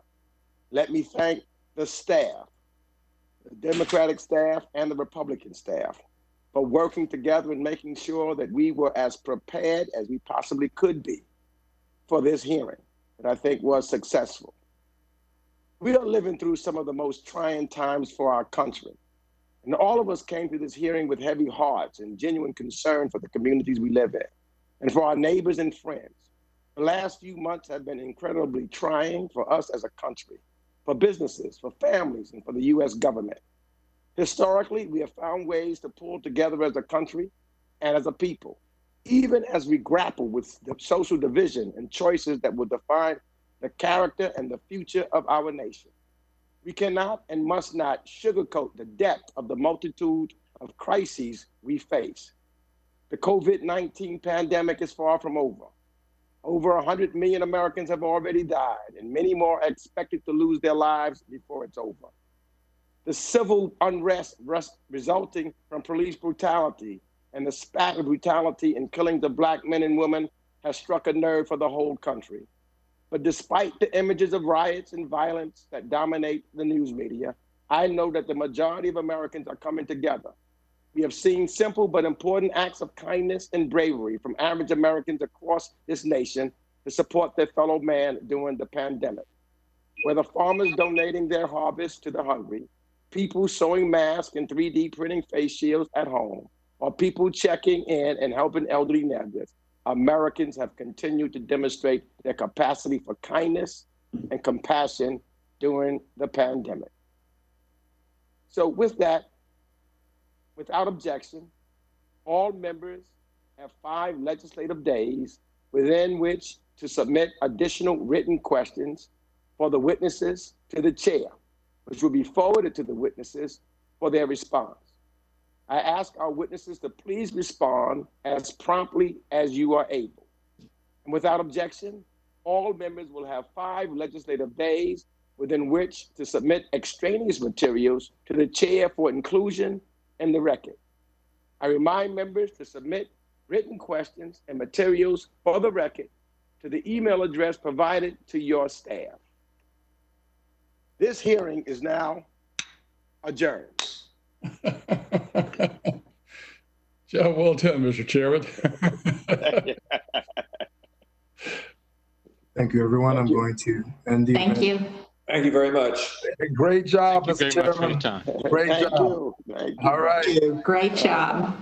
Let me thank the staff, the Democratic staff and the Republican staff, for working together and making sure that we were as prepared as we possibly could be for this hearing, that I think was successful. We are living through some of the most trying times for our country. And all of us came to this hearing with heavy hearts and genuine concern for the communities we live in and for our neighbors and friends. The last few months have been incredibly trying for us as a country, for businesses, for families, and for the U.S. government. Historically, we have found ways to pull together as a country and as a people, even as we grapple with the social division and choices that will define the character and the future of our nation. We cannot and must not sugarcoat the depth of the multitude of crises we face. The COVID-19 pandemic is far from over. Over 100 million Americans have already died, and many more are expected to lose their lives before it's over. The civil unrest resulting from police brutality and the spat of brutality in killings of Black men and women has struck a nerve for the whole country. But despite the images of riots and violence that dominate the news media, I know that the majority of Americans are coming together. We have seen simple but important acts of kindness and bravery from average Americans across this nation to support their fellow man during the pandemic. Whether farmers donating their harvest to the hungry, people sewing masks and 3D printing face shields at home, or people checking in and helping elderly neighbors, Americans have continued to demonstrate their capacity for kindness and compassion during the pandemic. So with that, without objection, all members have 5 legislative days within which to submit additional written questions for the witnesses to the chair, which will be forwarded to the witnesses for their response. I ask our witnesses to please respond as promptly as you are able. And without objection, all members will have 5 legislative days within which to submit extraneous materials to the chair for inclusion in the record. I remind members to submit written questions and materials for the record to the email address provided to your staff. This hearing is now adjourned. Job well done, Mr. Chairman. Thank you, everyone. I'm going to end the Thank event. you. Thank you very much. Great job, Thank you Mr. very much for Chairman. your time. Great Thank job. you. Thank you. All right. Great job.